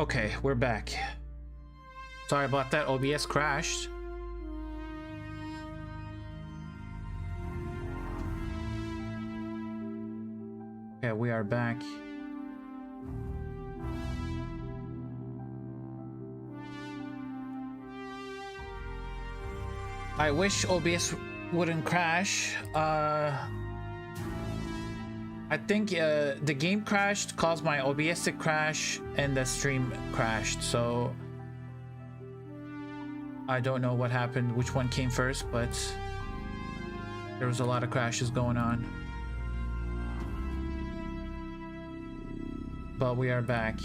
Okay, we're back. Sorry about that, OBS crashed. Okay, we are back. I wish OBS wouldn't crash. I think the game crashed, caused my OBS to crash, and the stream crashed. So I don't know what happened, which one came first, but there was a lot of crashes going on. But we are back.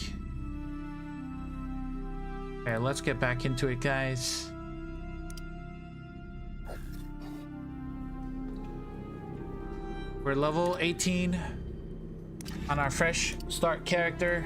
Okay, let's get back into it, guys. We're level 18 on our fresh start character.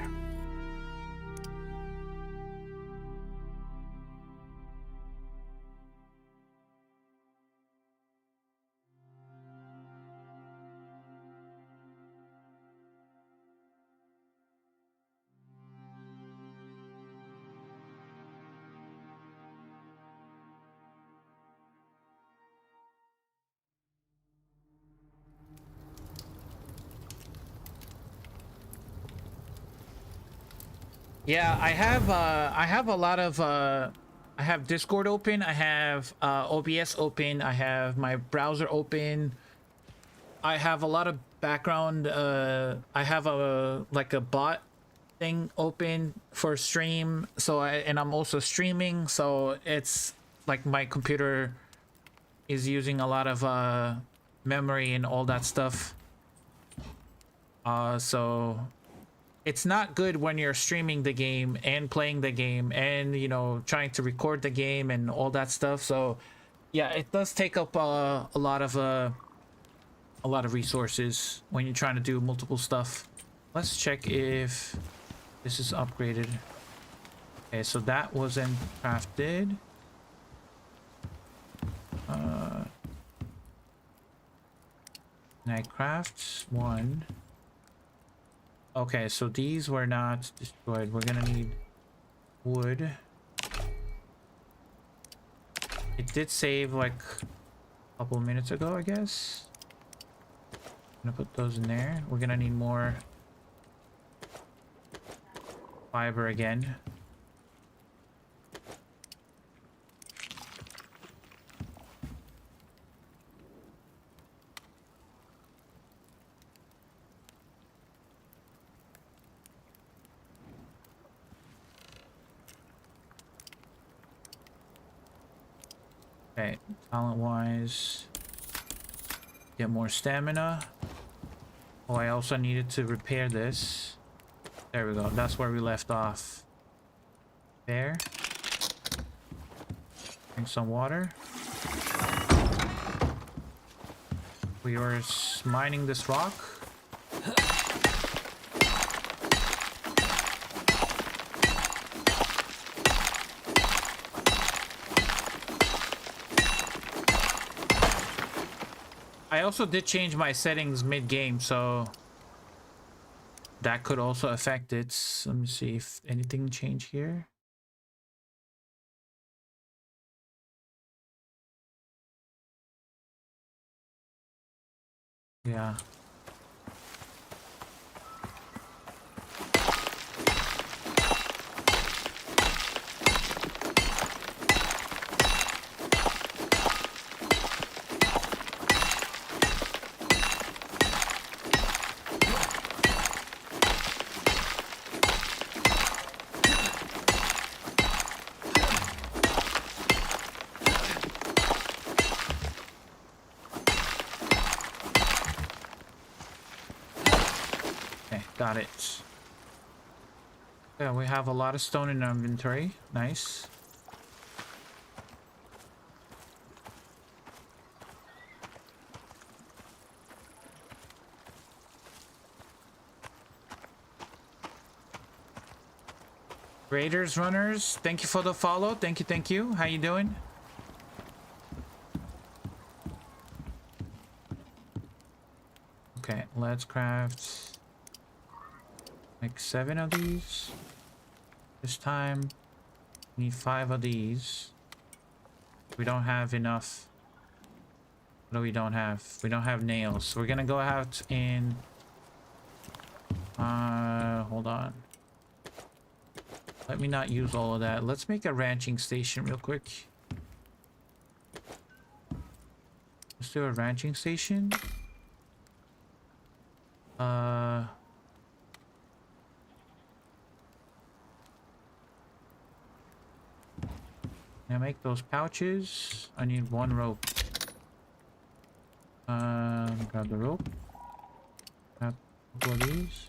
Yeah, I have a lot of I have Discord open, I have OBS open, I have my browser open. I have a lot of background I have a like a bot thing open for stream, so I'm also streaming, so it's like my computer is using a lot of memory and all that stuff. So it's not good when you're streaming the game and playing the game and, you know, trying to record the game and all that stuff. So yeah, it does take up a lot of resources when you're trying to do multiple stuff. Let's check if this is upgraded. Okay, so that wasn't crafted. Can I craft one? Okay, so these were not destroyed. We're gonna need wood. It did save like a couple minutes ago, I guess. I'm gonna put those in there. We're gonna need more fiber again. Okay, talent wise, get more stamina. Oh, I also needed to repair this. There we go, that's where we left off. There. Drink some water. We were mining this rock. I also did change my settings mid-game, so that could also affect it. Let me see if anything changed here. Yeah. Got it. Yeah, we have a lot of stone in our inventory. Nice. Raiders runners, thank you for the follow. Thank you, thank you. How you doing? Okay, let's craft like 7 of these. This time, we need 5 of these. We don't have enough. What do we don't have? We don't have nails. So we're gonna go out in... hold on. Let me not use all of that. Let's make a ranching station real quick. Let's do a ranching station. Now make those pouches. I need 1 rope. Grab the rope. Grab a couple of these.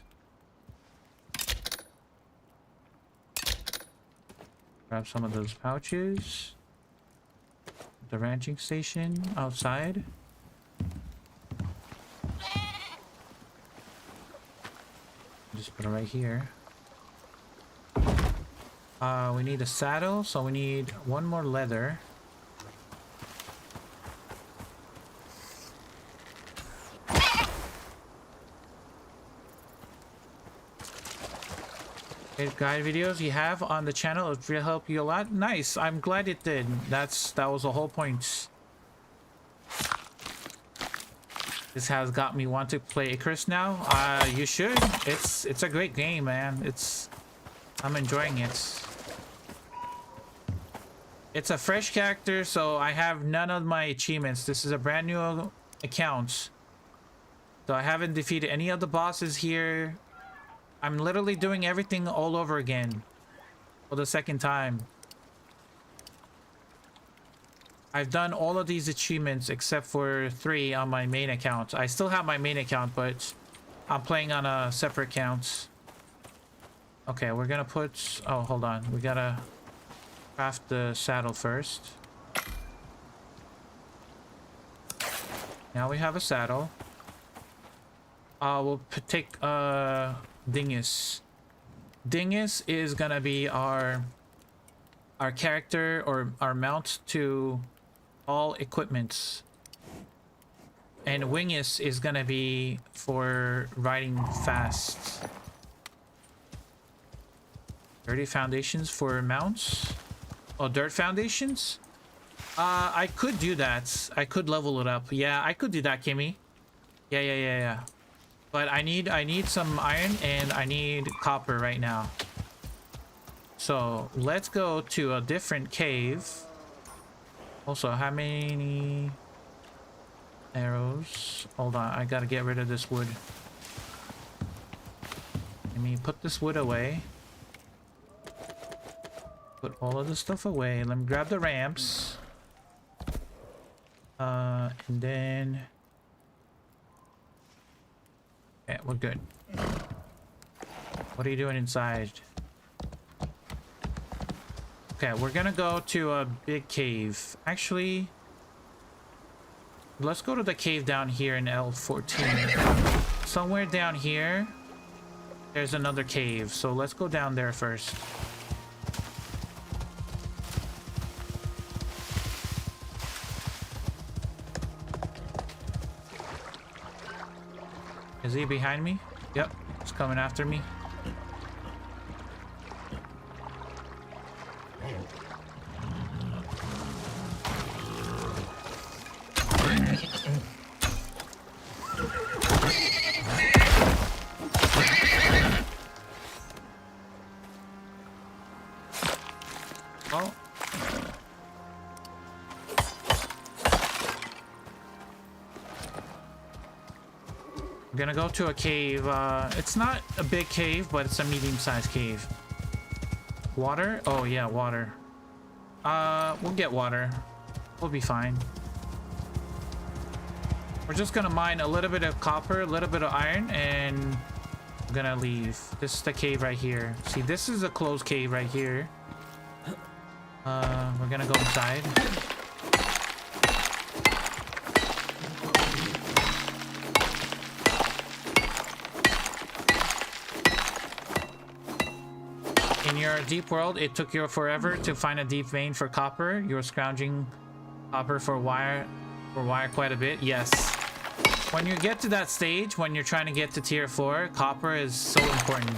Grab some of those pouches. The ranching station outside. Just put it right here. We need a saddle, so we need 1 more leather. Guide videos you have on the channel, it will help you a lot. Nice, I'm glad it did. That was the whole point. This has got me want to play Icarus now. You should. It's a great game, man. I'm enjoying it. It's a fresh character, so I have none of my achievements. This is a brand new account, so I haven't defeated any of the bosses here. I'm literally doing everything all over again for the 2nd time. I've done all of these achievements except for 3 on my main account. I still have my main account, but I'm playing on a separate account. Okay, we're gonna put... Oh, hold on. We gotta craft the saddle first. Now we have a saddle. We'll take Dingus. Dingus is gonna be our character or our mount to all equipments, and Wingus is gonna be for riding fast. 30 foundations for mounts. Oh, dirt foundations. I could do that. I could level it up. Yeah, I could do that, Kimmy. Yeah. But I need some iron and I need copper right now. So let's go to a different cave. Also, how many arrows? Hold on, I gotta get rid of this wood. Let me put this wood away. Put all of this stuff away. Let me grab the ramps. And then... Yeah, we're good. What are you doing inside? Okay, we're gonna go to a big cave. Actually, let's go to the cave down here in L14. Somewhere down here, there's another cave. So let's go down there first. Is he behind me? Yep, he's coming after me. Oh. I'm gonna go to a cave. It's not a big cave, but it's a medium-sized cave. Water? Oh yeah, water. We'll get water. We'll be fine. We're just gonna mine a little bit of copper, a little bit of iron, and I'm gonna leave. This is the cave right here. See, this is a closed cave right here. We're gonna go inside. In your deep world, it took you forever to find a deep vein for copper. You're scrounging copper for wire quite a bit. Yes. When you get to that stage, when you're trying to get to tier 4, copper is so important.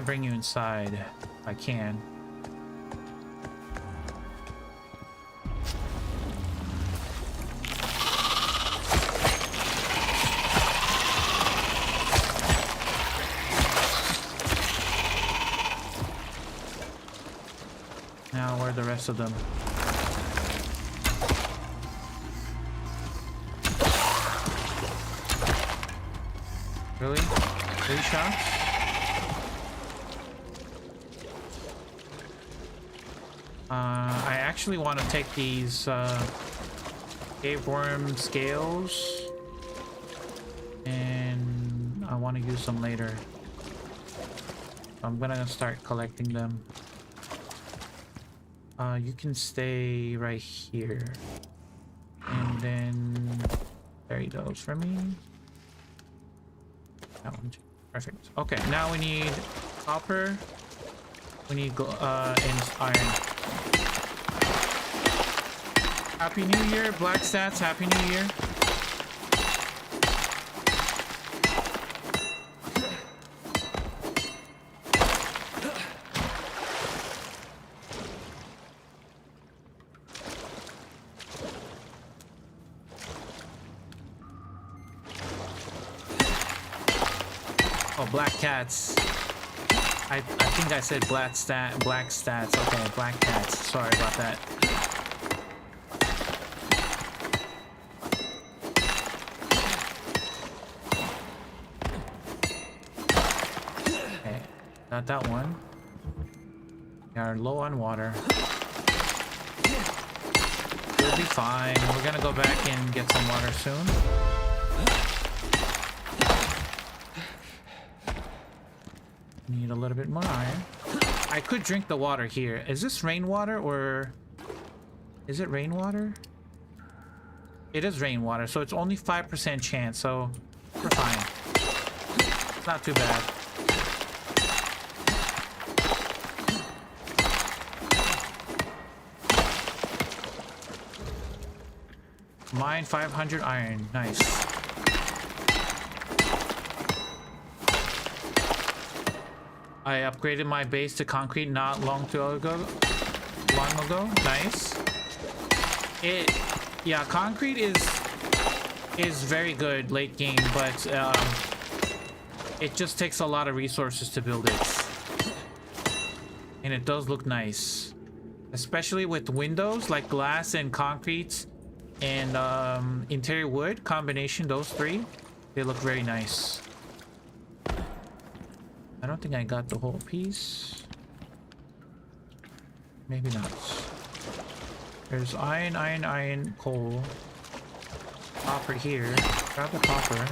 bring you inside if I can. Now, where are the rest of them? Really? 3 shots? I actually want to take these cave worm scales, and I want to use them later. I'm gonna start collecting them. You can stay right here, and then bury those for me. That one too. Perfect. Okay, now we need copper. We need and iron. Happy New Year, Black Stats. Happy New Year. Oh, black cats. I think I said black stats. Okay, black cats. Sorry about that. Okay, got that one. We are low on water. We'll be fine. We're gonna go back and get some water soon. Need a little bit more iron. I could drink the water here. Is this rainwater or is it rainwater? It is rainwater, so it's only 5% chance, so we're fine. It's not too bad. Mine 500 iron. Nice. I upgraded my base to concrete not long ago. Nice. Yeah, concrete is very good late game, but it just takes a lot of resources to build it. And it does look nice, especially with windows like glass and concrete and interior wood combination. Those three, they look very nice. I don't think I got the whole piece. Maybe not. There's iron, coal. Copper here. Grab the copper.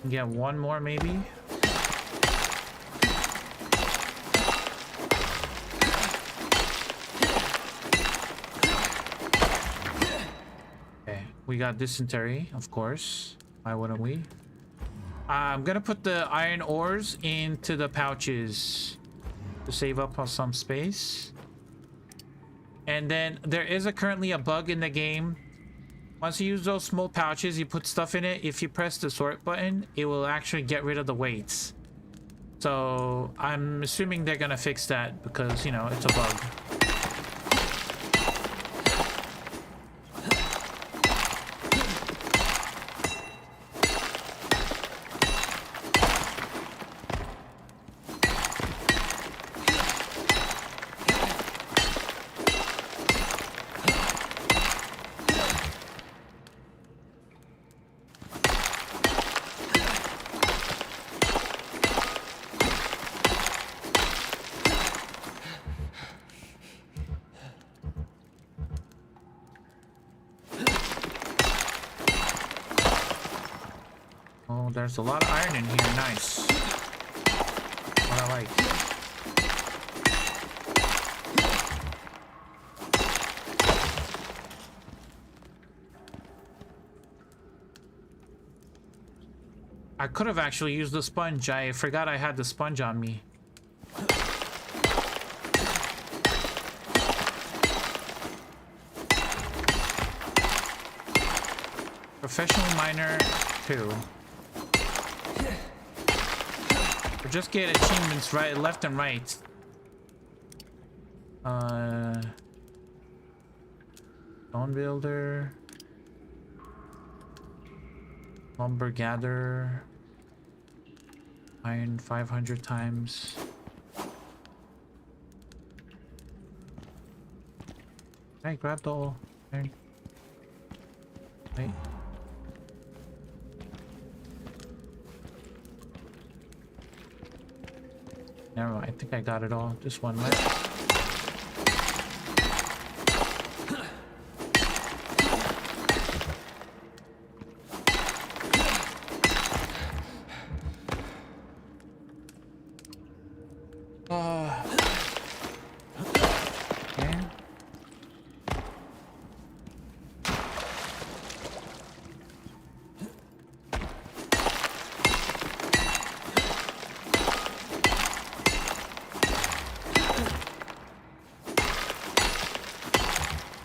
Get one more maybe. Okay, we got dysentery, of course. Why wouldn't we? I'm gonna put the iron ores into the pouches to save up on some space. And then there is currently a bug in the game. Once you use those small pouches, you put stuff in it. If you press the sort button, it will actually get rid of the weights. So I'm assuming they're gonna fix that because, you know, it's a bug. Oh, there's a lot of iron in here. Nice. What I like. I could have actually used the sponge. I forgot I had the sponge on me. Professional miner 2. Or just get achievements right, left and right. Stone builder. Lumber gatherer. Iron 500 times. Hey, grab the iron. Wait. Never mind, I think I got it all. Just one left.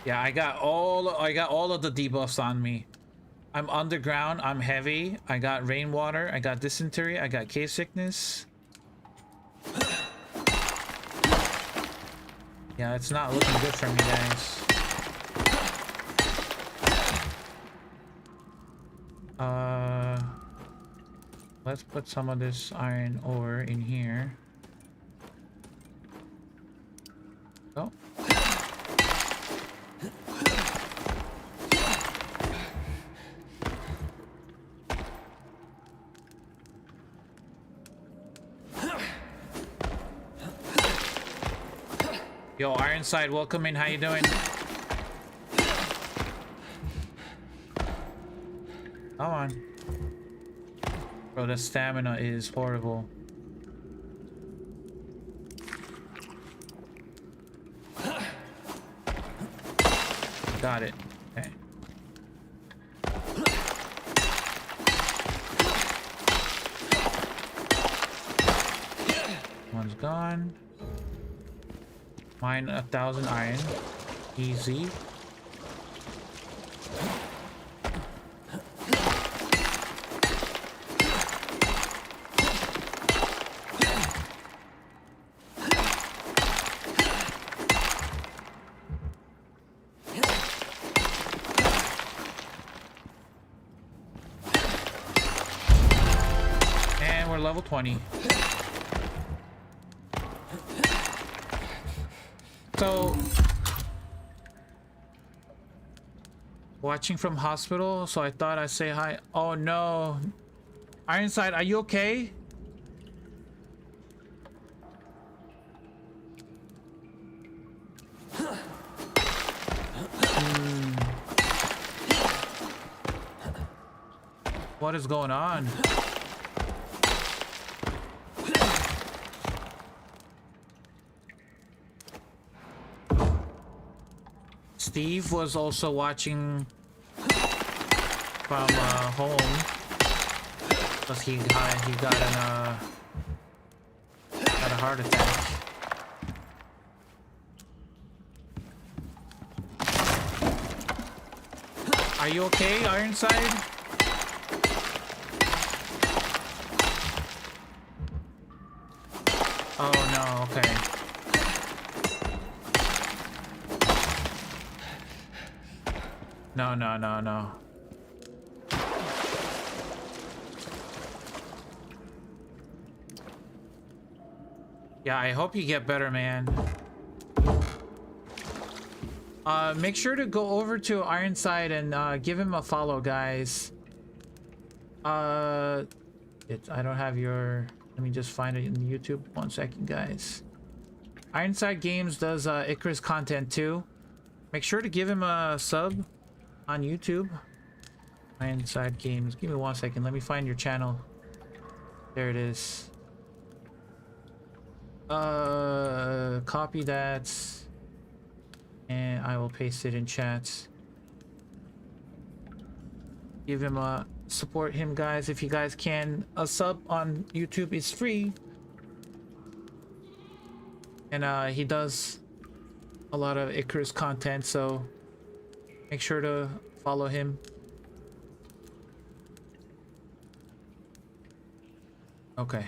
Yeah, I got all of the debuffs on me. I'm underground, I'm heavy, I got rainwater, I got dysentery, I got cave sickness. Yeah, it's not looking good for me, guys. Let's put some of this iron ore in here. Oh. Yo, Ironside, welcome in. How you doing? Come on. Bro, the stamina is horrible. Got it. Okay. One's gone. Mine 1,000 iron. Easy. And we're level 20. So, watching from hospital, so I thought I'd say hi. Oh no. Ironside, are you okay? What is going on? Steve was also watching from home because he got a heart attack. Are you okay, Ironside? Oh no, okay. No, no, no, no. Yeah, I hope you get better, man. Make sure to go over to Ironside and give him a follow, guys. I don't have your... Let me just find it in YouTube. 1 second, guys. Ironside Games does Icarus content too. Make sure to give him a sub on YouTube. Inside games. Give me 1 second. Let me find your channel. There it is. Copy that. And I will paste it in chat. Give him a support him, guys, if you guys can. A sub on YouTube is free. And he does a lot of Icarus content, so make sure to follow him. Okay.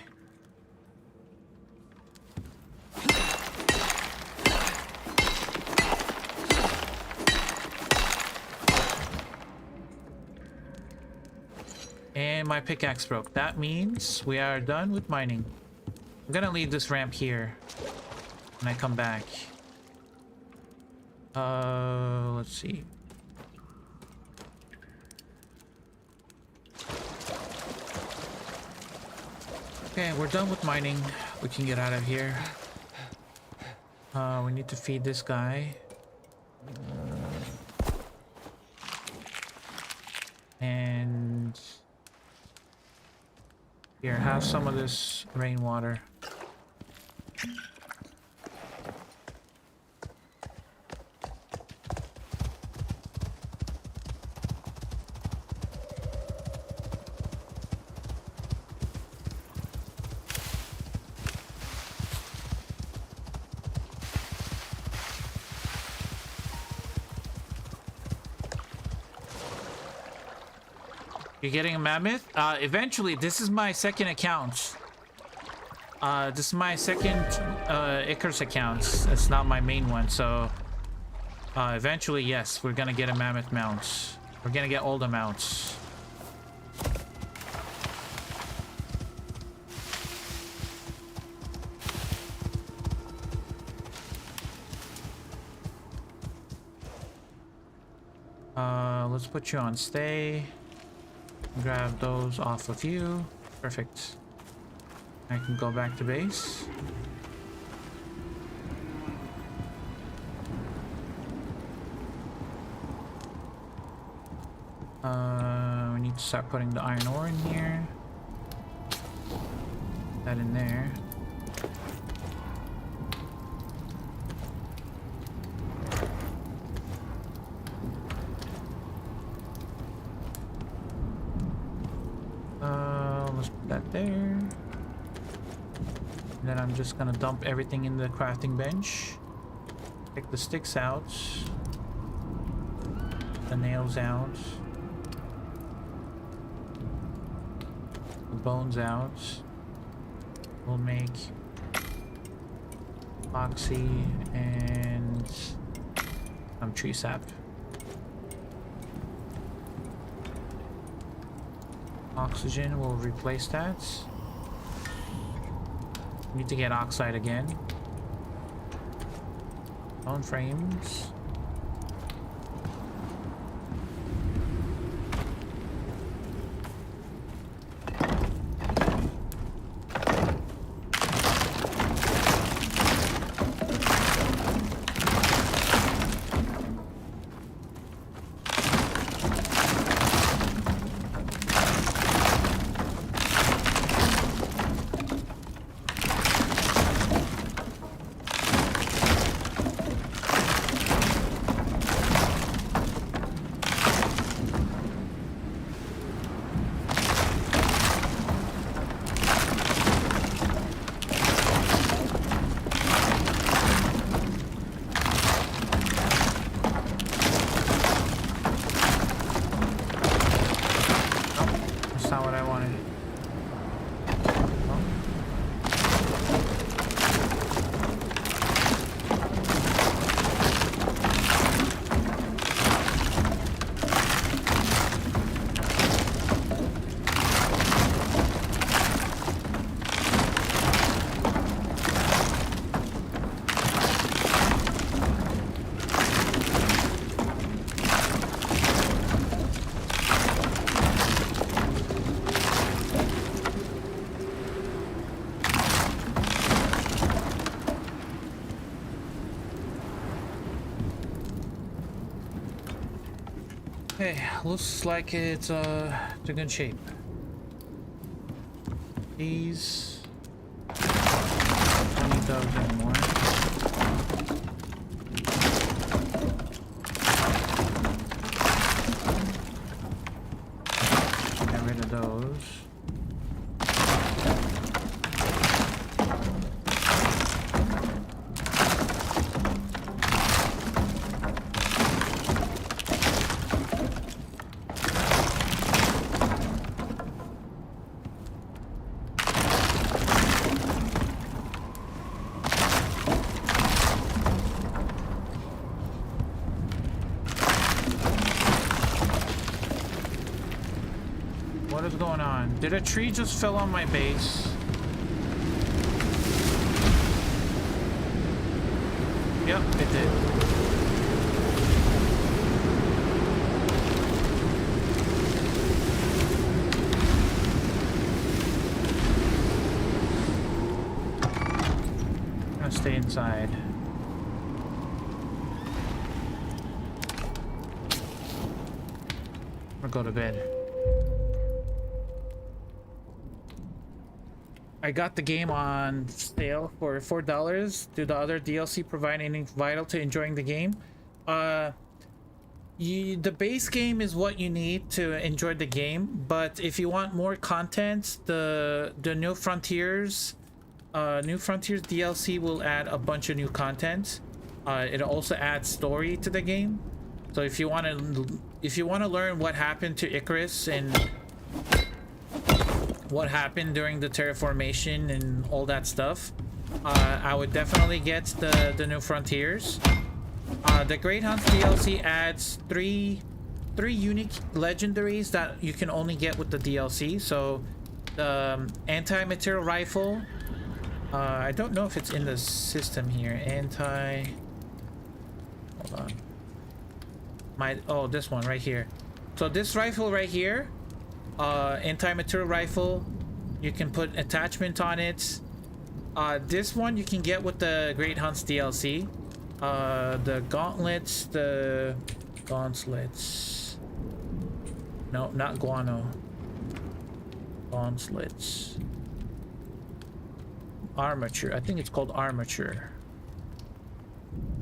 And my pickaxe broke. That means we are done with mining. I'm gonna leave this ramp here when I come back. Let's see. Okay, we're done with mining. We can get out of here. We need to feed this guy. And here, have some of this rainwater. You're getting a mammoth? Eventually. This is my second account. This is my second Icarus account. It's not my main one, so eventually, yes, we're gonna get a mammoth mount. We're gonna get all the mounts. Let's put you on stay. Grab those off of you. Perfect. I can go back to base. We need to start putting the iron ore in here. Put that in there. Let's put that there. And then I'm just gonna dump everything in the crafting bench. Take the sticks out. The nails out. The bones out. We'll make epoxy and some tree sap. Oxygen will replace that. Need to get oxide again. Bone frames. Hey, looks like it's in good shape. These don't need those anymore. Get rid of those. What is going on? Did a tree just fell on my base? Yep, it did. I'm gonna stay inside. I'm gonna go to bed. I got the game on sale for $4. Do the other DLC provide anything vital to enjoying the game? The base game is what you need to enjoy the game, but if you want more content, the New Frontiers DLC will add a bunch of new content. It also adds story to the game. So if you want to learn what happened to Icarus and what happened during the terraformation and all that stuff, I would definitely get the New Frontiers. The Great Hunts DLC adds three unique legendaries that you can only get with the DLC. So the anti-material rifle, I don't know if it's in the system here. Hold on. This one right here. So this rifle right here, anti-material rifle, you can put attachment on it. This one you can get with the Great Hunts DLC. The gauntlets, no, not guano, gauntlets, armature, I think it's called armature,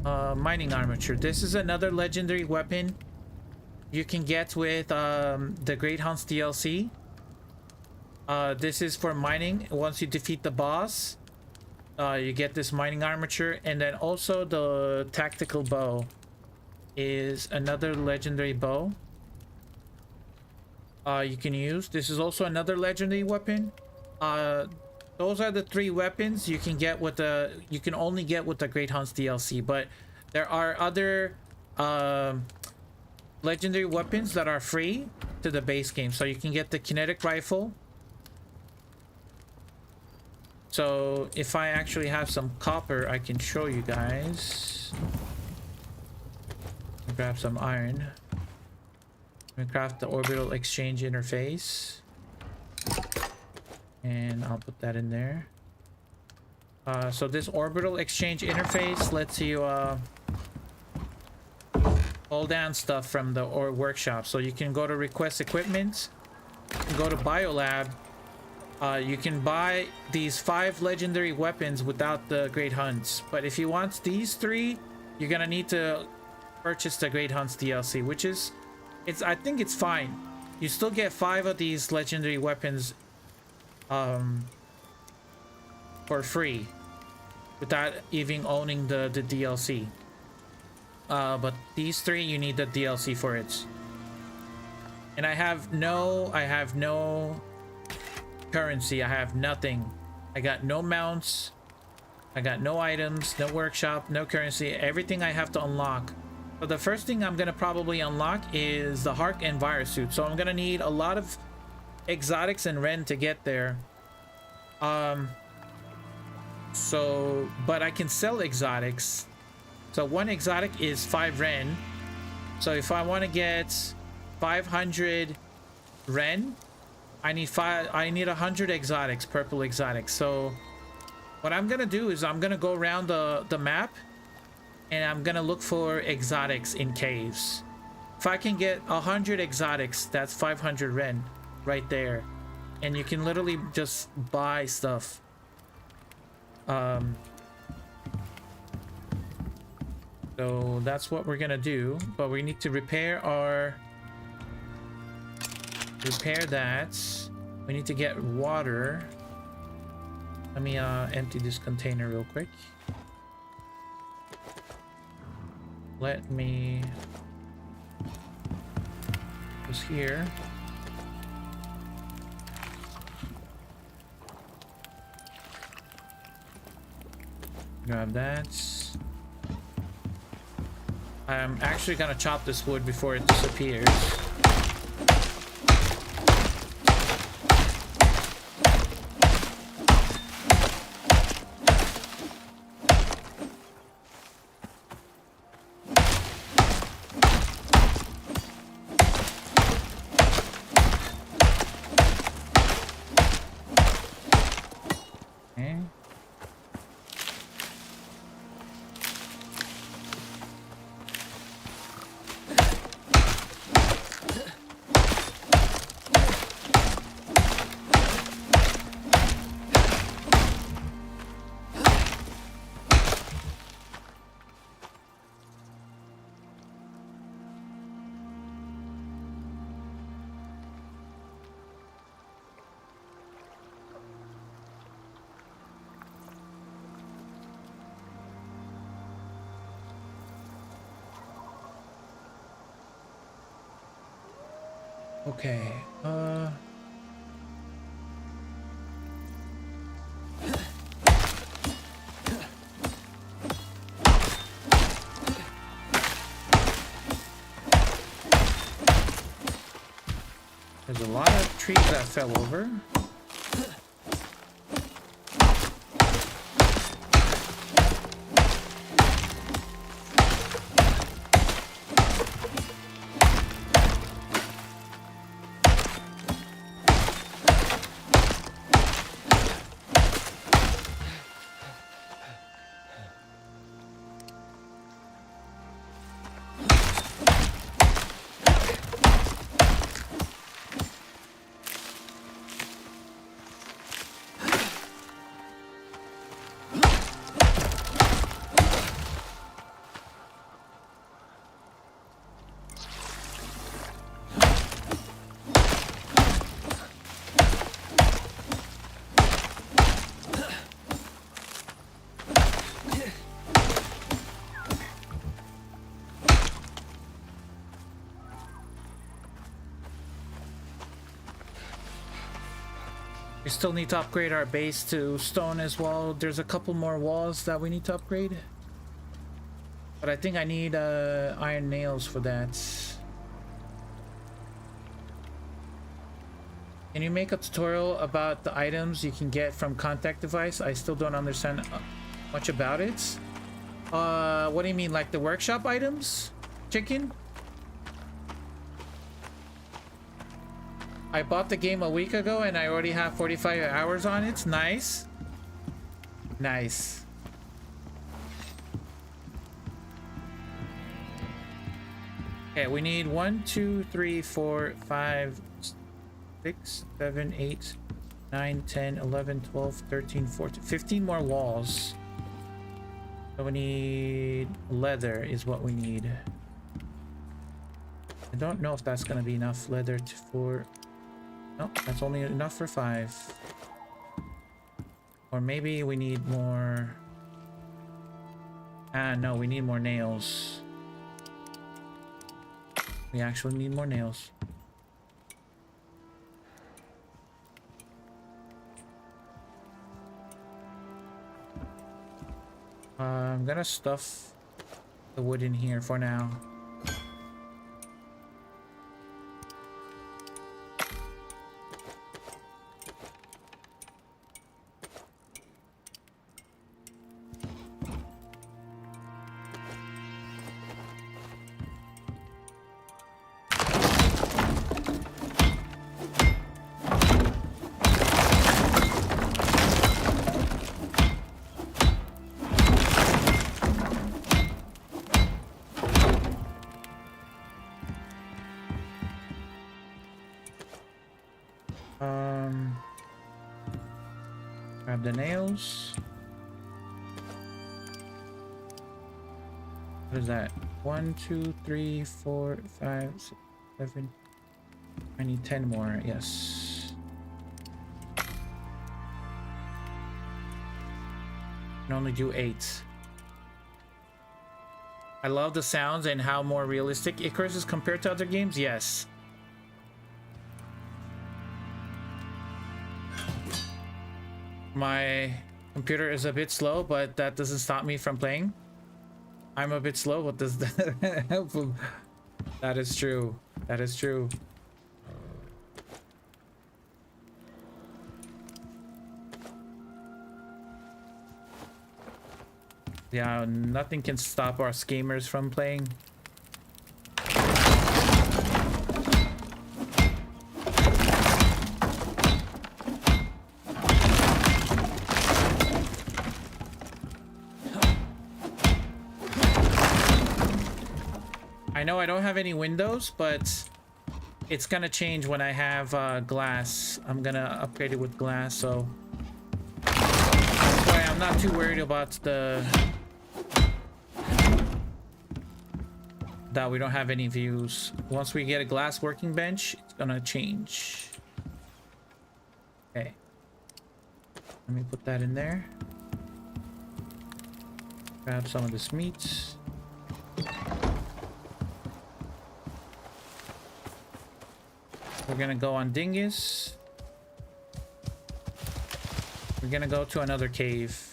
mining armature. This is another legendary weapon you can get with the Great Hunts DLC. This is for mining. Once you defeat the boss, you get this mining armature. And then also the tactical bow is another legendary bow you can use. This is also another legendary weapon. Those are the three weapons you can get with you can only get with the Great Hunts DLC, but there are other legendary weapons that are free to the base game. So you can get the kinetic rifle. So if I actually have some copper, I can show you guys. Grab some iron. I'm gonna craft the orbital exchange interface, and I'll put that in there. So this orbital exchange interface lets you pull down stuff from the workshop. So you can go to request equipment, go to Biolab. You can buy these 5 legendary weapons without the Great Hunts, but if you want these 3, you're gonna need to purchase the Great Hunts DLC, which is, I think it's fine. You still get 5 of these legendary weapons for free without even owning the DLC. But these 3, you need the DLC for it. And I have no currency. I have nothing. I got no mounts. I got no items, no workshop, no currency. Everything I have to unlock. So the first thing I'm gonna probably unlock is the Hark and Virus suit. So I'm gonna need a lot of exotics and Ren to get there. But I can sell exotics. So one exotic is 5 Ren. So if I want to get 500 Ren, I need 100 exotics, purple exotics. So what I'm gonna do is I'm gonna go around the map, and I'm gonna look for exotics in caves. If I can get 100 exotics, that's 500 ren right there. And you can literally just buy stuff. So that's what we're gonna do, but we need to repair that. We need to get water. Let me empty this container real quick. Let me just here. Grab that. I'm actually gonna chop this wood before it disappears. Okay, there's a lot of trees that fell over. We still need to upgrade our base to stone as well. There's a couple more walls that we need to upgrade. But I think I need iron nails for that. Can you make a tutorial about the items you can get from contact device? I still don't understand much about it. What do you mean, like the workshop items? Chicken? I bought the game a week ago and I already have 45 hours on it. Nice. Nice. Okay, we need 1, 2, 3, 4, 5, 6, 7, 8, 9, 10, 11, 12, 13, 14, 15 more walls. So we need leather is what we need. I don't know if that's gonna be enough leather for... No, that's only enough for 5. Or maybe we need more... no, we need more nails. We actually need more nails. I'm gonna stuff the wood in here for now. Grab the nails. What is that? 1, 2, 3, 4, 5, 6, 7. I need 10 more. Yes. Can only do 8. I love the sounds and how more realistic Icarus is compared to other games. Yes. My computer is a bit slow, but that doesn't stop me from playing. I'm a bit slow. What does that help? That is true. That is true. Yeah, nothing can stop us gamers from playing. I know I don't have any windows, but it's gonna change when I have glass. I'm gonna upgrade it with glass, so that's why I'm not too worried about that we don't have any views. Once we get a glass working bench, it's gonna change. Okay, let me put that in there. Grab some of this meat. We're gonna go on Dingus. We're gonna go to another cave.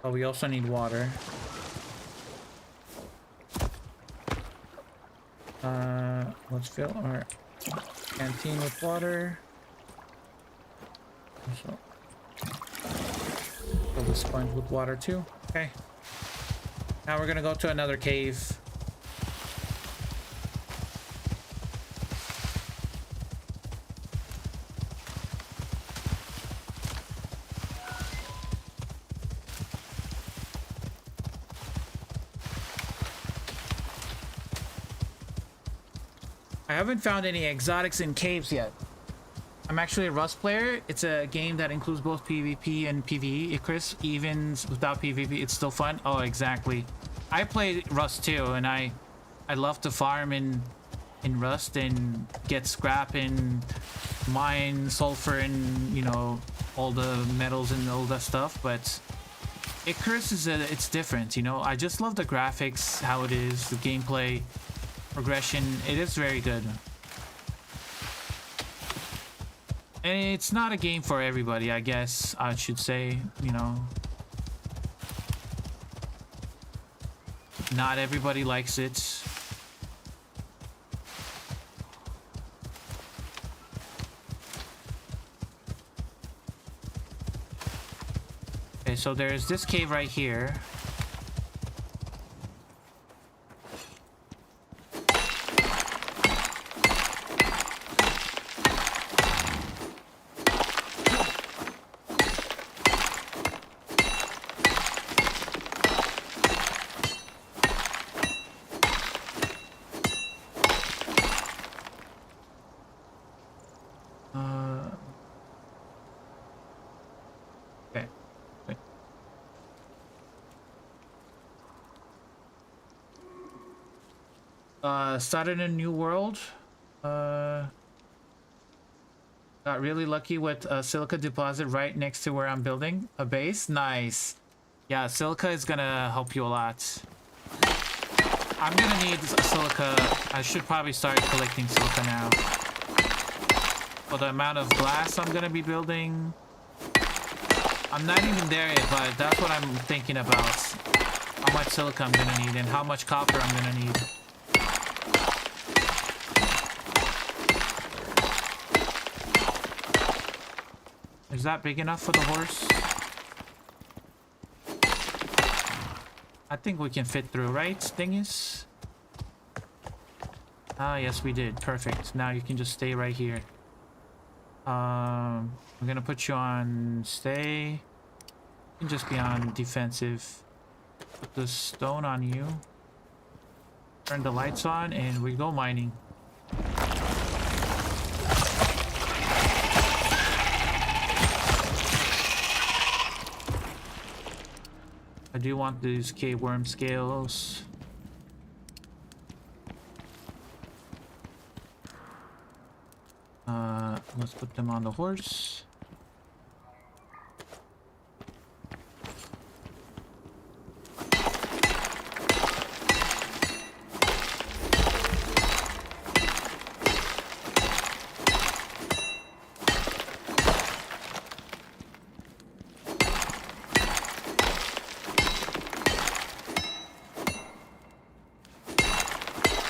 Oh, we also need water. Let's fill our canteen with water. Also, fill the sponge with water too. Okay. Now we're gonna go to another cave. I haven't found any exotics in caves yet. I'm actually a Rust player. It's a game that includes both PvP and PvE. Icarus, even without PvP, it's still fun. Oh, exactly. I play Rust too, and I love to farm in Rust and get scrap and mine sulfur and, you know, all the metals and all that stuff. But Icarus it's different, you know. I just love the graphics, how it is, the gameplay progression. It is very good. And it's not a game for everybody, I guess I should say, you know. Not everybody likes it. Okay, so there's this cave right here. Started a new world. Got really lucky with a silica deposit right next to where I'm building a base. Nice. Yeah, silica is gonna help you a lot. I'm gonna need silica. I should probably start collecting silica now. For the amount of glass I'm gonna be building. I'm not even there yet, but that's what I'm thinking about. How much silica I'm gonna need and how much copper I'm gonna need. Is that big enough for the horse? I think we can fit through, right, Dingus? Ah, yes, we did. Perfect. Now you can just stay right here. I'm gonna put you on stay. You can just be on defensive. Put the stone on you. Turn the lights on and we go mining. I do want these cave worm scales. Let's put them on the horse.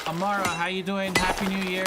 Amara, how you doing? Happy New Year.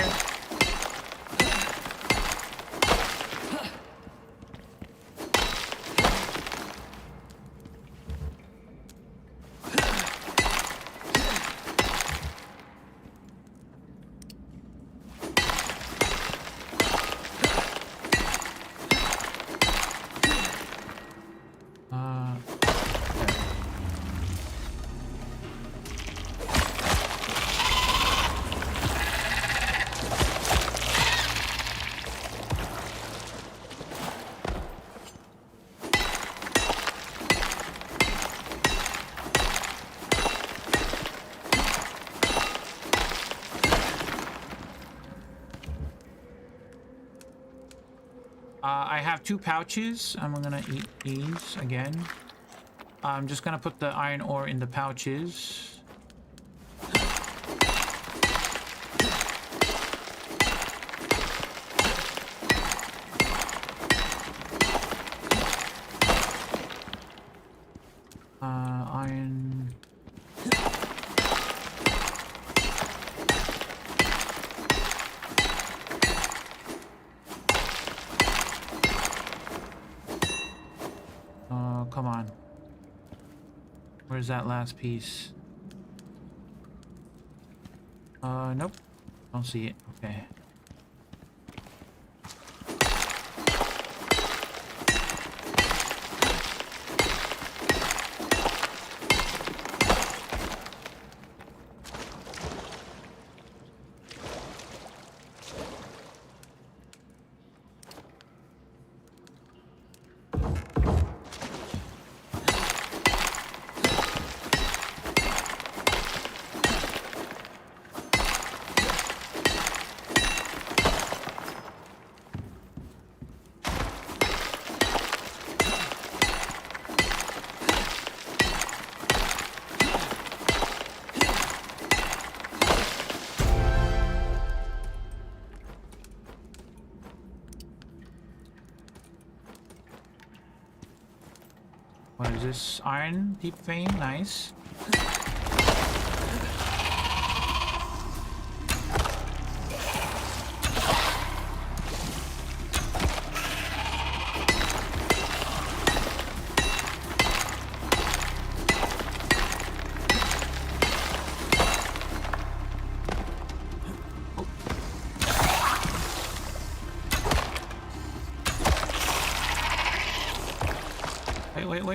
I have 2 pouches. I'm gonna eat these again. I'm just gonna put the iron ore in the pouches. Iron. Come on. Where's that last piece? Nope. Don't see it. Okay. What is this? Iron deep vein, nice.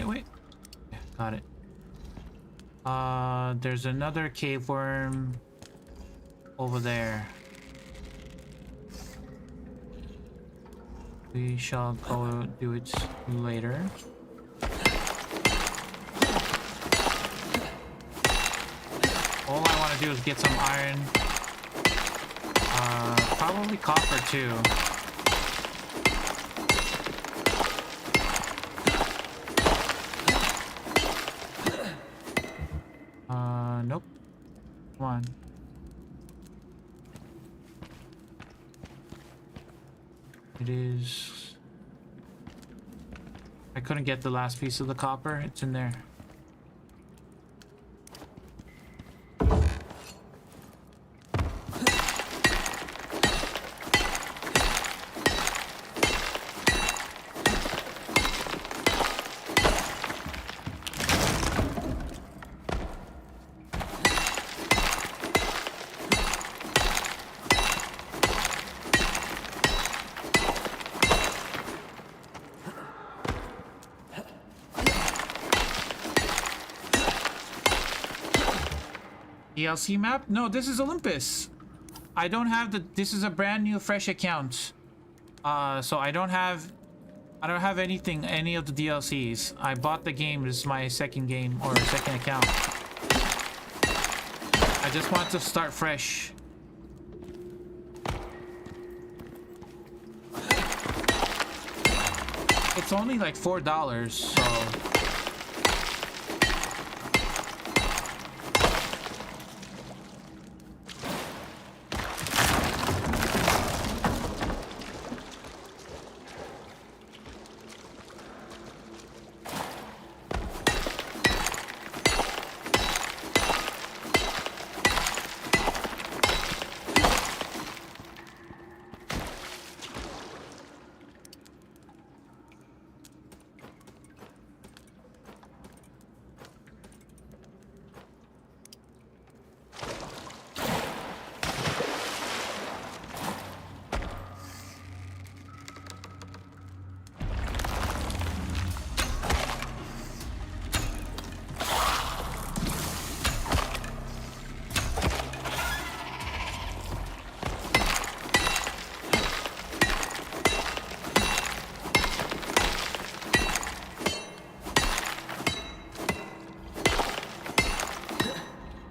Wait. Yeah, got it. There's another cave worm over there. We shall go do it later. All I want to do is get some iron. Probably copper too. Nope. Come on. It is... I couldn't get the last piece of the copper. It's in there. DLC map? No, this is Olympus. I don't have the. This is a brand new, fresh account. So I don't have anything, any of the DLCs. I bought the game. This is my second game or second account. I just want to start fresh. It's only like $4, so.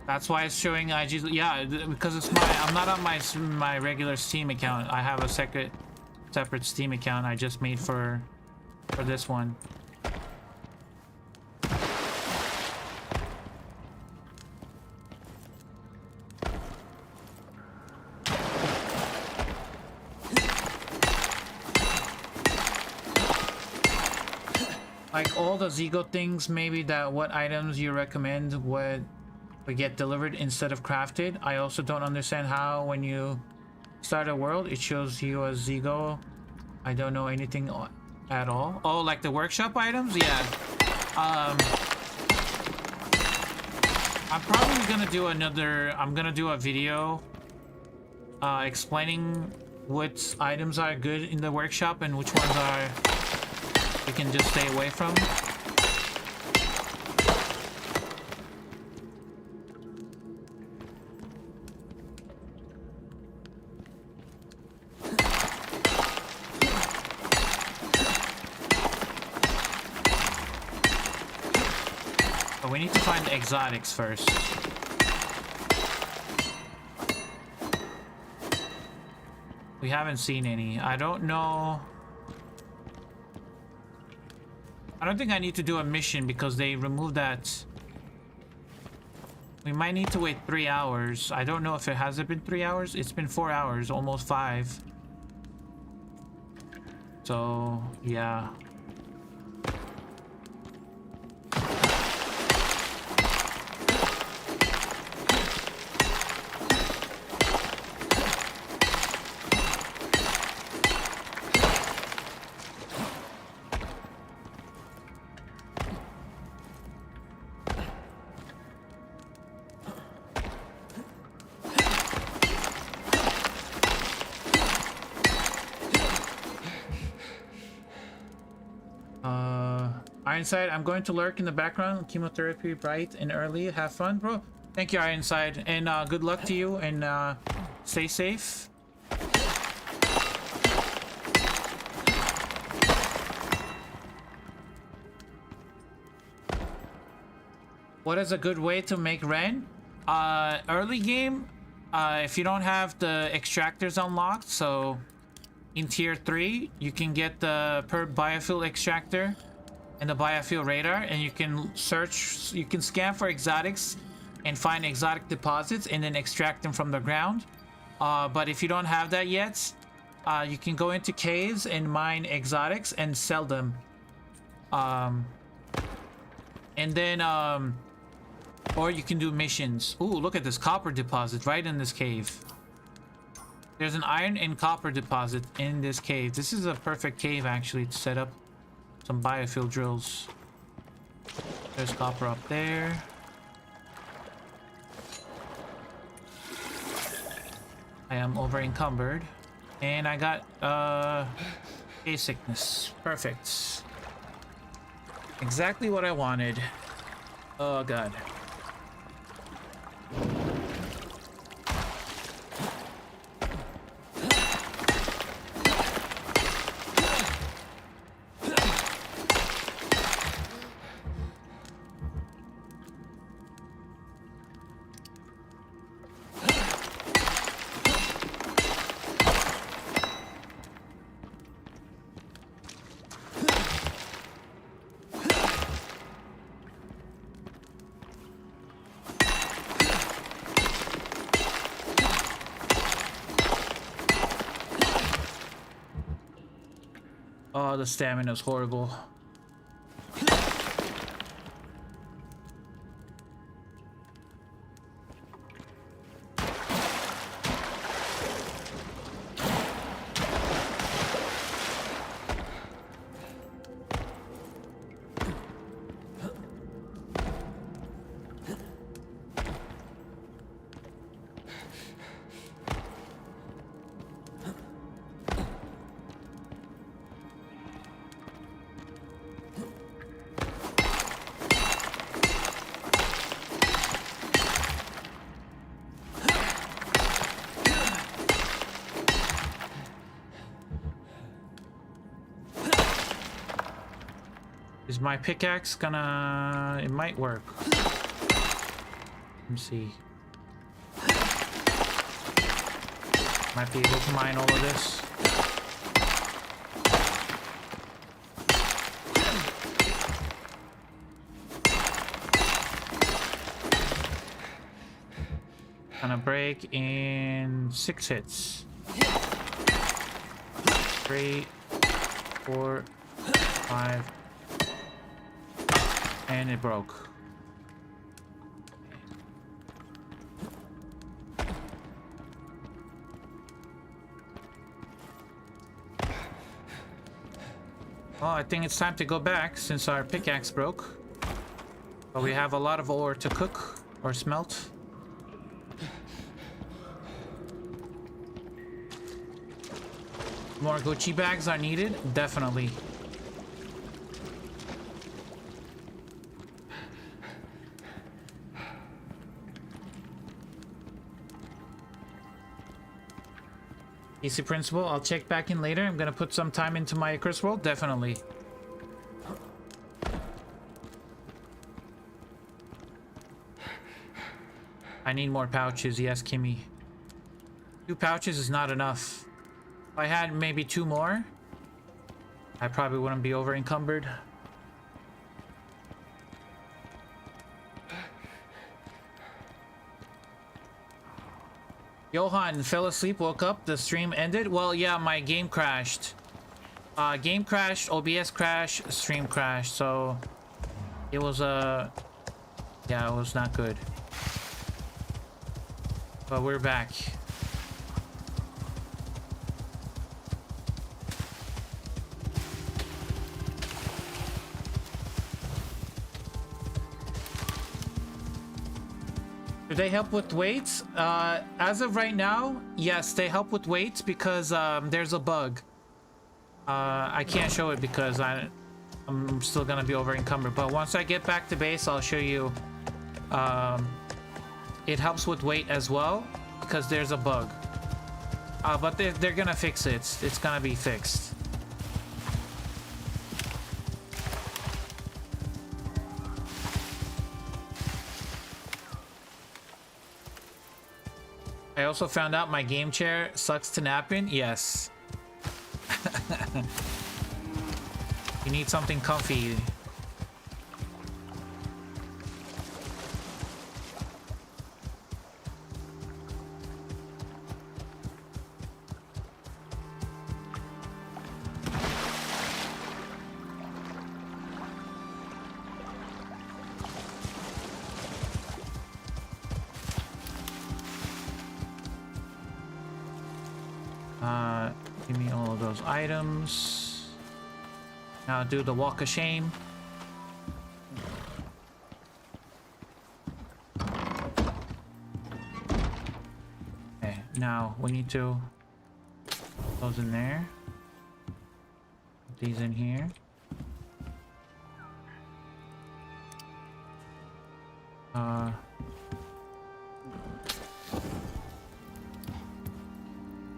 That's why it's showing IG. Yeah, because it's I'm not on my regular Steam account. I have a separate Steam account I just made for this one. Like all the Zigo things, maybe that what items you recommend would get delivered instead of crafted. I also don't understand how when you start a world it shows you a Zigo. I don't know anything at all. Oh, like the workshop items? Yeah. I'm probably gonna do I'm gonna do a video explaining what items are good in the workshop and which ones are you can just stay away from. We need to find the exotics first. We haven't seen any. I don't know. I don't think I need to do a mission because they removed that. We might need to wait 3 hours. I don't know if it has been 3 hours. It's been 4 hours, almost 5. So, yeah. Ironside, I'm going to lurk in the background. Chemotherapy bright and early. Have fun, bro. Thank you, Ironside, and good luck to you, and stay safe. What is a good way to make Ren? Early game, if you don't have the extractors unlocked, so in tier 3, you can get the per biofuel extractor and the biofuel radar, and you can search, you can scan for exotics and find exotic deposits and then extract them from the ground. But if you don't have that yet, you can go into caves and mine exotics and sell them. And then, or you can do missions. Ooh, look at this copper deposit right in this cave. There's an iron and copper deposit in this cave. This is a perfect cave actually to set up some biofuel drills. There's copper up there. I am over encumbered. And I got a sickness. Perfect. Exactly what I wanted. Oh god. Oh, the stamina is horrible. Is my pickaxe gonna... It might work. Let me see. Might be able to mine all of this. Gonna break in 6 hits. 3, 4, 5. And it broke. Well, I think it's time to go back since our pickaxe broke. But we have a lot of ore to cook or smelt. More Gucci bags are needed? Definitely. Easy principle. I'll check back in later. I'm gonna put some time into my Icarus world. Definitely. I need more pouches. Yes, Kimmy. 2 pouches is not enough. If I had maybe 2 more, I probably wouldn't be over encumbered. Johan fell asleep, woke up, the stream ended. Well, yeah, my game crashed. Game crashed, OBS crashed, stream crashed. So it was yeah, it was not good. But we're back. Do they help with weights? As of right now, yes, they help with weights because there's a bug. I can't show it because I'm still gonna be over encumbered. But once I get back to base, I'll show you. It helps with weight as well because there's a bug. But they're gonna fix it. It's gonna be fixed. I also found out my game chair sucks to nap in. Yes. You need something comfy. Give me all of those items. Now do the walk of shame. Okay, now we need to put those in there. Put these in here.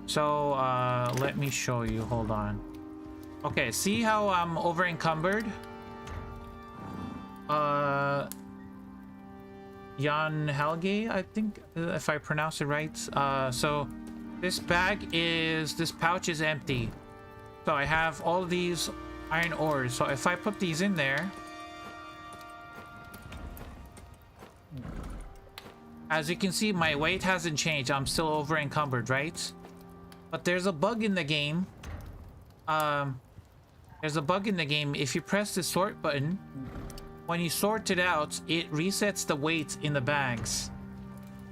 So, let me show you. Hold on. Okay, see how I'm over encumbered? Jan Helge, I think, if I pronounce it right. So this pouch is empty. So I have all these iron ores. So if I put these in there, as you can see, my weight hasn't changed. I'm still over encumbered, right? But there's a bug in the game. There's a bug in the game. If you press the sort button, when you sort it out, it resets the weight in the bags.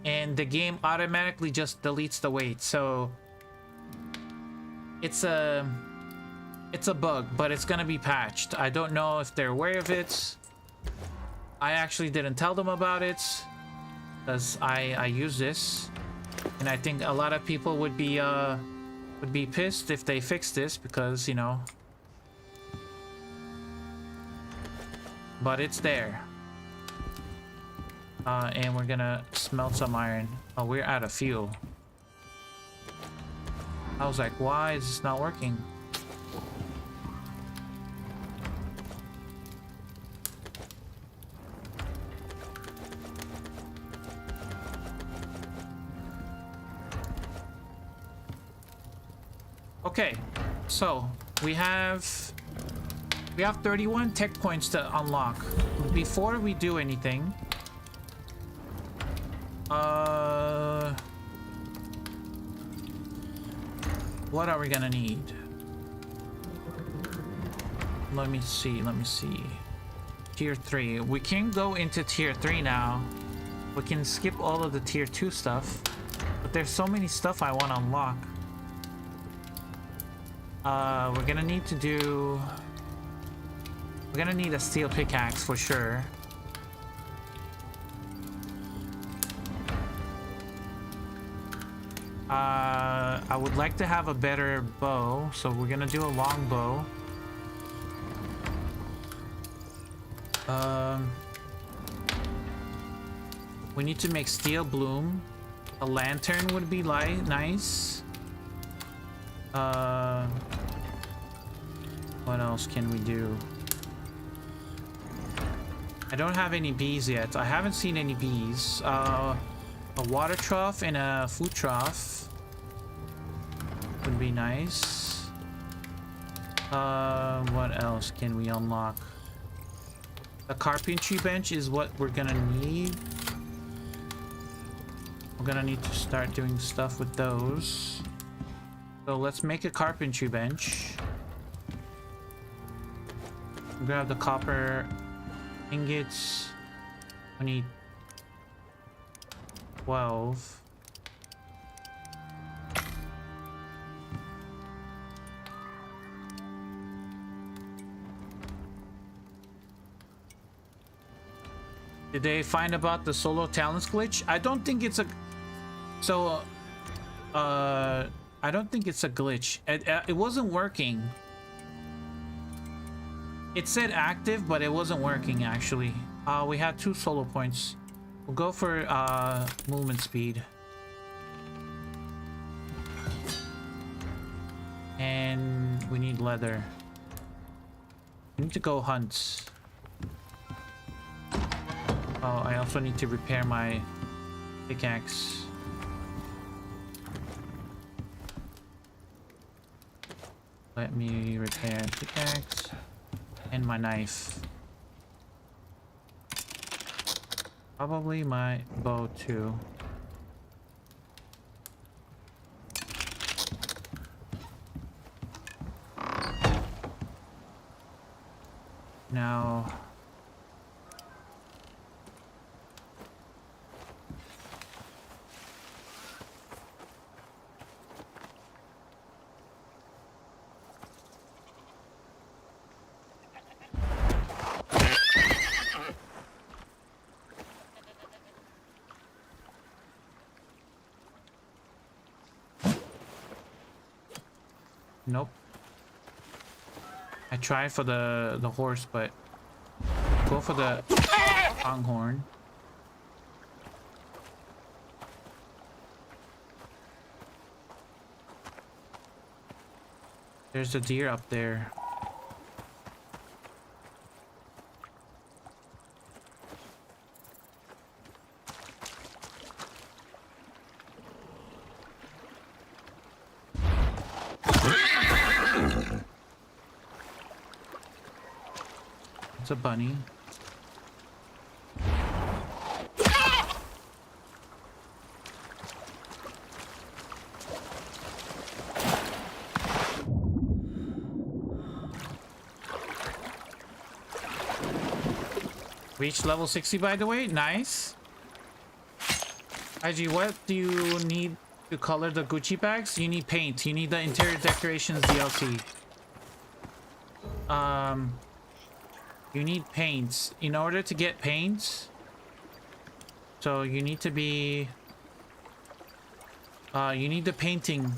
And the game automatically just deletes the weight. So it's a bug, but it's gonna be patched. I don't know if they're aware of it. I actually didn't tell them about it because I use this, and I think a lot of people would be pissed if they fix this because, you know. But it's there. And we're gonna smelt some iron. Oh, we're out of fuel. I was like, why is this not working? Okay, so we have 31 tech points to unlock. Before we do anything, what are we gonna need? Let me see. Tier 3. We can go into tier 3 now. We can skip all of the tier 2 stuff, but there's so many stuff I want to unlock. We're gonna need to do... We're gonna need a steel pickaxe for sure. I would like to have a better bow, so we're gonna do a long bow. We need to make steel bloom. A lantern would be nice. What else can we do? I don't have any bees yet. I haven't seen any bees. A water trough and a food trough would be nice. What else can we unlock? A carpentry bench is what we're gonna need. We're gonna need to start doing stuff with those. So let's make a carpentry bench. Grab the copper ingots. We need 12. Did they find about the solo talents glitch? I don't think it's a... So, I don't think it's a glitch. It wasn't working. It said active, but it wasn't working, actually. We had 2 solo points. We'll go for movement speed. And we need leather. We need to go hunt. Oh, I also need to repair my pickaxe. Let me repair pickaxe and my knife. Probably my bow too. Now, nope. I tried for the horse, but go for the pronghorn. There's a deer up there. It's a bunny. Reach level 60, by the way. Nice. IG, what do you need to color the Gucci bags? You need paint. You need the interior decorations DLC. You need paints. In order to get paints, so you need to be... you need the painting.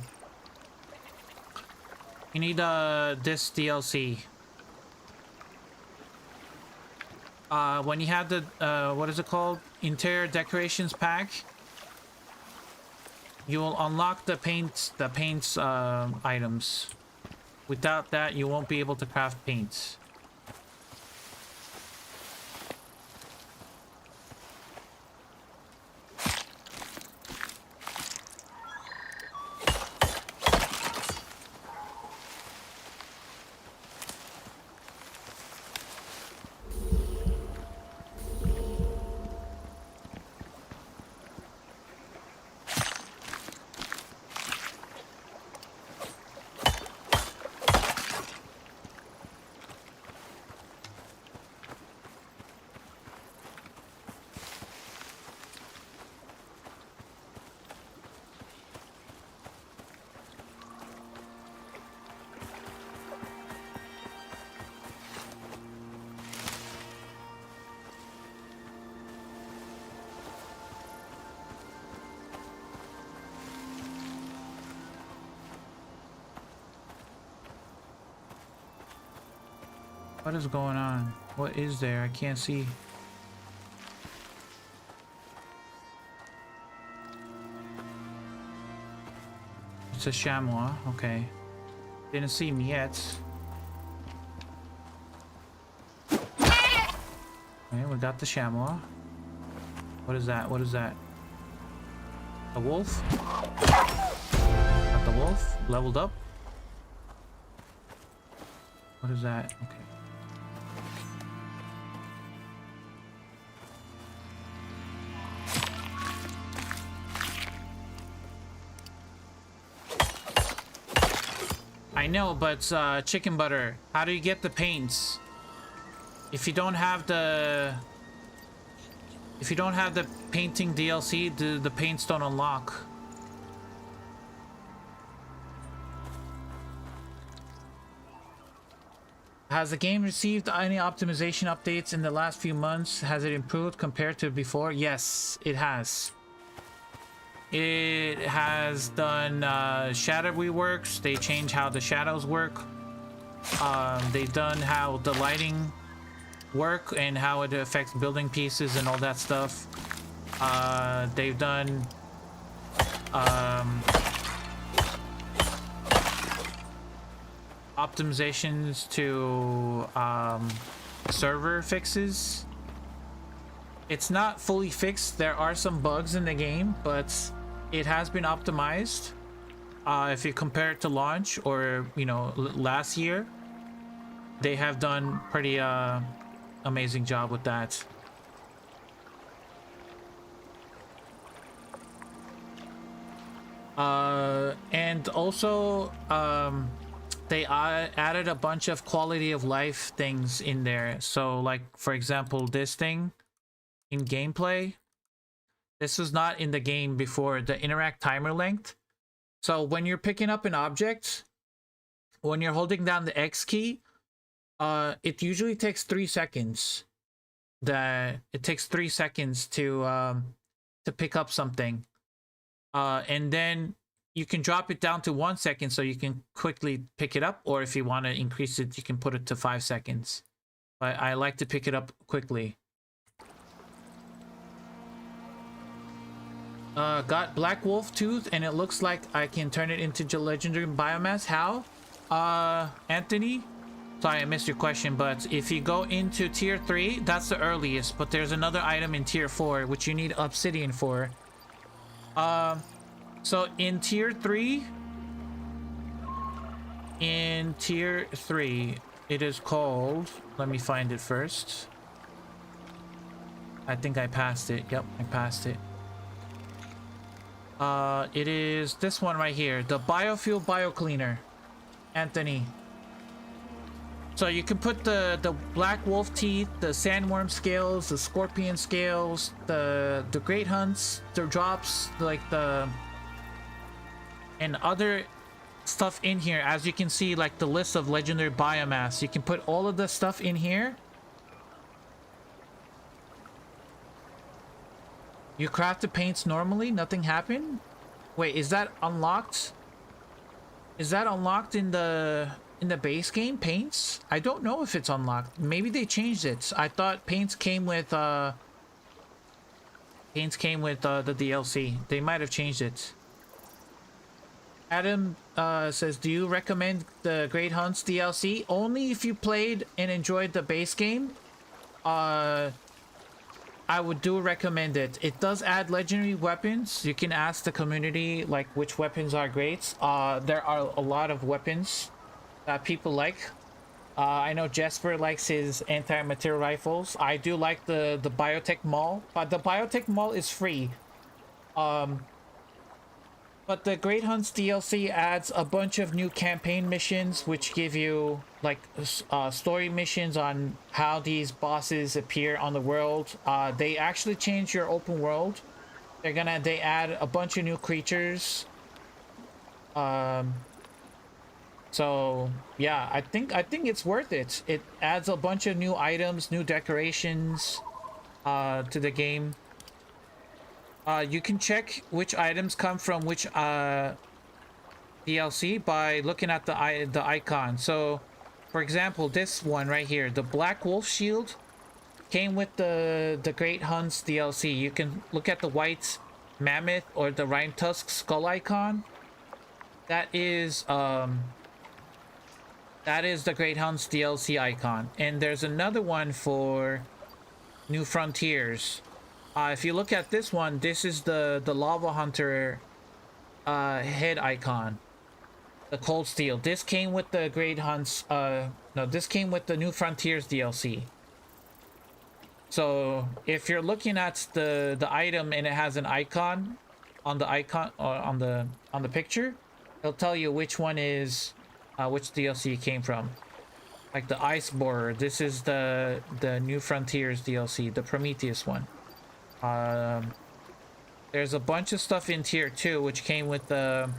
You need this DLC. When you have the what is it called? Interior decorations pack, you will unlock the paints items. Without that, you won't be able to craft paints. What is going on? What is there? I can't see. It's a chamois. Okay. Didn't see me yet. Okay, we got the chamois. What is that? What is that? A wolf? Got the wolf. Leveled up. What is that? Okay. I know, but chicken butter. How do you get the paints? If you don't have the painting DLC, the paints don't unlock. Has the game received any optimization updates in the last few months? Has it improved compared to before? Yes, it has. It has done shadow reworks. They changed how the shadows work. They've done how the lighting work and how it affects building pieces and all that stuff. They've done optimizations to server fixes. It's not fully fixed. There are some bugs in the game, but it has been optimized. If you compare it to launch or, you know, last year, they have done pretty amazing job with that. And also they added a bunch of quality of life things in there. So like, for example, this thing in gameplay, this was not in the game before, the interact timer length. So when you're picking up an object, when you're holding down the X key, it usually takes 3 seconds. It takes 3 seconds to pick up something, and then you can drop it down to 1 second so you can quickly pick it up, or if you want to increase it, you can put it to 5 seconds. But I like to pick it up quickly. Got Black Wolf Tooth, and it looks like I can turn it into legendary biomass. How? Anthony? Sorry, I missed your question, but if you go into tier 3, that's the earliest, but there's another item in tier 4, which you need obsidian for. So in tier 3, it is called, let me find it first. I think I passed it. Yep, I passed it. It is this one right here, the Biofuel Bio Cleaner. Anthony. So you can put the black wolf teeth, the sandworm scales, the scorpion scales, the great hunts, the drops, like the and other stuff in here. As you can see, like the list of legendary biomass, you can put all of the stuff in here. You craft the paints normally, nothing happened. Wait, is that unlocked? Is that unlocked in the base game, paints? I don't know if it's unlocked. Maybe they changed it. I thought paints came with the DLC. They might have changed it. Adam says, do you recommend the Great Hunts DLC? Only if you played and enjoyed the base game. I would do recommend it. It does add legendary weapons. You can ask the community like which weapons are great. There are a lot of weapons that people like. I know Jesper likes his anti-material rifles. I do like the biotech mall, but the biotech mall is free. But the Great Hunts DLC adds a bunch of new campaign missions, which give you like story missions on how these bosses appear on the world. They actually change your open world. They add a bunch of new creatures. So yeah, I think it's worth it. It adds a bunch of new items, new decorations to the game. You can check which items come from which DLC by looking at the icon. So, for example, this one right here, the Black Wolf Shield, came with the Great Hunts DLC. You can look at the white mammoth or the Rhyme Tusk skull icon. That is the Great Hunts DLC icon. And there's another one for New Frontiers. If you look at this one, this is the Lava Hunter head icon, the Cold Steel. This came with the Great Hunts. No, this came with the New Frontiers DLC. So if you're looking at the item and it has an icon on the icon or on the picture, it'll tell you which one is which DLC it came from. Like the Ice Borer. This is the New Frontiers DLC, the Prometheus one. There's a bunch of stuff in tier 2 which came with the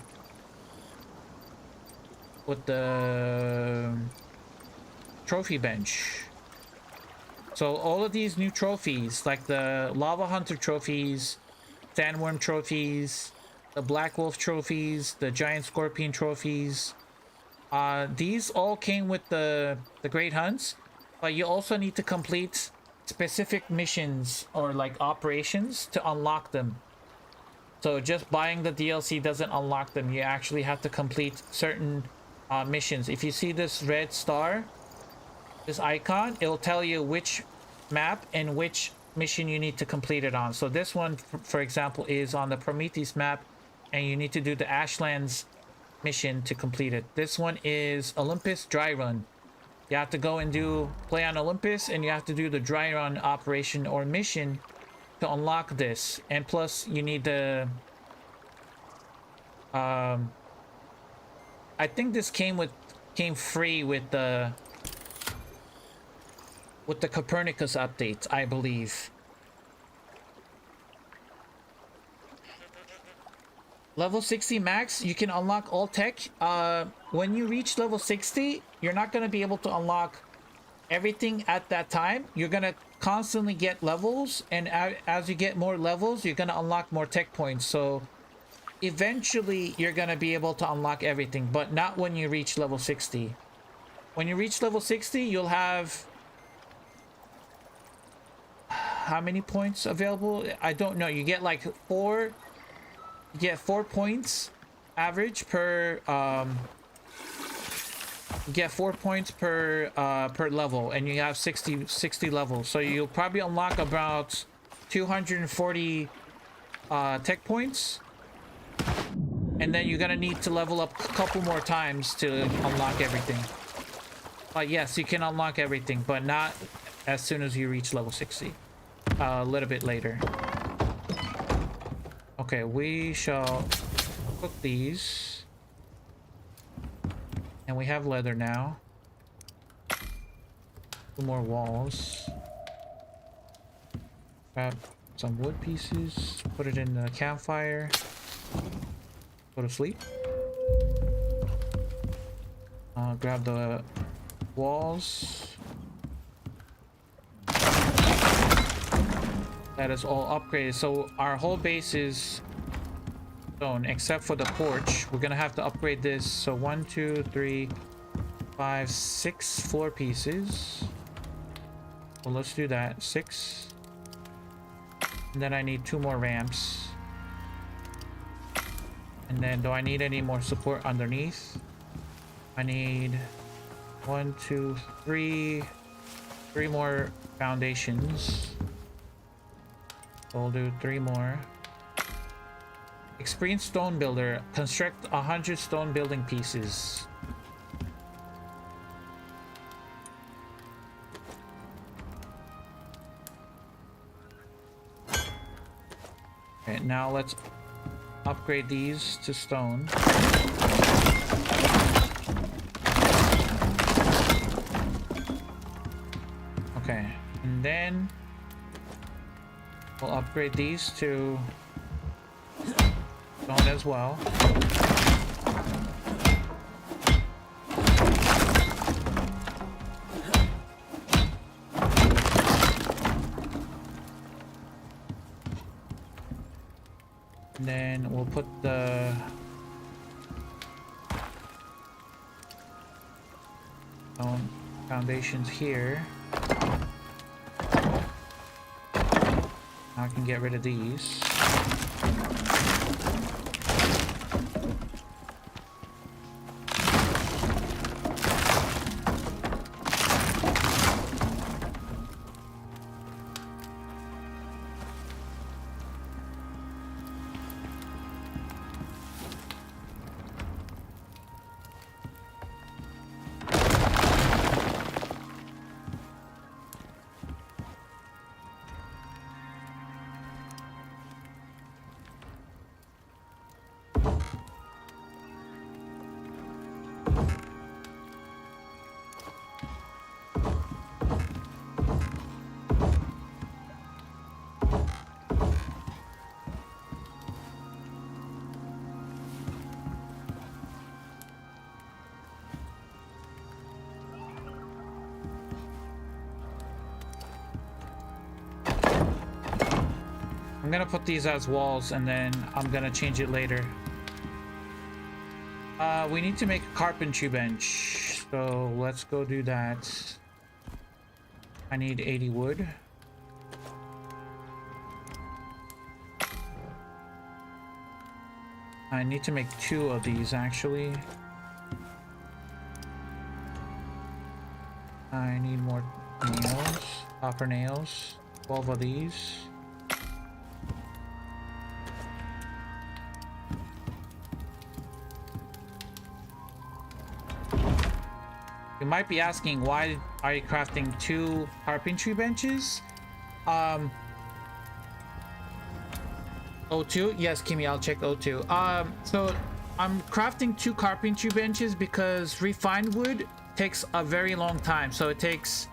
trophy bench. So all of these new trophies, like the Lava Hunter trophies, Sandworm trophies, the Black Wolf trophies, the Giant Scorpion trophies, these all came with the Great Hunts, but you also need to complete specific missions or like operations to unlock them. So just buying the DLC doesn't unlock them. You actually have to complete certain missions. If you see this red star, this icon, it'll tell you which map and which mission you need to complete it on. So this one, for example, is on the Prometheus map, and you need to do the Ashlands mission to complete it. This one is Olympus Dry Run. You have to go and play on Olympus, and you have to do the dry run operation or mission to unlock this. And plus, you need the I think this came free with the Copernicus update, I believe. Level 60 max, you can unlock all tech. When you reach level 60, you're not going to be able to unlock everything at that time. You're going to constantly get levels, and as you get more levels, you're going to unlock more tech points. So eventually, you're going to be able to unlock everything, but not when you reach level 60. When you reach level 60, you'll have... how many points available? I don't know. You get like 4... You get 4 points average per you get 4 points per level, and you have 60 levels, so you'll probably unlock about 240 tech points, and then you're gonna need to level up a couple more times to unlock everything. But yes, you can unlock everything, but not as soon as you reach level 60. A little bit later. Okay, we shall cook these. And we have leather now. 2 more walls. Grab some wood pieces, put it in the campfire, go to sleep. Grab the walls. That is all upgraded. So our whole base is stone except for the porch. We're gonna have to upgrade this. So 1, 2, 3, 5, 6 floor pieces. Well, let's do that. 6. And then I need 2 more ramps. And then do I need any more support underneath? I need 1, 2, 3 more foundations. So we'll do 3 more. Experienced stone builder. Construct 100 stone building pieces. Okay, now let's upgrade these to stone. Okay, and then we'll upgrade these to stone as well. And then we'll put the stone foundations here. Now I can get rid of these. I'm gonna put these as walls and then I'm gonna change it later. We need to make a carpentry bench, so let's go do that. I need 80 wood. I need to make 2 of these actually. I need more nails, copper nails, 12 of these. You might be asking, why are you crafting 2 carpentry benches? O2? Yes, Kimmy, I'll check O2. So I'm crafting 2 carpentry benches because refined wood takes a very long time. So it takes,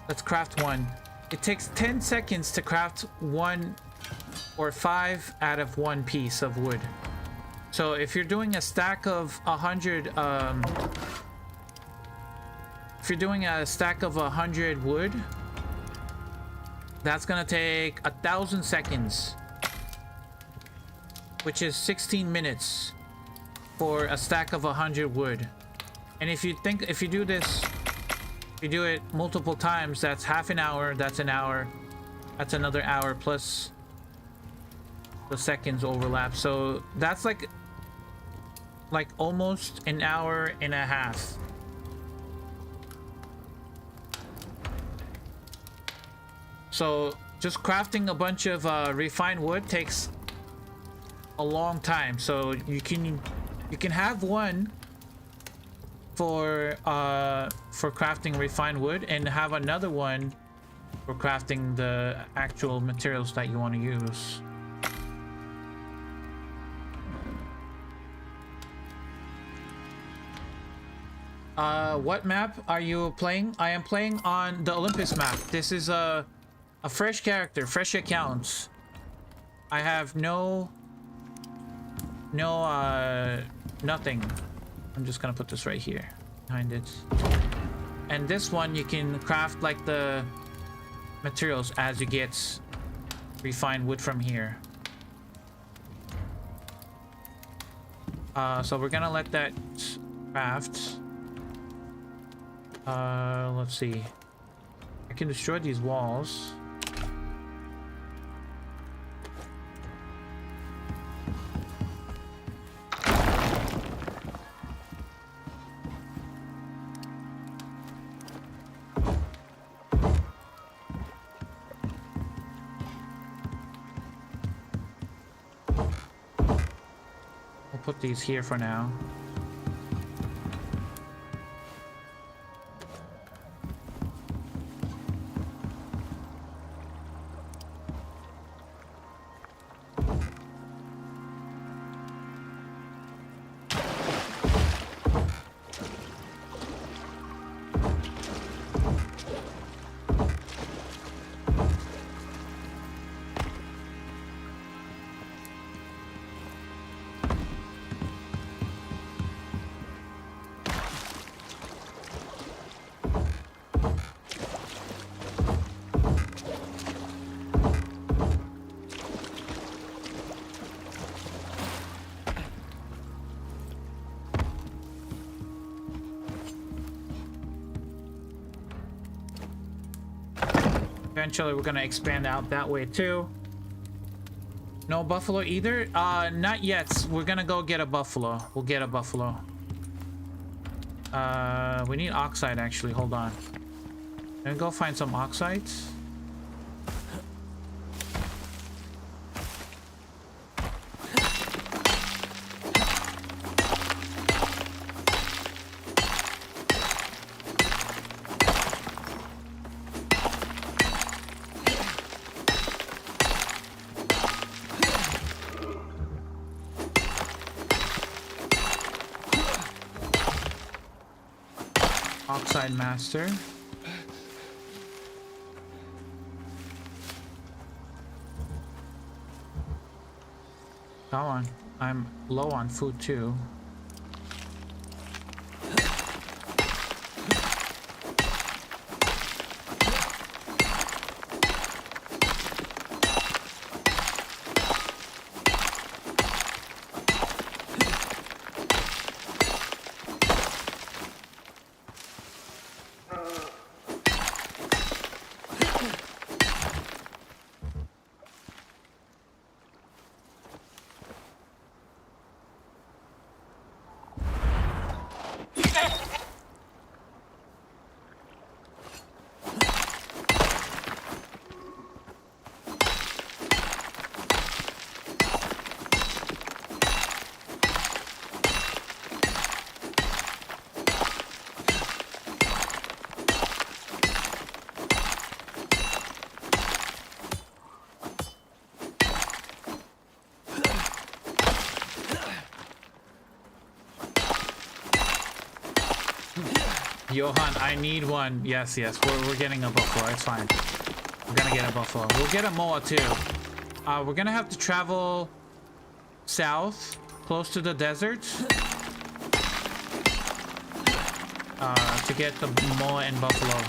let's craft 1. It takes 10 seconds to craft 1 or 5 out of 1 piece of wood. So if you're doing a stack of 100, if you're doing a stack of 100 wood, that's gonna take 1,000 seconds, which is 16 minutes for a stack of 100 wood. And if you do this, if you do it multiple times, that's half an hour, that's an hour, that's another hour, plus the seconds overlap. So that's like almost an hour and a half. So just crafting a bunch of refined wood takes a long time. So you can have one for crafting refined wood and have another one for crafting the actual materials that you want to use. What map are you playing? I am playing on the Olympus map. This is a fresh character, fresh accounts. I have nothing. I'm just gonna put this right here behind it. And this one you can craft like the materials as you get refined wood from here. So we're gonna let that craft. Let's see. I can destroy these walls. We'll put these here for now. Eventually we're gonna expand out that way too. No buffalo either? Not yet. We're gonna go get a buffalo. We'll get a buffalo. We need oxide actually. Hold on. Gonna go find some oxides. Oxide master. Come on. I'm low on food too. Johan, I need one. Yes, we're getting a buffalo. It's fine. We're gonna get a buffalo. We'll get a moa too. We're gonna have to travel south, close to the desert, to get the moa and buffalo.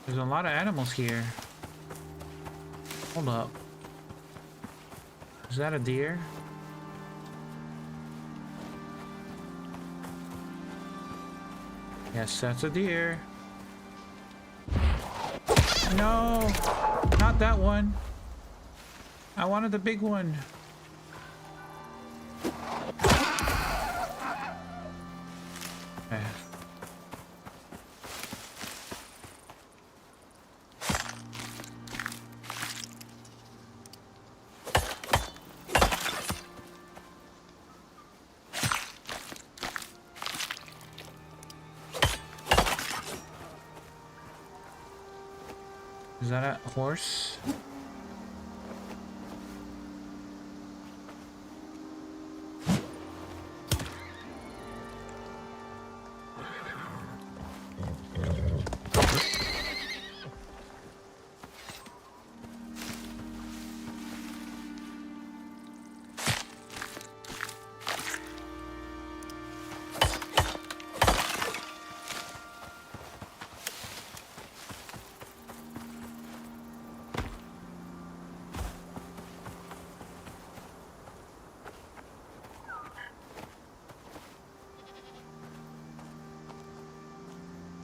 There's a lot of animals here. Hold up. Is that a deer? Yes, that's a deer. No! Not that one. I wanted the big one. Okay. Is that a horse?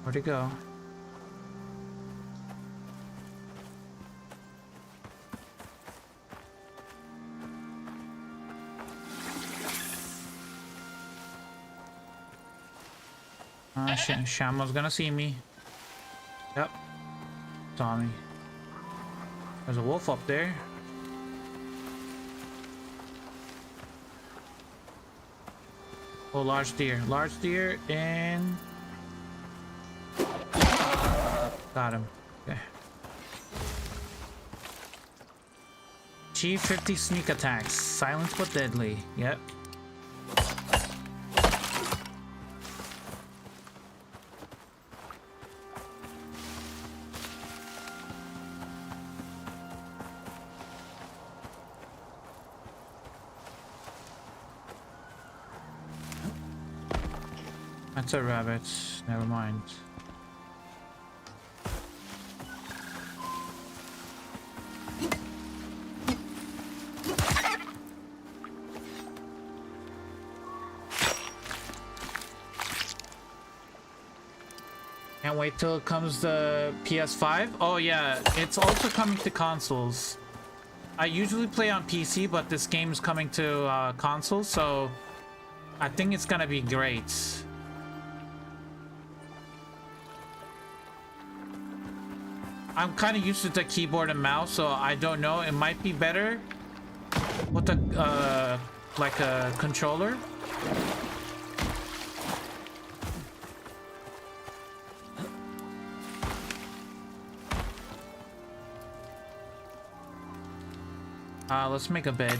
Where'd it go? Shamo's gonna see me. Yep. Saw me. There's a wolf up there. Oh, large deer. Large deer and... Got him. Okay. Achieve 50 sneak attacks. Silent but deadly. Yep. That's a rabbit. Never mind. Can't wait till it comes to PS5. Oh yeah, it's also coming to consoles. I usually play on PC, but this game is coming to consoles, so I think it's gonna be great. I'm kind of used to the keyboard and mouse, so I don't know. It might be better with the like a controller. Let's make a bed.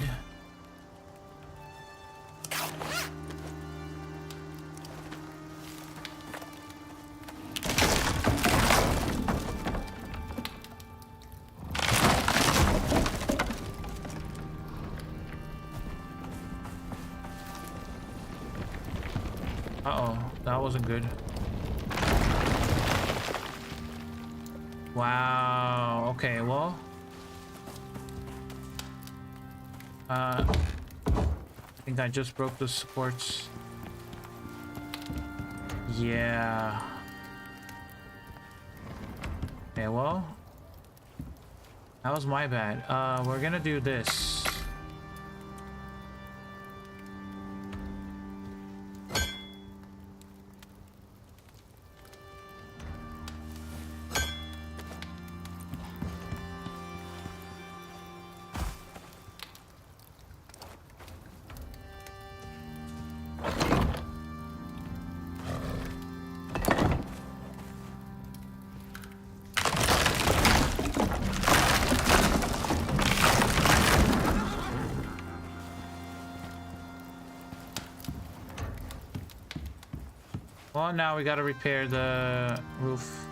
Uh-oh, that wasn't good. Wow, okay, well. I think I just broke the supports. Yeah. Okay, well. That was my bad. We're gonna do this. Well, now we gotta repair the roof.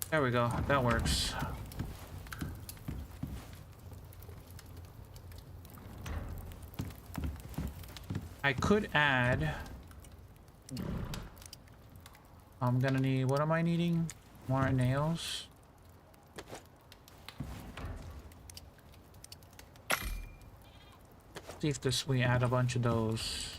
There we go. That works. I could add... I'm gonna need... What am I needing? More nails. See if this... We add a bunch of those.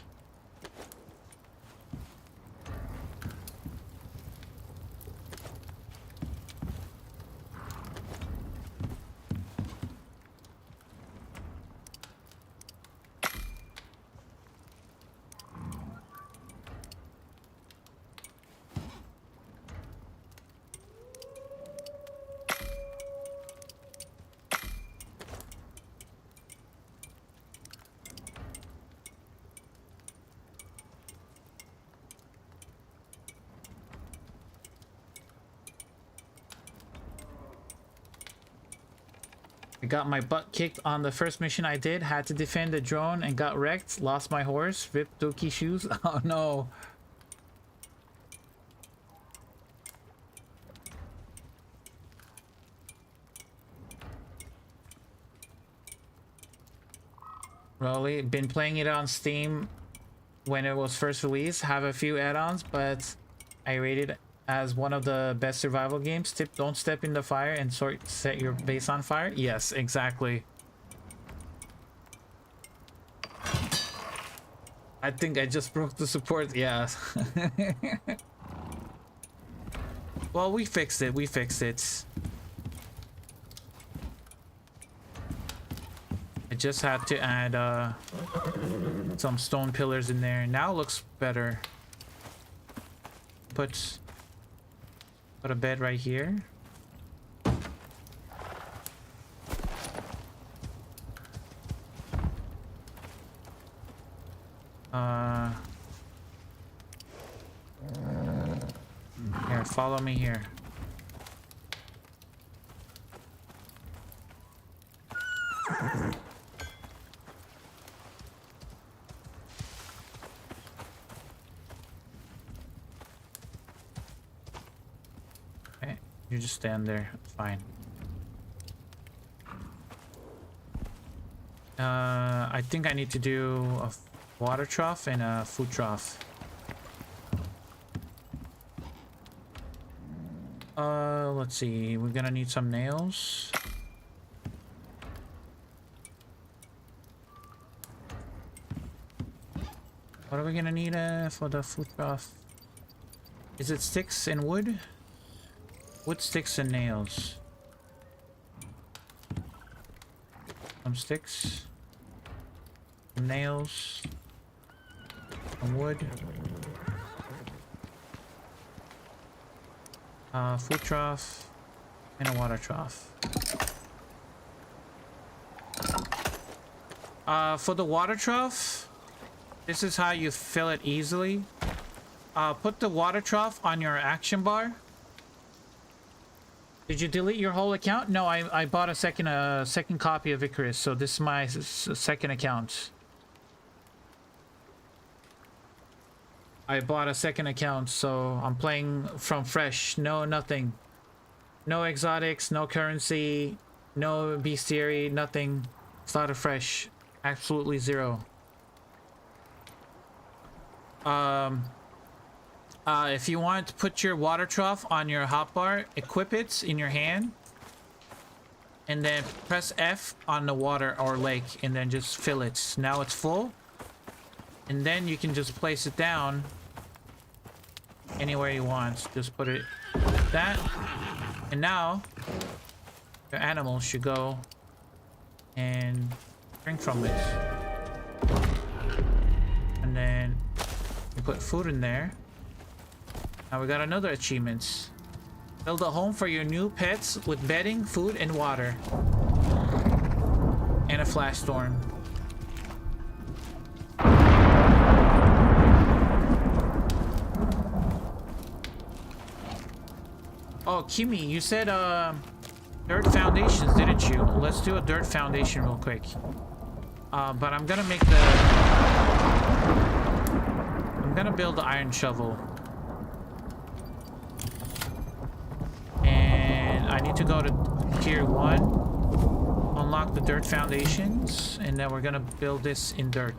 I got my butt kicked on the first mission I did. Had to defend the drone and got wrecked. Lost my horse. Ripped Dookie shoes. Oh no. Really? Been playing it on Steam when it was first released. Have a few add-ons, but I rate it as one of the best survival games. Tip: don't step in the fire and set your base on fire. Yes, exactly. I think I just broke the support. Yeah. Well, we fixed it. We fixed it. I just had to add some stone pillars in there. Now it looks better. Put a bed right here. Here, follow me here. You just stand there. It's fine. I think I need to do a water trough and a food trough. Let's see. We're gonna need some nails. What are we gonna need for the food trough? Is it sticks and wood? Wood, sticks, and nails. Some sticks. Some nails. Some wood. Food trough. And a water trough. For the water trough, this is how you fill it easily. Put the water trough on your action bar. Did you delete your whole account? No, I bought a second copy of Icarus, so this is my second account. I bought a second account, so I'm playing from fresh. No, nothing. No exotics, no currency, no bestiary, nothing. Started fresh. Absolutely zero. If you want to put your water trough on your hotbar, equip it in your hand, and then press F on the water or lake, and then just fill it. Now it's full, and then you can just place it down anywhere you want. Just put it like that, and now your animal should go and drink from it. And then you put food in there. Now we got another achievement. Build a home for your new pets with bedding, food, and water. And a flash storm. Oh, Kimmy, you said dirt foundations, didn't you? Let's do a dirt foundation real quick. But I'm gonna make the... I'm gonna build the iron shovel. And I need to go to tier 1, unlock the dirt foundations, and then we're gonna build this in dirt.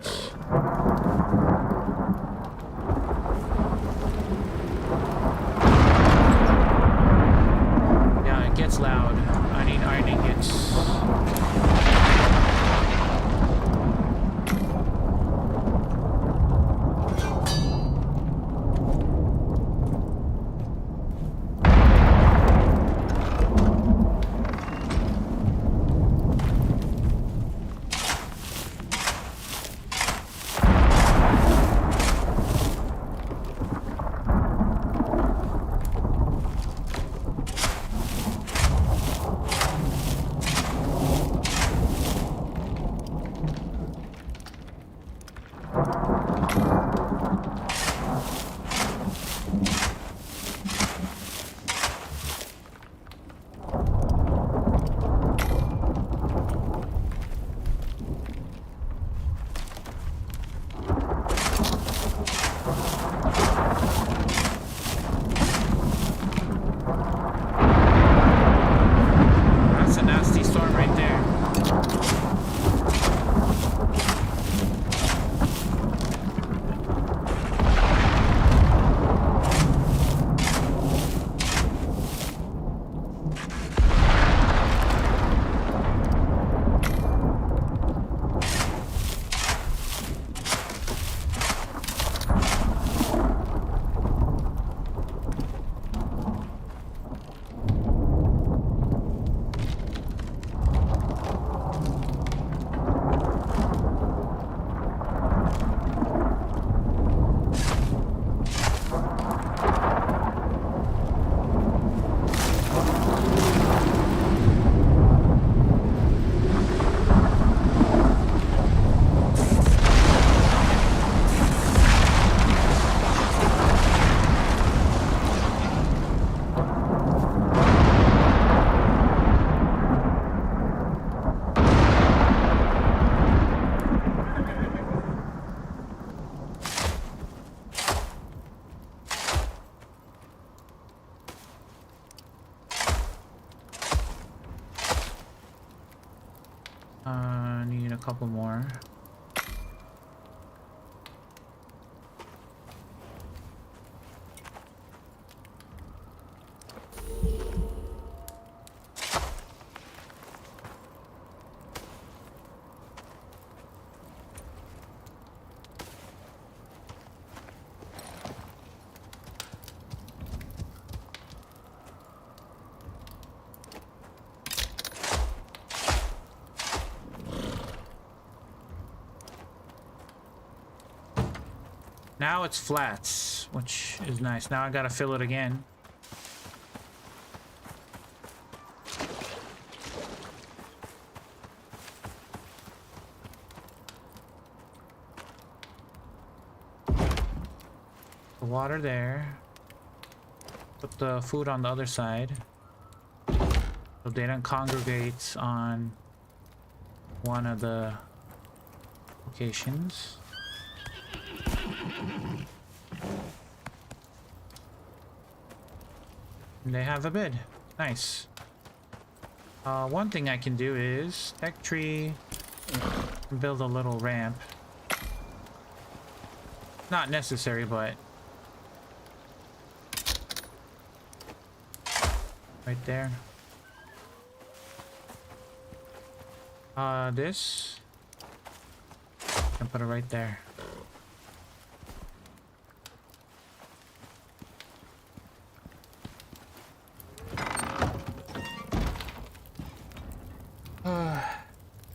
Yeah, it gets loud. I need iron ingots. Need a couple more. Now it's flats, which is nice. Now I gotta fill it again. The water there. Put the food on the other side, so they don't congregate on one of the locations. And they have a bed. Nice. One thing I can do is tech tree and build a little ramp. Not necessary, but right there. This and put it right there.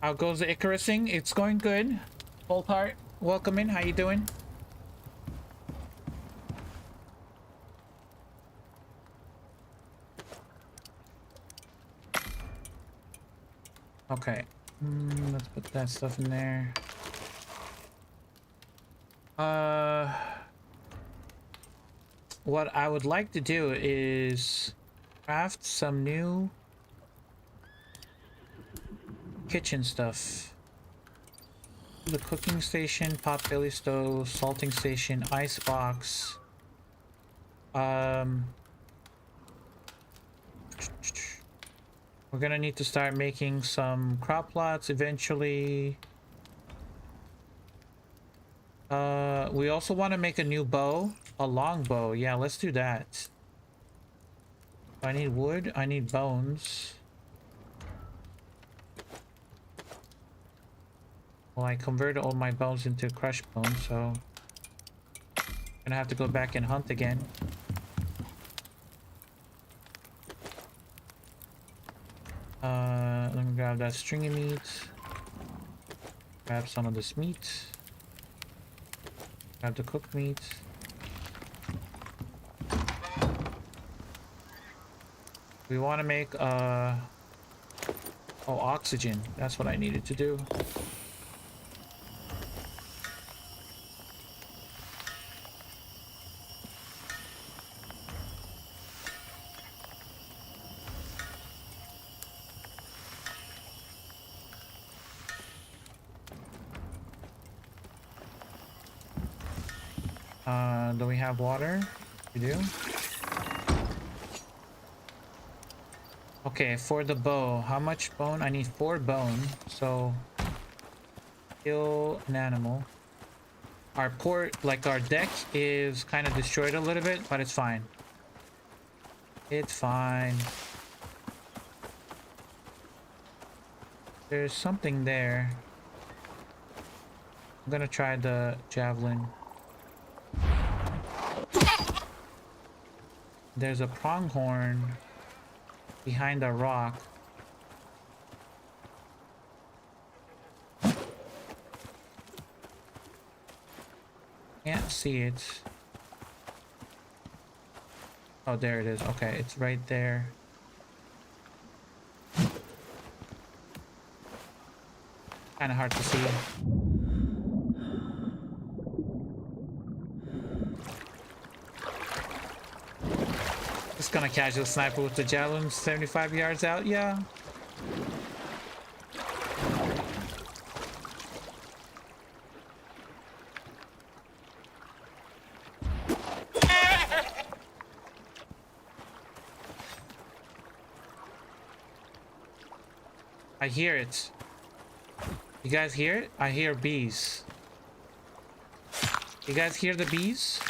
How goes the Icarusing? It's going good. Bolt heart, welcome in. How you doing? Okay. Let's put that stuff in there. What I would like to do is craft some new kitchen stuff. The cooking station, potbelly stove, salting station, ice box. We're gonna need to start making some crop plots eventually. We also want to make a new bow, a long bow. Yeah, let's do that. I need wood, I need bones. Well, I converted all my bones into crushed bones, so I'm gonna have to go back and hunt again. Let me grab that stringy meat. Grab some of this meat. Grab the cooked meat. We want to make oh, oxygen. That's what I needed to do. Do we have water? We do. Okay, for the bow, how much bone? I need 4 bone, so kill an animal. Our port, like our deck, is kind of destroyed a little bit, but it's fine. It's fine. There's something there. I'm gonna try the javelin. There's a pronghorn behind a rock. Can't see it. Oh, there it is. Okay, it's right there. Kind of hard to see. Just gonna catch the sniper with the javelin 75 yards out. Yeah. I hear it. You guys hear it? I hear bees. You guys hear the bees?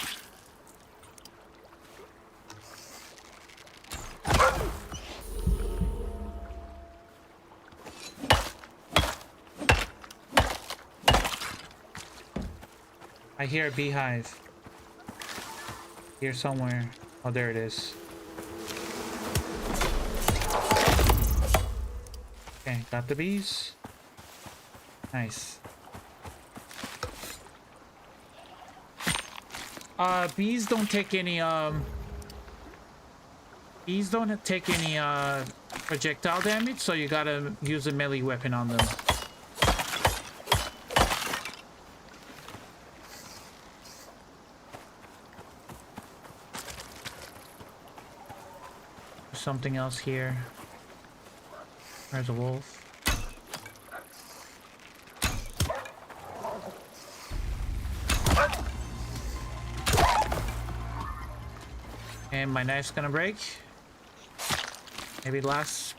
I hear a beehive. Here somewhere. Oh, there it is. Okay, got the bees. Nice. Bees don't take any projectile damage, so you gotta use a melee weapon on them. There's something else here. There's a wolf. And my knife's gonna break. Maybe last.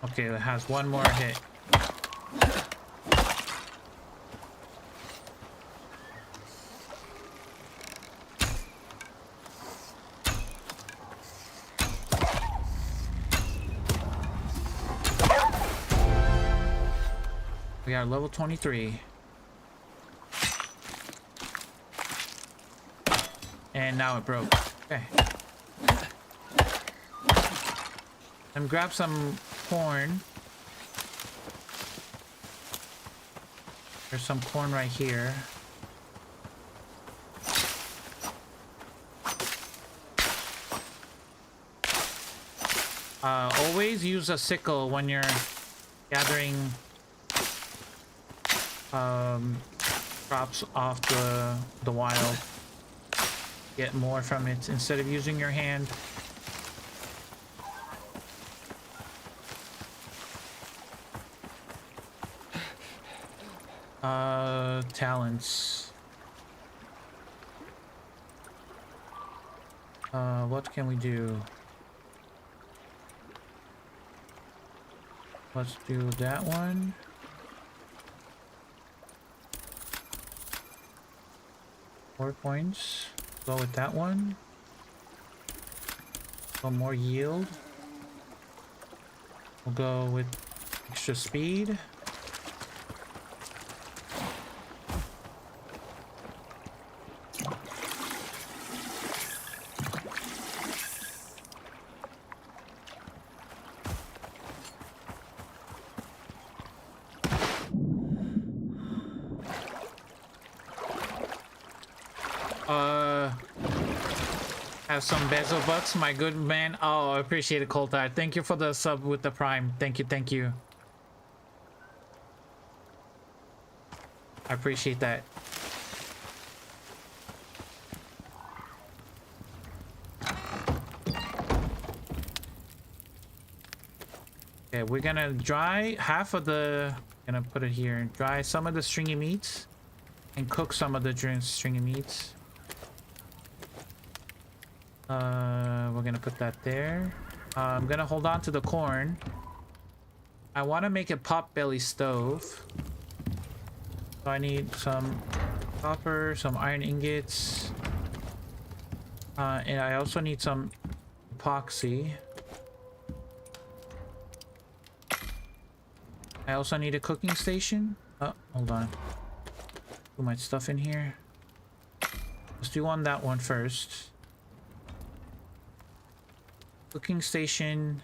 Okay, it has one more hit. We are level 23. And now it broke. Okay. Let me grab some corn. There's some corn right here. Always use a sickle when you're gathering crops off the wild. Get more from it instead of using your hand. Talents. What can we do? Let's do that one. Four points. Go with that one. Go more yield. We'll go with extra speed. Have some bezel bucks, my good man. Oh, I appreciate it, Coltar. Thank you for the sub with the prime. Thank you, thank you. I appreciate that. Okay, we're gonna dry half of the... Gonna put it here. Dry some of the stringy meats and cook some of the stringy meats. We're gonna put that there. I'm gonna hold on to the corn. I want to make a pot-belly stove. So I need some copper, some iron ingots. And I also need some epoxy. I also need a cooking station. Oh, hold on. Put my stuff in here. Let's do on that one first. Cooking station.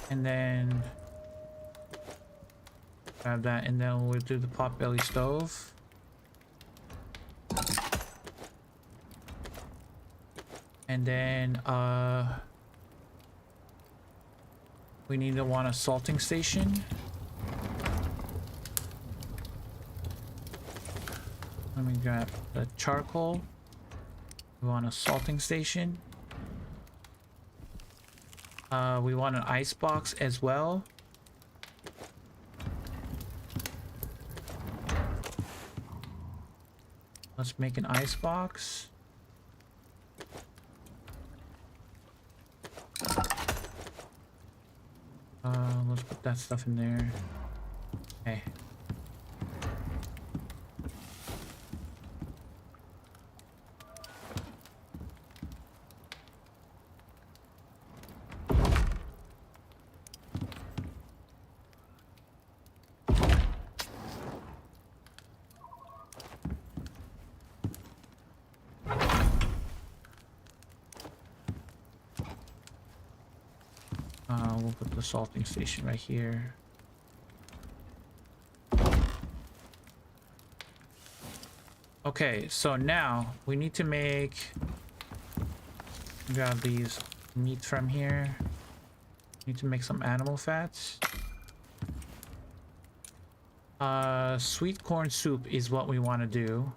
And then grab that, and then we'll do the pot-belly stove. And then we need to want a salting station. Let me grab the charcoal. We want a salting station. We want an ice box as well. Let's make an ice box. Let's put that stuff in there. Okay. We'll put the salting station right here. Okay, so now we need to make... Grab these meat from here. Need to make some animal fats. Sweet corn soup is what we want to do.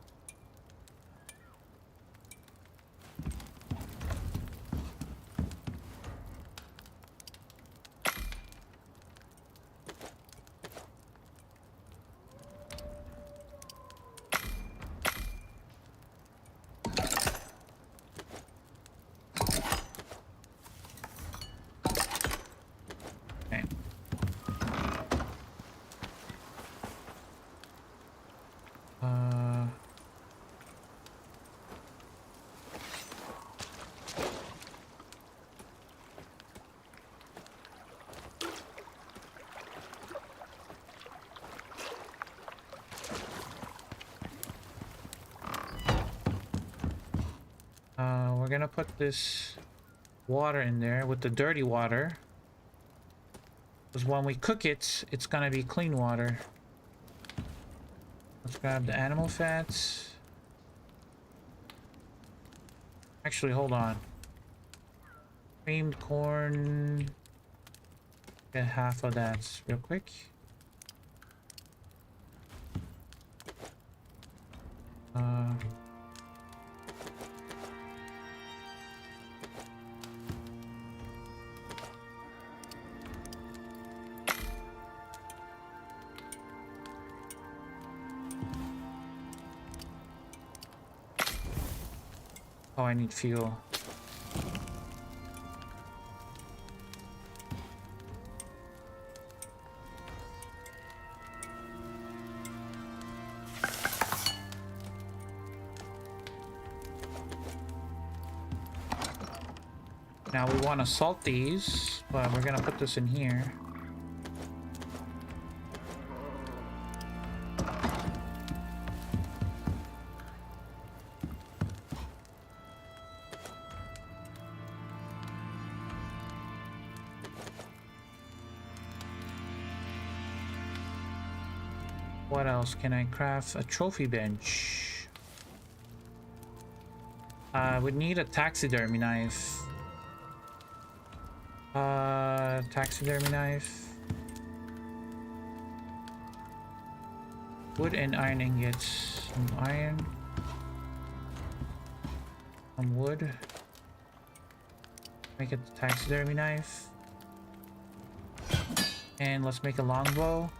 We're gonna put this water in there with the dirty water, because when we cook it, it's gonna be clean water. Let's grab the animal fats. Actually, hold on. Creamed corn. Get half of that real quick. Oh, I need fuel. Now we want to salt these, but we're gonna put this in here. What else can I craft? A trophy bench. Would need a taxidermy knife. Taxidermy knife. Wood and iron ingots. Some iron. Some wood. Make it the taxidermy knife. And let's make a longbow.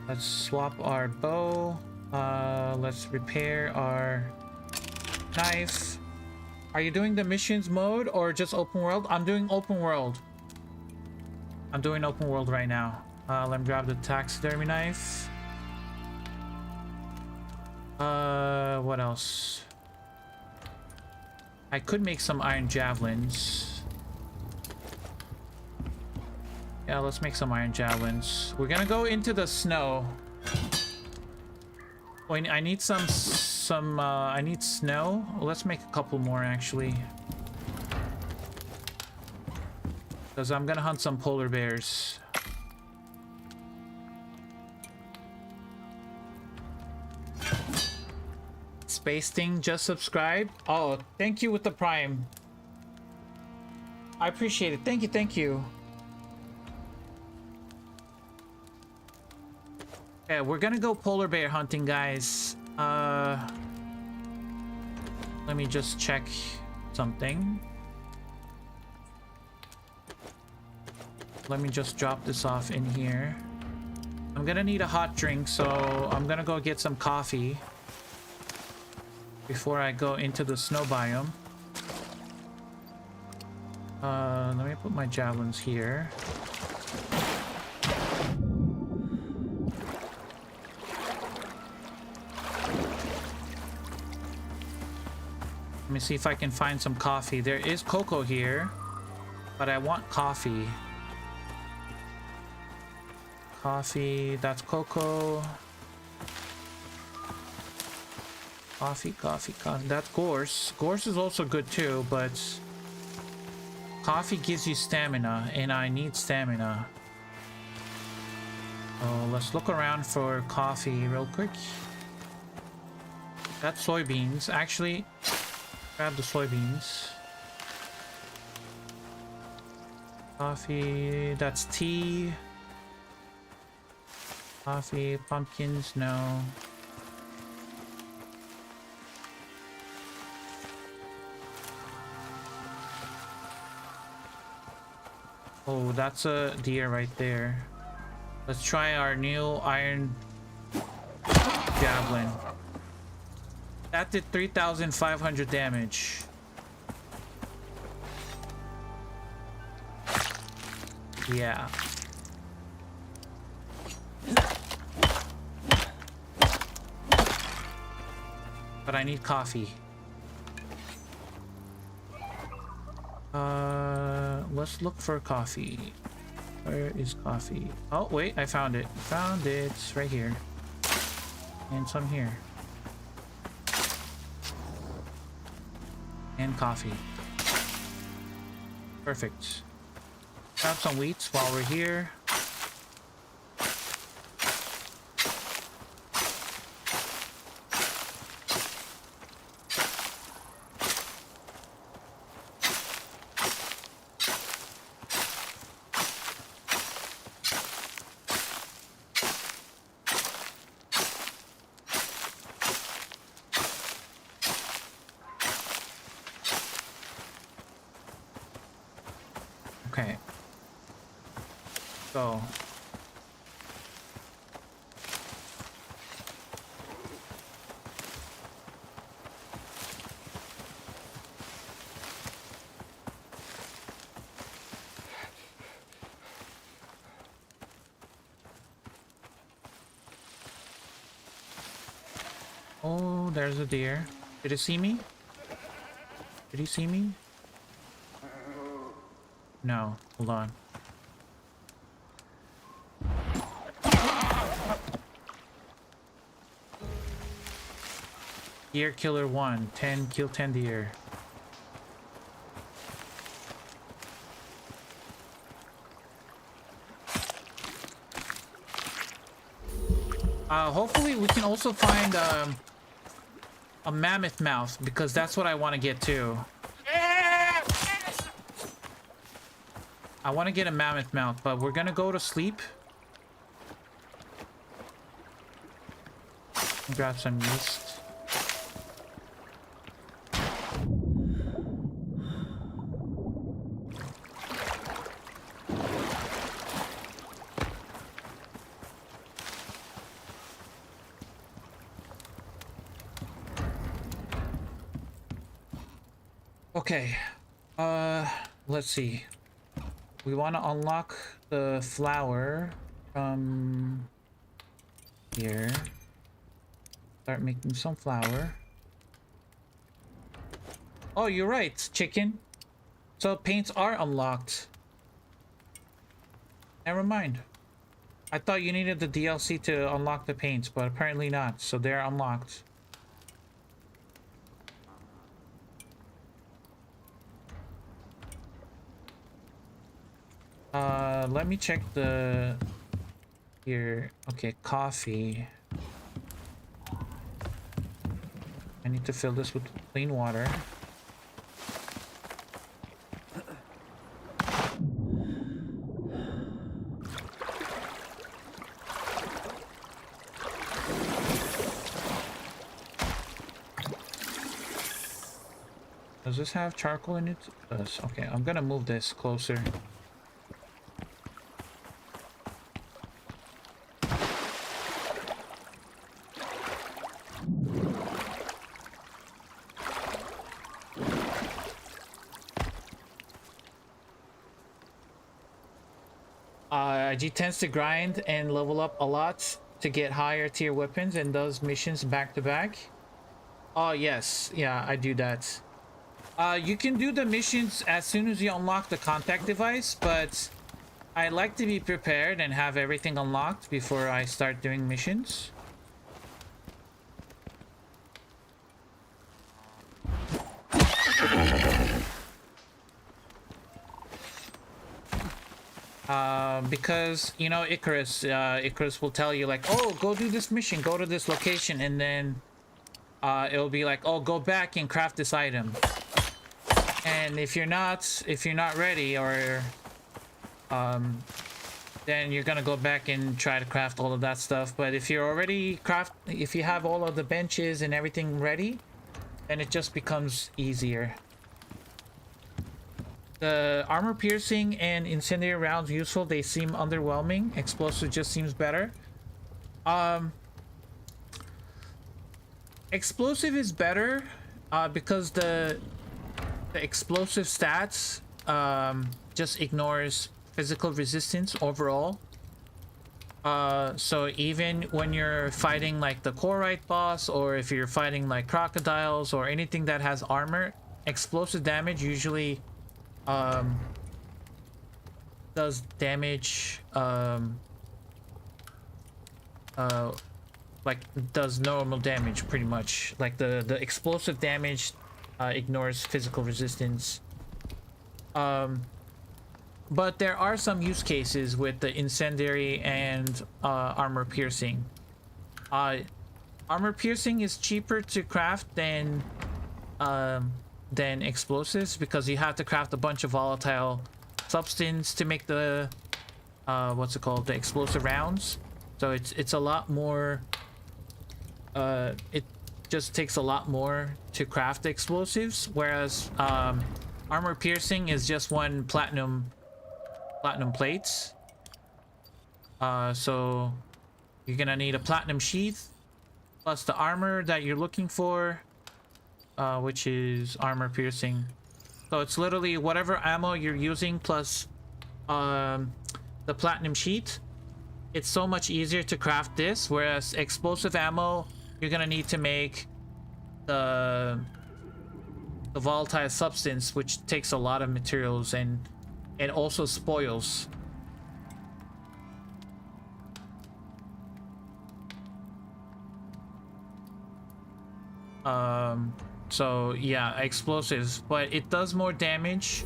Let's swap our bow. Let's repair our knife. Are you doing the missions mode or just open world? I'm doing open world. I'm doing open world right now. Let me grab the taxidermy knife. What else? I could make some iron javelins. Yeah, let's make some iron javelins. We're gonna go into the snow. Wait, I need I need snow. Let's make a couple more actually. Because I'm gonna hunt some polar bears. Space Thing just subscribed. Oh, thank you with the Prime. I appreciate it. Thank you, thank you. Okay, we're gonna go polar bear hunting, guys. Let me just check something. Let me just drop this off in here. I'm gonna need a hot drink, so I'm gonna go get some coffee before I go into the snow biome. Let me put my javelins here. Let me see if I can find some coffee. There is cocoa here, but I want coffee. Coffee, that's cocoa. Coffee. That's gorse. Gorse is also good too, but coffee gives you stamina, and I need stamina. So let's look around for coffee real quick. That's soybeans. Actually, grab the soybeans. Coffee, that's tea. Coffee, pumpkins, no. Oh, that's a deer right there. Let's try our new iron javelin. That did 3,500 damage. Yeah. But I need coffee. Let's look for coffee. Where is coffee? Oh, wait, I found it. Found it. It's right here. And some here. And coffee. Perfect. Grab some wheats while we're here. Okay. Go. Oh, there's a deer. Did it see me? Did he see me? No, hold on. Deer killer 1, 10, kill 10 deer. Hopefully we can also find a mammoth mouth, because that's what I want to get too. I want to get a mammoth mouth, but we're gonna go to sleep. Grab some yeast. Okay, let's see. We want to unlock the flour from here. Start making some flour. Oh, you're right, chicken. So paints are unlocked. Never mind. I thought you needed the DLC to unlock the paints, but apparently not. So they're unlocked. Let me check the here. Okay, coffee. I need to fill this with clean water. Does this have charcoal in it? It does. Okay, I'm gonna move this closer. G tends to grind and level up a lot to get higher tier weapons and does missions back to back. Oh yes, yeah, I do that. You can do the missions as soon as you unlock the contact device, but I like to be prepared and have everything unlocked before I start doing missions. Because, you know, Icarus will tell you like, oh, go do this mission, go to this location, and then it'll be like, oh, go back and craft this item. And if you're not ready, or then you're gonna go back and try to craft all of that stuff. But if you're already if you have all of the benches and everything ready, then it just becomes easier. The armor piercing and incendiary rounds useful. They seem underwhelming. Explosive just seems better. Explosive is better because the explosive stats just ignores physical resistance overall. So even when you're fighting like the Corite boss, or if you're fighting like crocodiles or anything that has armor, explosive damage usually does damage like does normal damage pretty much. Like the explosive damage ignores physical resistance. But there are some use cases with the incendiary and armor piercing. Armor piercing is cheaper to craft than explosives, because you have to craft a bunch of volatile substance to make the what's it called, the explosive rounds. So it's a lot more. It just takes a lot more to craft explosives, whereas armor piercing is just one platinum plates. So you're gonna need a platinum sheath plus the armor that you're looking for, which is armor piercing. So it's literally whatever ammo you're using plus the platinum sheet. It's so much easier to craft this, whereas explosive ammo, you're gonna need to make the the volatile substance, which takes a lot of materials and also spoils. So yeah, explosives, but it does more damage.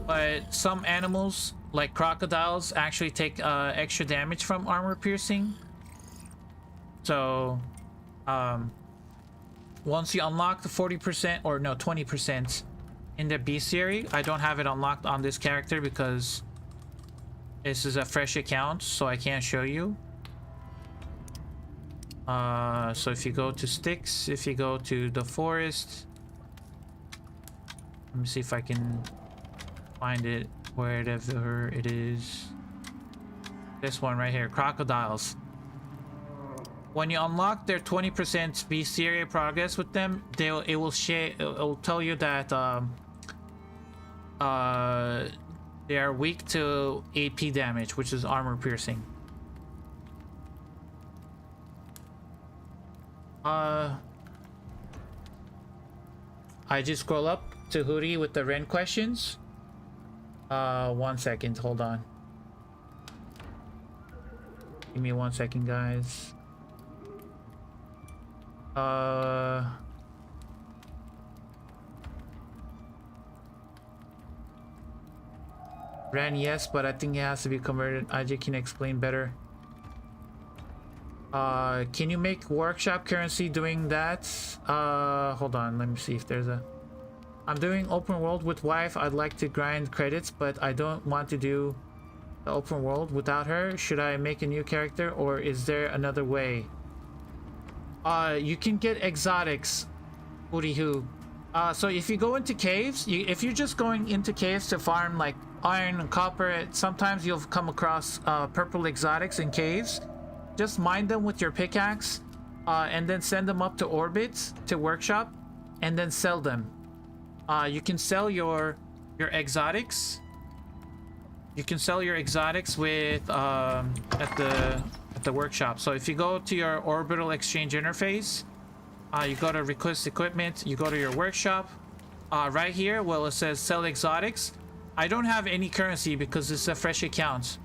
But some animals like crocodiles actually take extra damage from armor piercing. So once you unlock the 40% or no 20% in the bestiary, I don't have it unlocked on this character because this is a fresh account, so I can't show you. So if you go to sticks, if you go to the forest, let me see if I can find it wherever it is. This one right here, crocodiles. When you unlock their 20% bestiary progress with them, it will tell you that they are weak to AP damage, which is armor piercing. I just scroll up to Hootie with the Ren questions. 1 second, hold on. Give me 1 second, guys. Ren, yes, but I think it has to be converted. IJ can explain better. Can you make workshop currency doing that? Hold on, let me see if there's a... I'm doing open world with wife. I'd like to grind credits, but I don't want to do the open world without her. Should I make a new character, or is there another way? You can get exotics, Urihu. So if you go into caves, if you're just going into caves to farm like iron and copper, sometimes you'll come across purple exotics in caves. Just mine them with your pickaxe, and then send them up to orbit to workshop, and then sell them. You can sell your exotics. You can sell your exotics with at the workshop. So if you go to your orbital exchange interface, you go to request equipment, you go to your workshop. Right here, well, it says sell exotics. I don't have any currency because it's a fresh account.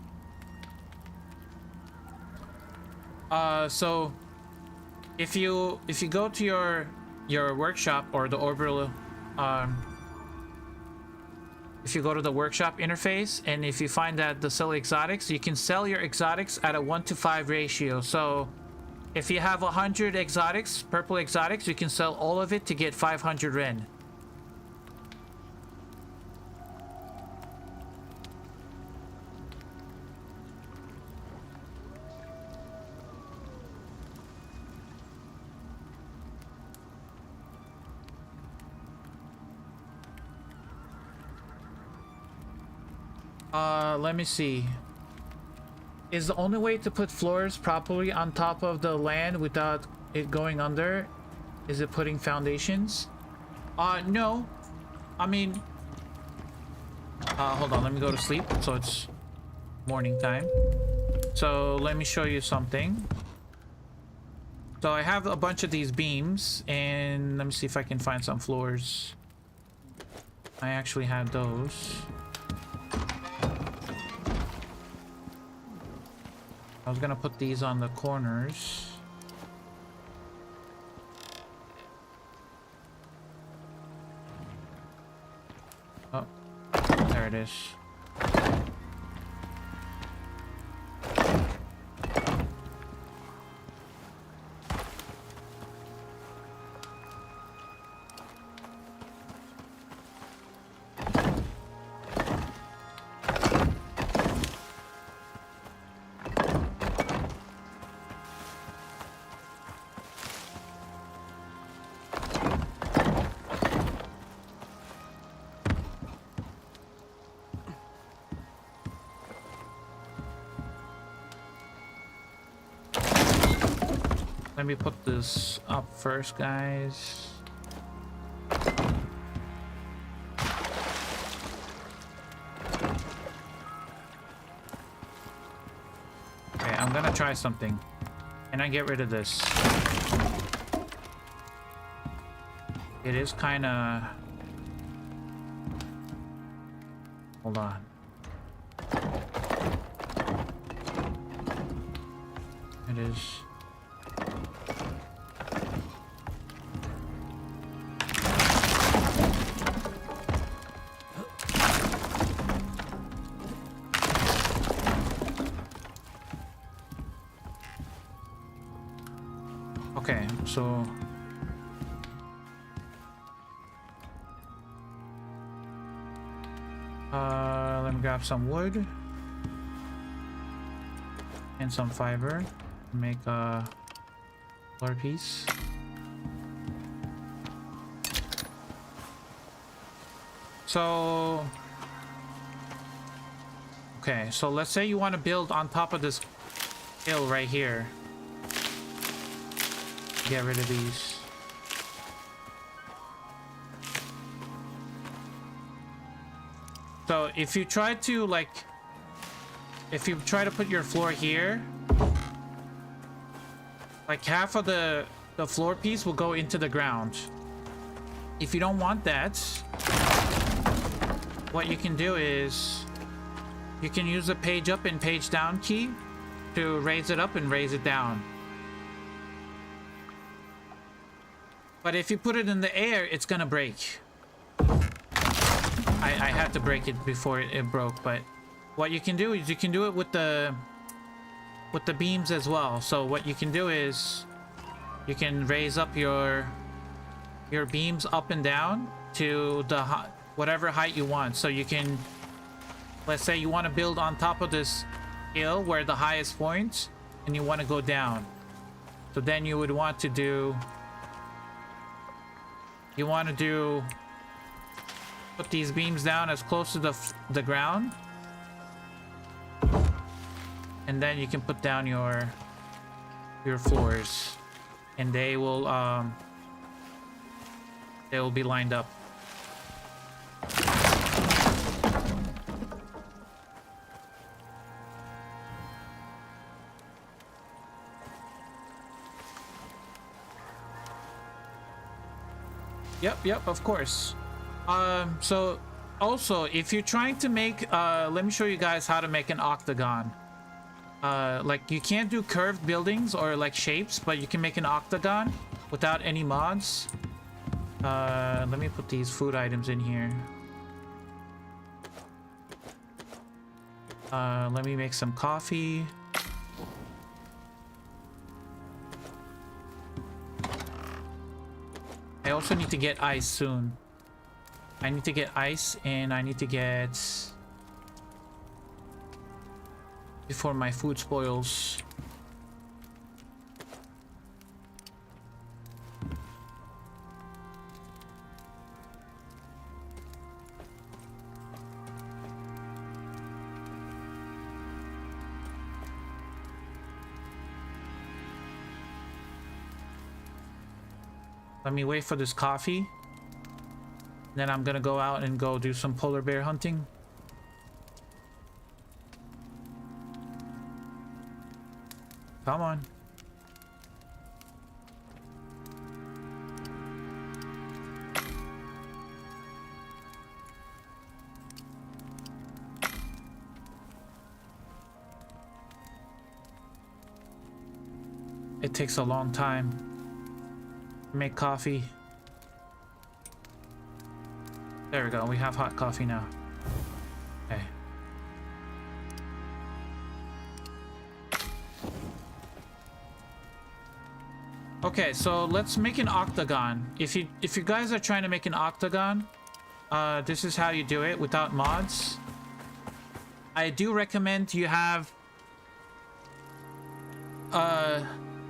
So if you go to your workshop or the orbital, if you go to the workshop interface, and if you find that the sell exotics, you can sell your exotics at a 1:5 ratio. So if you have 100 exotics, purple exotics, you can sell all of it to get 500 Ren. Let me see. Is the only way to put floors properly on top of the land without it going under? Is it putting foundations? No. I mean... hold on, let me go to sleep. So it's morning time. So let me show you something. So I have a bunch of these beams, and let me see if I can find some floors. I actually had those. I was gonna put these on the corners. Oh, there it is. Let me put this up first, guys. Okay, I'm gonna try something. Can I get rid of this? It is kind of Hold on. It is. Okay, so let me grab some wood and some fiber. Make a floor piece. So okay, so let's say you want to build on top of this hill right here. Get rid of these. So if you try to put your floor here, like half of the floor piece will go into the ground. If you don't want that, what you can do is you can use the page up and page down key to raise it up and raise it down. But if you put it in the air, it's gonna break. I had to break it before it broke, but what you can do is you can do it with the beams as well. So what you can do is you can raise up your beams up and down to the whatever height you want. So you can, let's say you want to build on top of this hill where the highest point, and you want to go down. So then you would want to do, put these beams down as close to the ground, and then you can put down your floors, and they will be lined up. Yep, of course. So also, if you're trying to make, let me show you guys how to make an octagon. Like, you can't do curved buildings or like shapes, but you can make an octagon without any mods. Let me put these food items in here. Let me make some coffee. I also need to get ice soon. I need to get ice, and I need to get before my food spoils. Let me wait for this coffee. Then I'm gonna go out and go do some polar bear hunting. Come on. It takes a long time to make coffee. There we go. We have hot coffee now. Okay. Okay, so let's make an octagon. If you guys are trying to make an octagon, this is how you do it without mods. I do recommend you have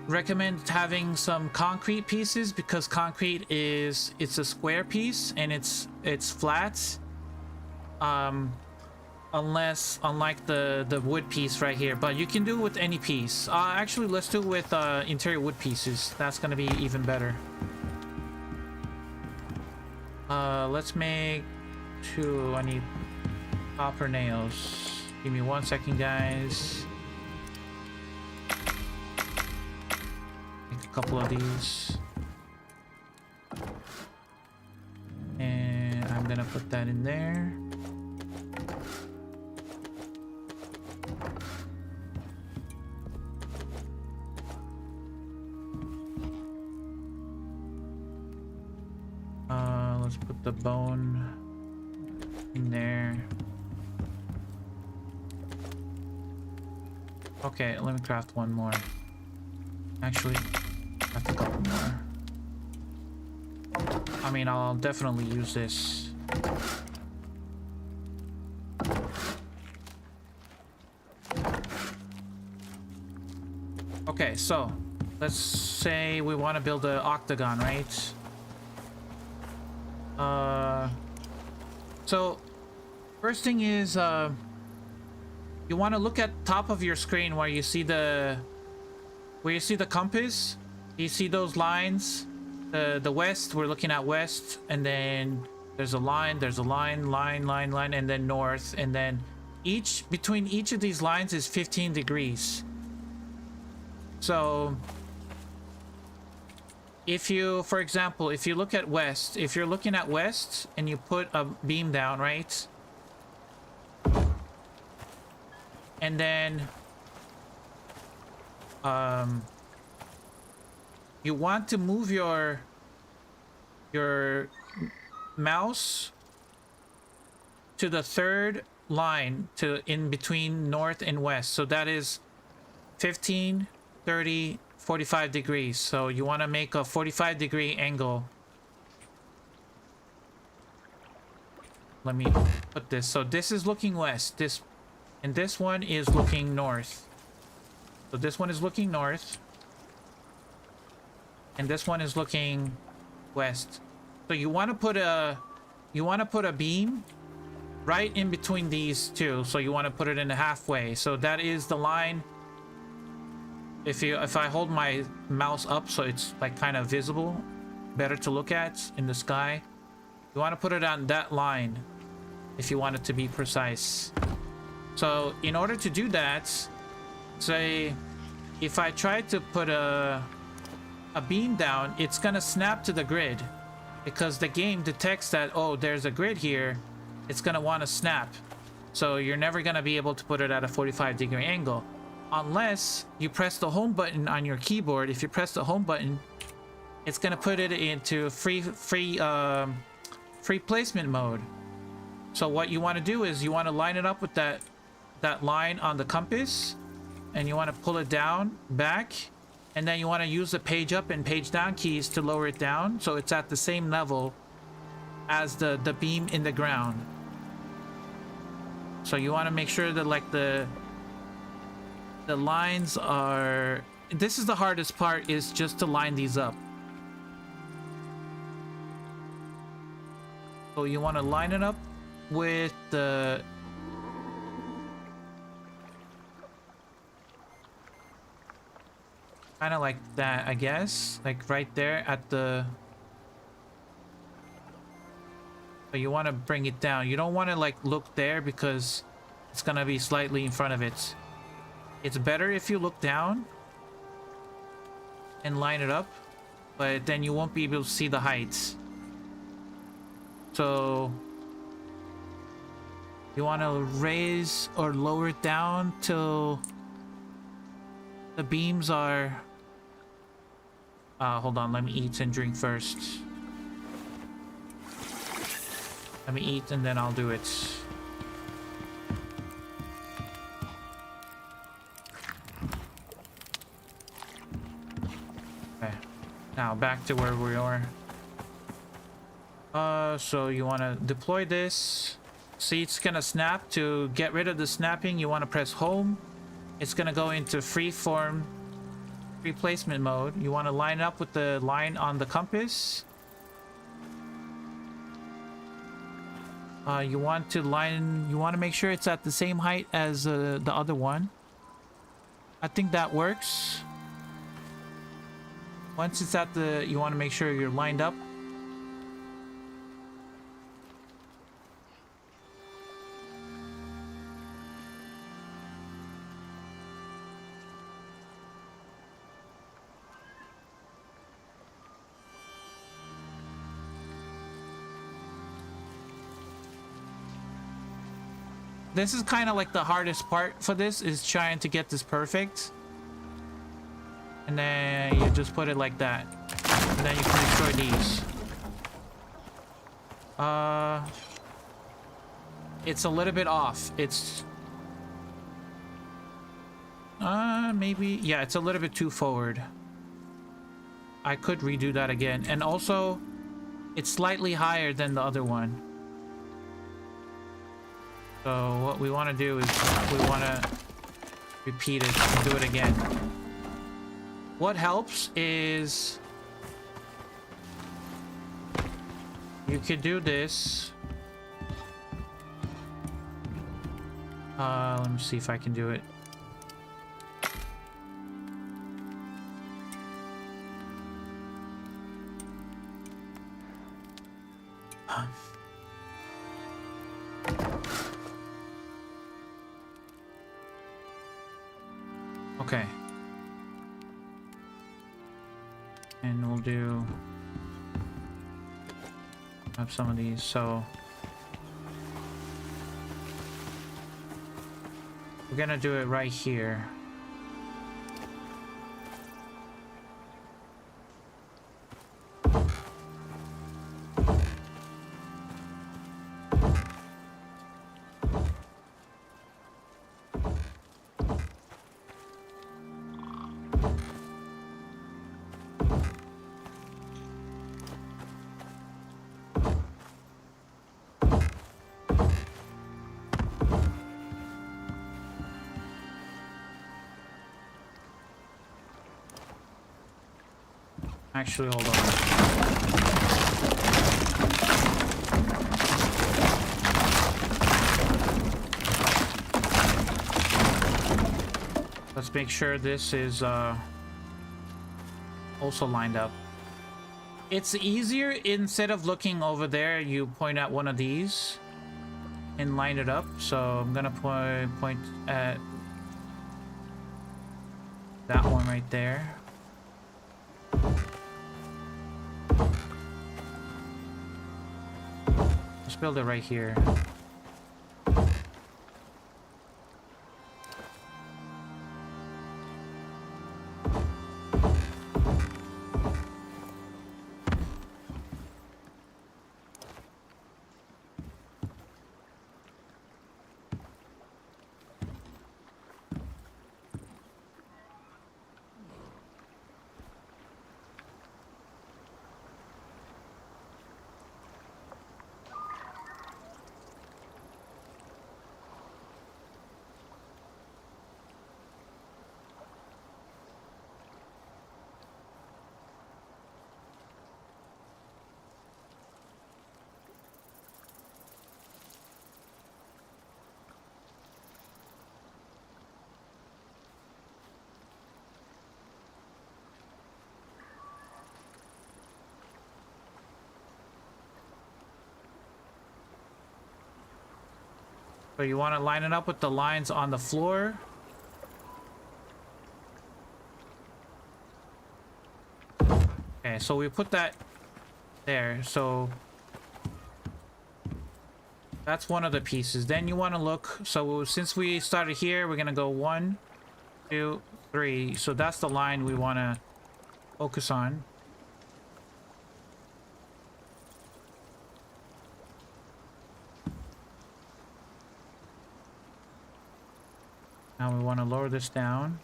recommend having some concrete pieces, because concrete it's a square piece and it's flat, unlike the wood piece right here, but you can do it with any piece. Actually, let's do it with interior wood pieces. That's gonna be even better. Let's make 2. I need copper nails. Give me 1 second, guys. Couple of these, and I'm gonna put that in there. put the bone in there. Okay, let me craft one more. Actually, craft a couple more. I mean, I'll definitely use this. Okay, so let's say we want to build an octagon, right? So first thing is you want to look at top of your screen where you see the compass. You see those lines, the west, we're looking at west, and then there's a line, line, and then north, and then between each of these lines is 15 degrees. So if you, for example, if you look at west, if you're looking at west and you put a beam down, right? And then you want to move your mouse to the third line in between north and west. So that is 15, 30, 45 degrees. So you want to make a 45-degree angle. Let me put this. So this is looking west. And this one is looking north. So this one is looking north. And this one is looking west. So you want to put a beam right in between these two. So you want to put it in the halfway. So that is the line. If I hold my mouse up so it's like kind of visible, better to look at in the sky, you want to put it on that line if you want it to be precise. So in order to do that, say if I try to put a beam down, it's gonna snap to the grid because the game detects that, oh, there's a grid here. It's gonna want to snap. So you're never gonna be able to put it at a 45-degree angle unless you press the home button on your keyboard. If you press the home button, it's gonna put it into free placement mode. So what you want to do is you want to line it up with that line on the compass, and you want to pull it down back, and then you want to use the page up and page down keys to lower it down so it's at the same level as the beam in the ground. So you want to make sure that like the lines are, this is the hardest part, is just to line these up. So you want to line it up with the kind of like that, I guess, like right there at the, but you want to bring it down. You don't want to like look there because it's gonna be slightly in front of it. It's better if you look down and line it up, but then you won't be able to see the heights. So you want to raise or lower it down till the beams are... hold on, let me eat and drink first. Let me eat and then I'll do it. Okay, now back to where we are. So you want to deploy this. See, it's gonna snap. To get rid of the snapping, you want to press home. It's gonna go into free placement mode. You want to line up with the line on the compass. You want to make sure it's at the same height as the other one. I think that works. Once it's at the, you want to make sure you're lined up. This is kind of like the hardest part for this, is trying to get this perfect. And then you just put it like that. And then you can destroy these. It's a little bit off. It's maybe, yeah, it's a little bit too forward. I could redo that again. And also, it's slightly higher than the other one. So what we want to do is we want to repeat it and do it again. What helps is you could do this. Let me see if I can do it. Okay. And we'll do have some of these, so we're gonna do it right here. Actually, hold on. Let's make sure this is also lined up. It's easier, instead of looking over there, you point at one of these and line it up. So I'm gonna point at that one right there. Let's build it right here. So you want to line it up with the lines on the floor. Okay, so we put that there. So that's one of the pieces. Then you want to look. So since we started here, we're going to go 1, 2, 3. So that's the line we want to focus on. Now we want to lower this down.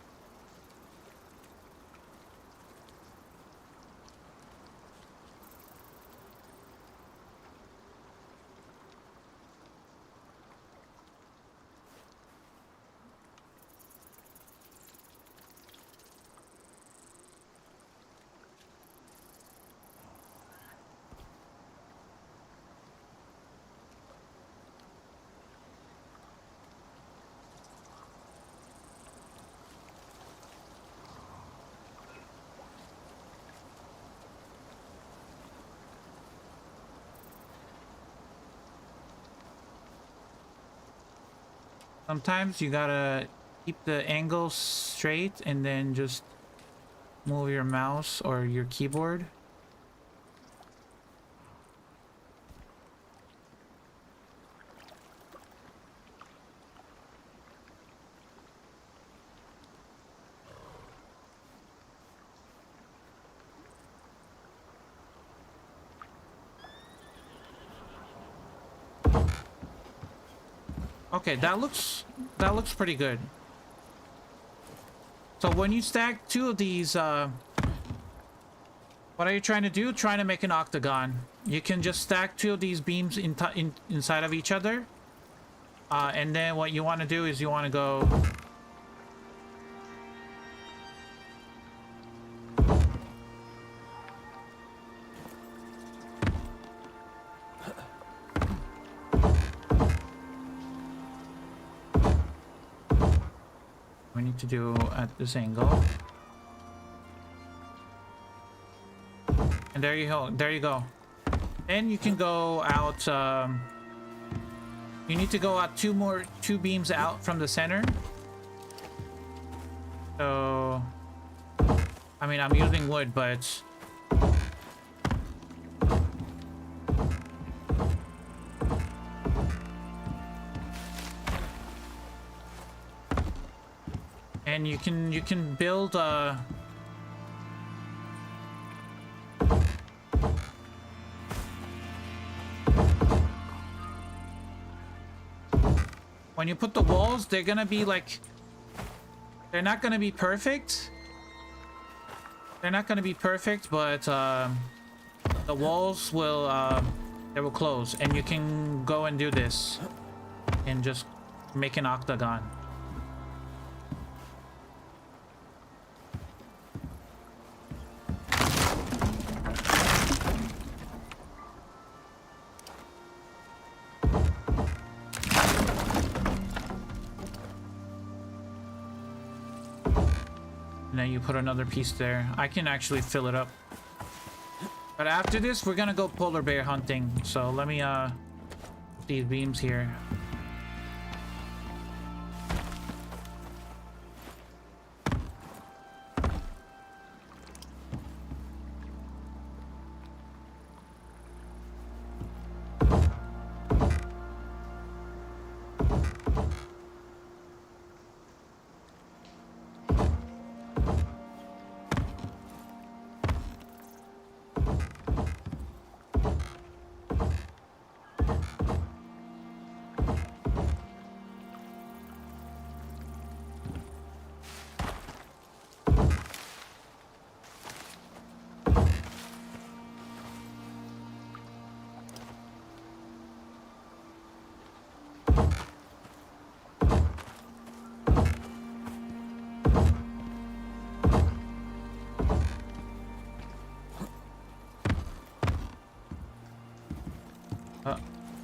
Sometimes you gotta keep the angle straight and then just move your mouse or your keyboard. Okay, that looks pretty good. So when you stack two of these, what are you trying to do? Trying to make an octagon. You can just stack two of these beams inside of each other. And then what you want to do is you want to go... We need to do at this angle. And there you go. There you go. Then you can go out. You need to go out two beams out from the center. So, I mean, I'm using wood, but and you can build when you put the walls, they're gonna be like, they're not gonna be perfect. They're not gonna be perfect, but the walls will they will close, and you can go and do this and just make an octagon. And then you put another piece there. I can actually fill it up. But after this, we're gonna go polar bear hunting. So let me put these beams here.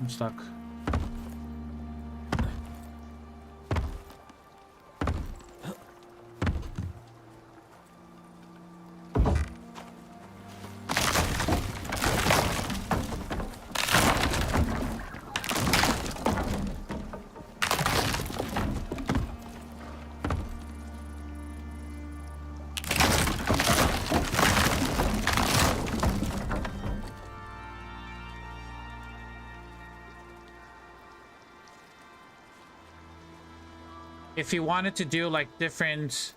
I'm stuck. If you wanted to do like different...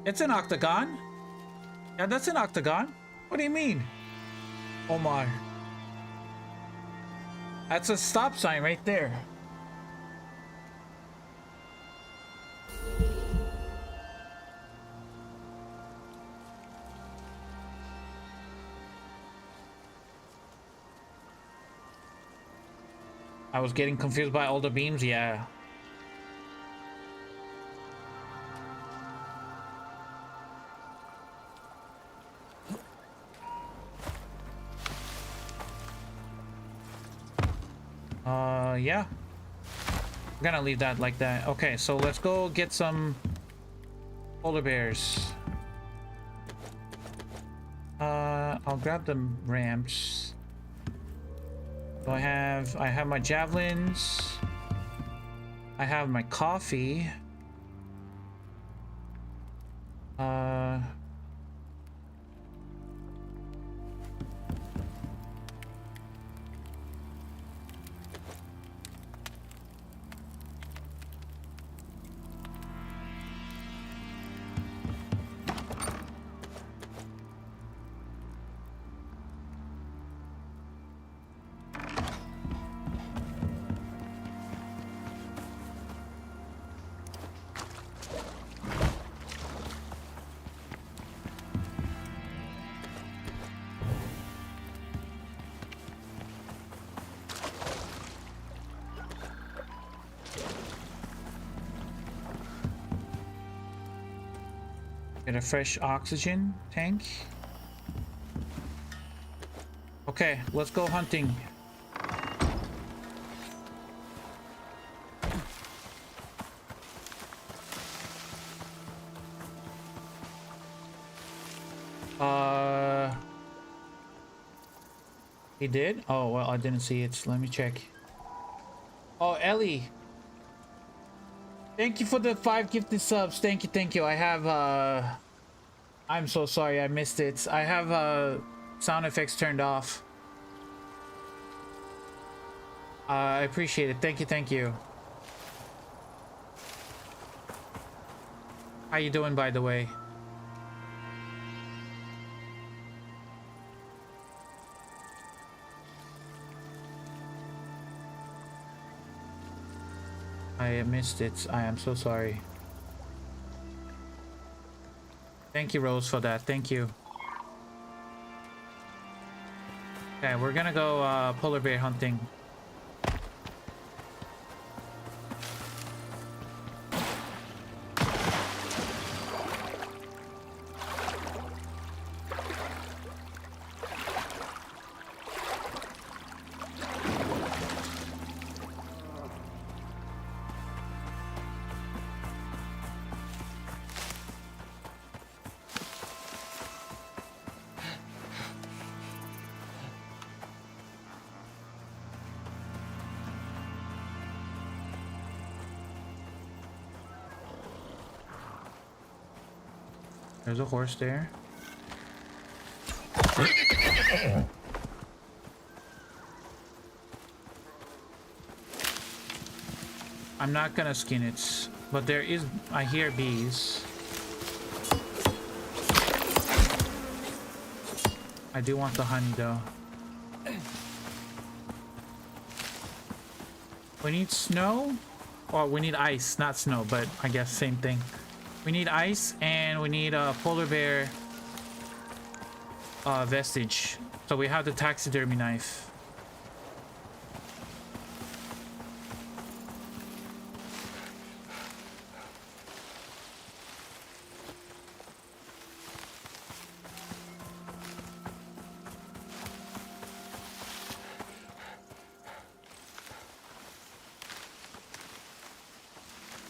It's an octagon. Yeah, that's an octagon. What do you mean? Oh my. That's a stop sign right there. I was getting confused by all the beams, yeah. Yeah. I'm gonna leave that like that. Okay, so let's go get some polar bears. I'll grab the ramps. So I have my javelins. I have my coffee. Get a fresh oxygen tank. Okay, let's go hunting. He did? Oh, well, I didn't see it. Let me check. Oh, Ellie. Thank you for the 5 gifted subs. Thank you, thank you. I have, I'm so sorry I missed it. I have, sound effects turned off. I appreciate it. Thank you, thank you. How you doing, by the way? I missed it. I am so sorry. Thank you, Rose, for that. Thank you. Okay, we're gonna go polar bear hunting. There's a horse there. I'm not gonna skin it, but there is, I hear bees. I do want the honey though. We need snow, or we need ice, not snow, but I guess same thing. We need ice and we need a polar bear vestige. So we have the taxidermy knife.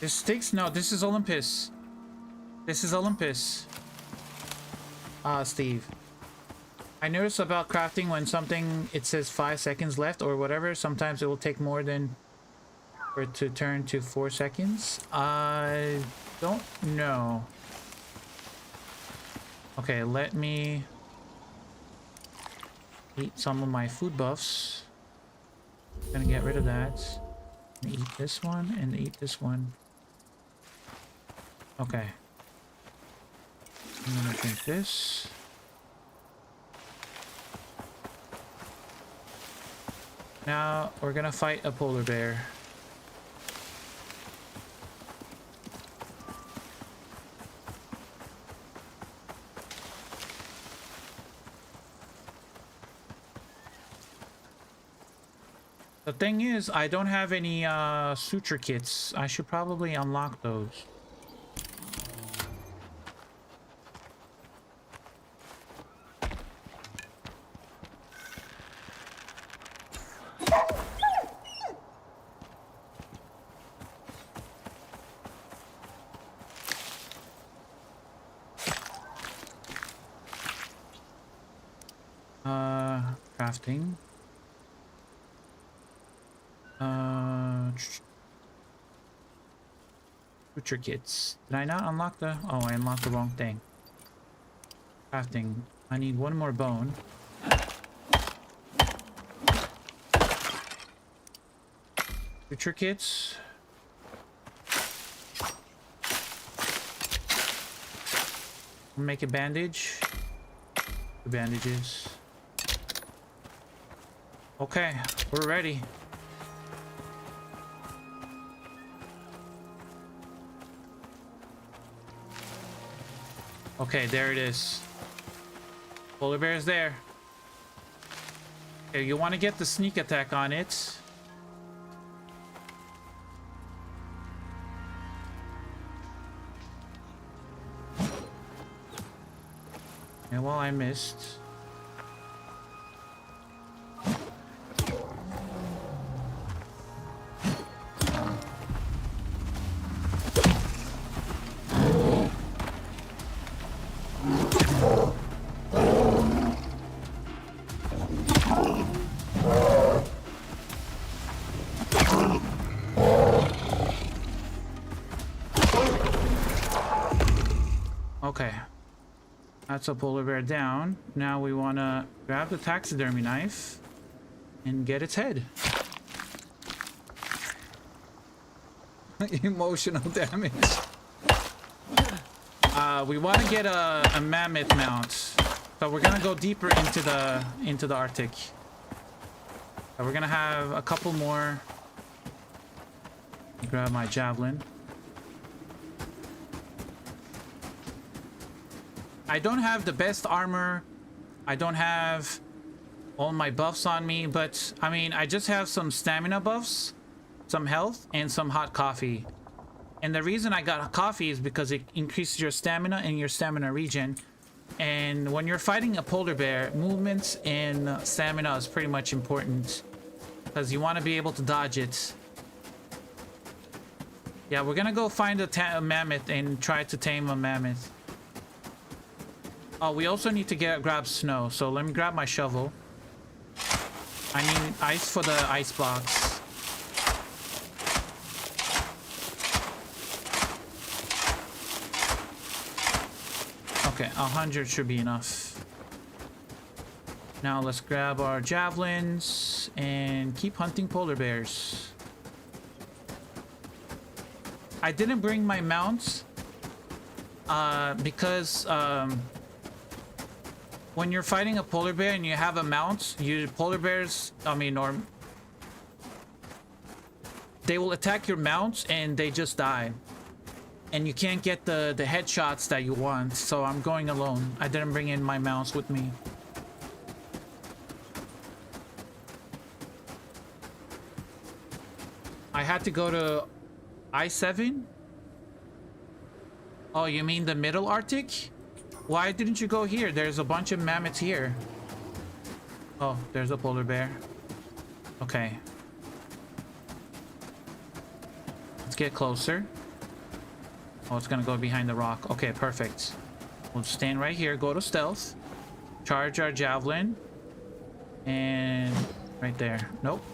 This sticks? No, this is Olympus. This is Olympus. Steve. I noticed about crafting when something, it says 5 seconds left or whatever, sometimes it will take more than for it to turn to 4 seconds. I don't know. Okay, let me eat some of my food buffs. Gonna get rid of that. Eat this one and eat this one. Okay. I'm gonna drink this. Now we're gonna fight a polar bear. The thing is, I don't have any suture kits. I should probably unlock those. Crafting. Suture kits. Did I not unlock the... Oh, I unlocked the wrong thing. Crafting. I need one more bone. Suture kits. Make a bandage. The bandages. Okay, we're ready. Okay, there it is. Polar bear is there. Okay, you want to get the sneak attack on it. And well, I missed. Okay. That's a polar bear down. Now we want to grab the taxidermy knife and get its head. Emotional damage. We want to get a mammoth mount. So we're going to go deeper into the Arctic. So we're going to have a couple more. Grab my javelin. I don't have the best armor. I don't have all my buffs on me, but I mean, I just have some stamina buffs, some health, and some hot coffee. And the reason I got coffee is because it increases your stamina and your stamina regen. And when you're fighting a polar bear, movements and stamina is pretty much important because you want to be able to dodge it. Yeah, we're gonna go find a mammoth and try to tame a mammoth. Oh, we also need to grab snow, so let me grab my shovel. I need ice for the ice box. Okay, 100 should be enough. Now let's grab our javelins and keep hunting polar bears. I didn't bring my mounts because when you're fighting a polar bear and you have a mount, polar bears, I mean, or they will attack your mounts and they just die. And you can't get the headshots that you want, so I'm going alone. I didn't bring in my mounts with me. I had to go to I-7? Oh, you mean the middle Arctic? Why didn't you go here? There's a bunch of mammoths here. Oh, there's a polar bear. Okay. Let's get closer. Oh, it's gonna go behind the rock. Okay, perfect. We'll stand right here, go to stealth. Charge our javelin. And right there. Nope.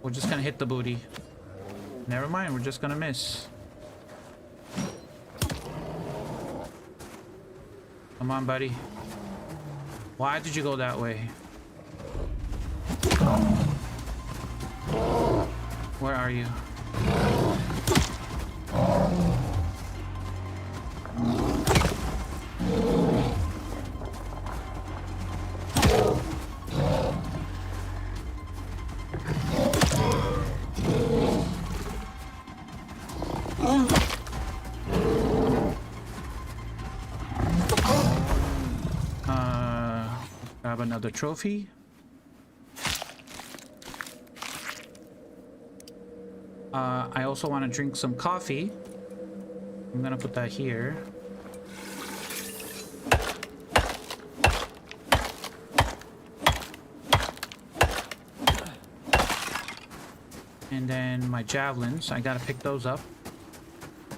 We're just gonna hit the booty. Never mind, we're just gonna miss. Come on, buddy. Why did you go that way? Where are you? Grab another trophy. I also want to drink some coffee. I'm gonna put that here. And then my javelins, I gotta pick those up.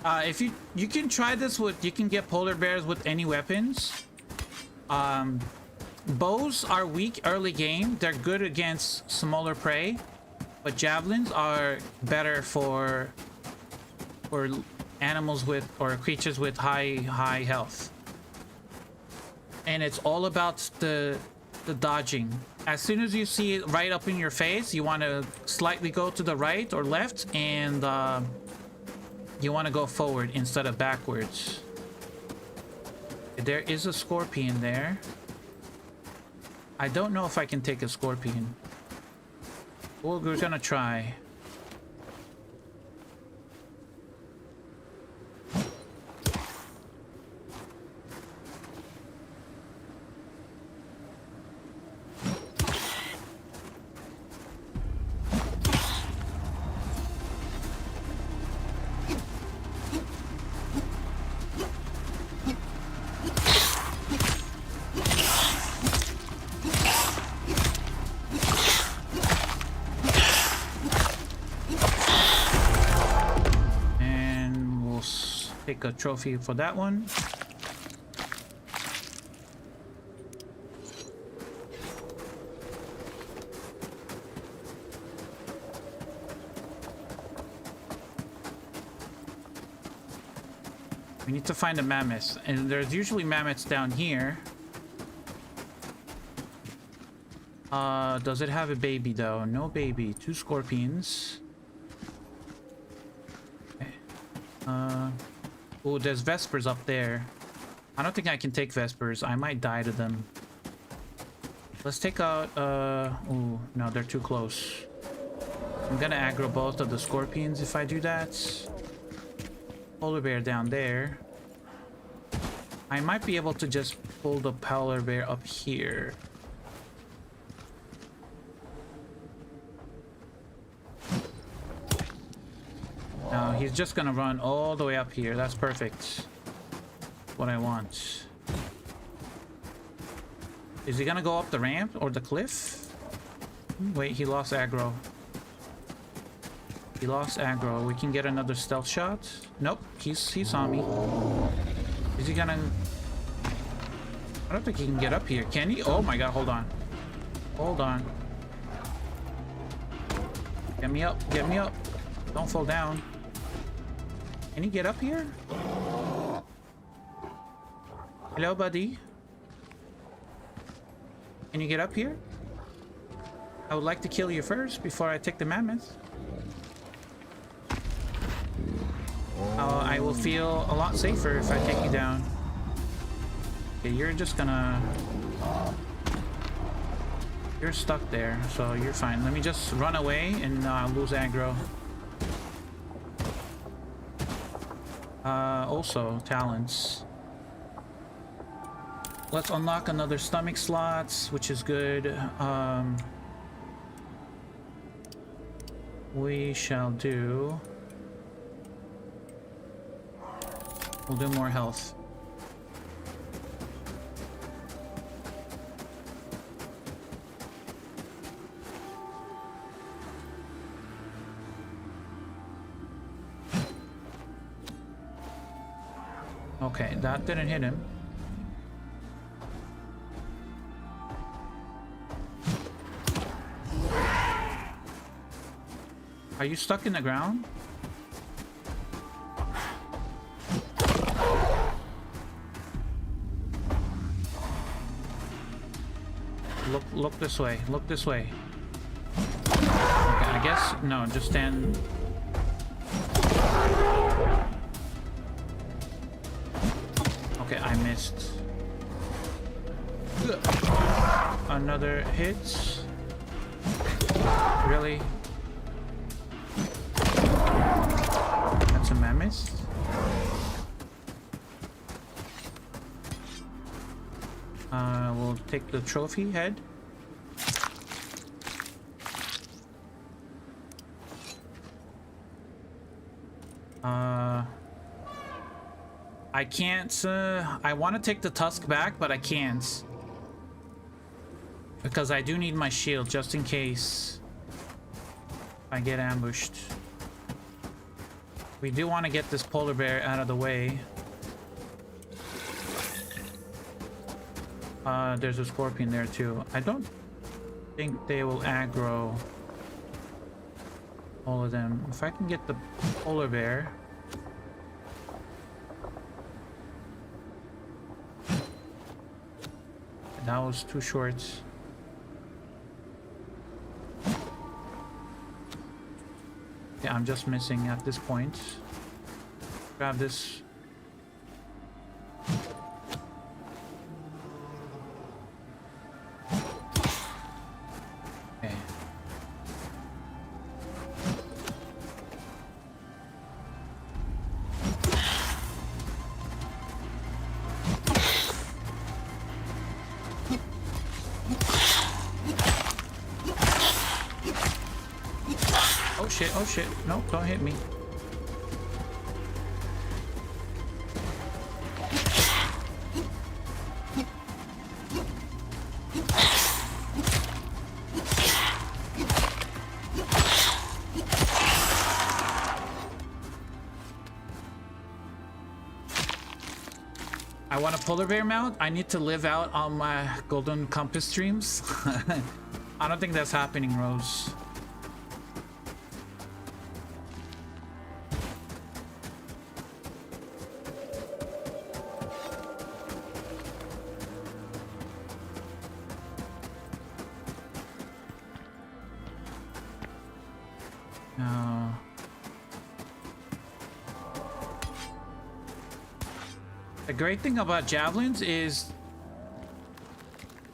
If you can try this with, you can get polar bears with any weapons. Bows are weak early game. They're good against smaller prey, but javelins are better for animals with, or creatures with high health. And it's all about the dodging. As soon as you see it right up in your face, you want to slightly go to the right or left, and you want to go forward instead of backwards. There is a scorpion there. I don't know if I can take a scorpion. Well, we're gonna try. Take a trophy for that one. We need to find a mammoth, and there's usually mammoths down here. Does it have a baby though? No baby. 2 scorpions. Okay. Oh, there's vespers up there. I don't think I can take vespers. I might die to them. Let's take out oh no, they're too close. I'm gonna aggro both of the scorpions if I do that. Polar bear down there. I might be able to just pull the polar bear up here. No, he's just gonna run all the way up here. That's perfect. What I want. Is he gonna go up the ramp or the cliff? Wait, he lost aggro. He lost aggro. We can get another stealth shot. Nope, he saw me. Is he gonna... I don't think he can get up here. Can he? Oh my god, hold on. Hold on. Get me up. Get me up. Don't fall down. Can he get up here? Hello, buddy. Can you get up here? I would like to kill you first before I take the mammoth. I will feel a lot safer if I take you down. Okay, you're just gonna... You're stuck there, so you're fine. Let me just run away and lose aggro. Also, talents. Let's unlock another stomach slots, which is good. We shall do... We'll do more health. Okay, that didn't hit him. Are you stuck in the ground? Look this way. Look this way. Okay, I guess no, just stand. Okay, I missed. Another hit. Really? That's a mammoth. We'll take the trophy head. I can't, I want to take the tusk back, but I can't. Because I do need my shield, just in case I get ambushed. We do want to get this polar bear out of the way. There's a scorpion there too. I don't think they will aggro all of them. If I can get the polar bear. That was too short. Yeah, I'm just missing at this point. Grab this. Okay. Oh shit, no, don't hit me. I want a polar bear mount. I need to live out on my golden compass streams. I don't think that's happening, Rose. No. The great thing about javelins is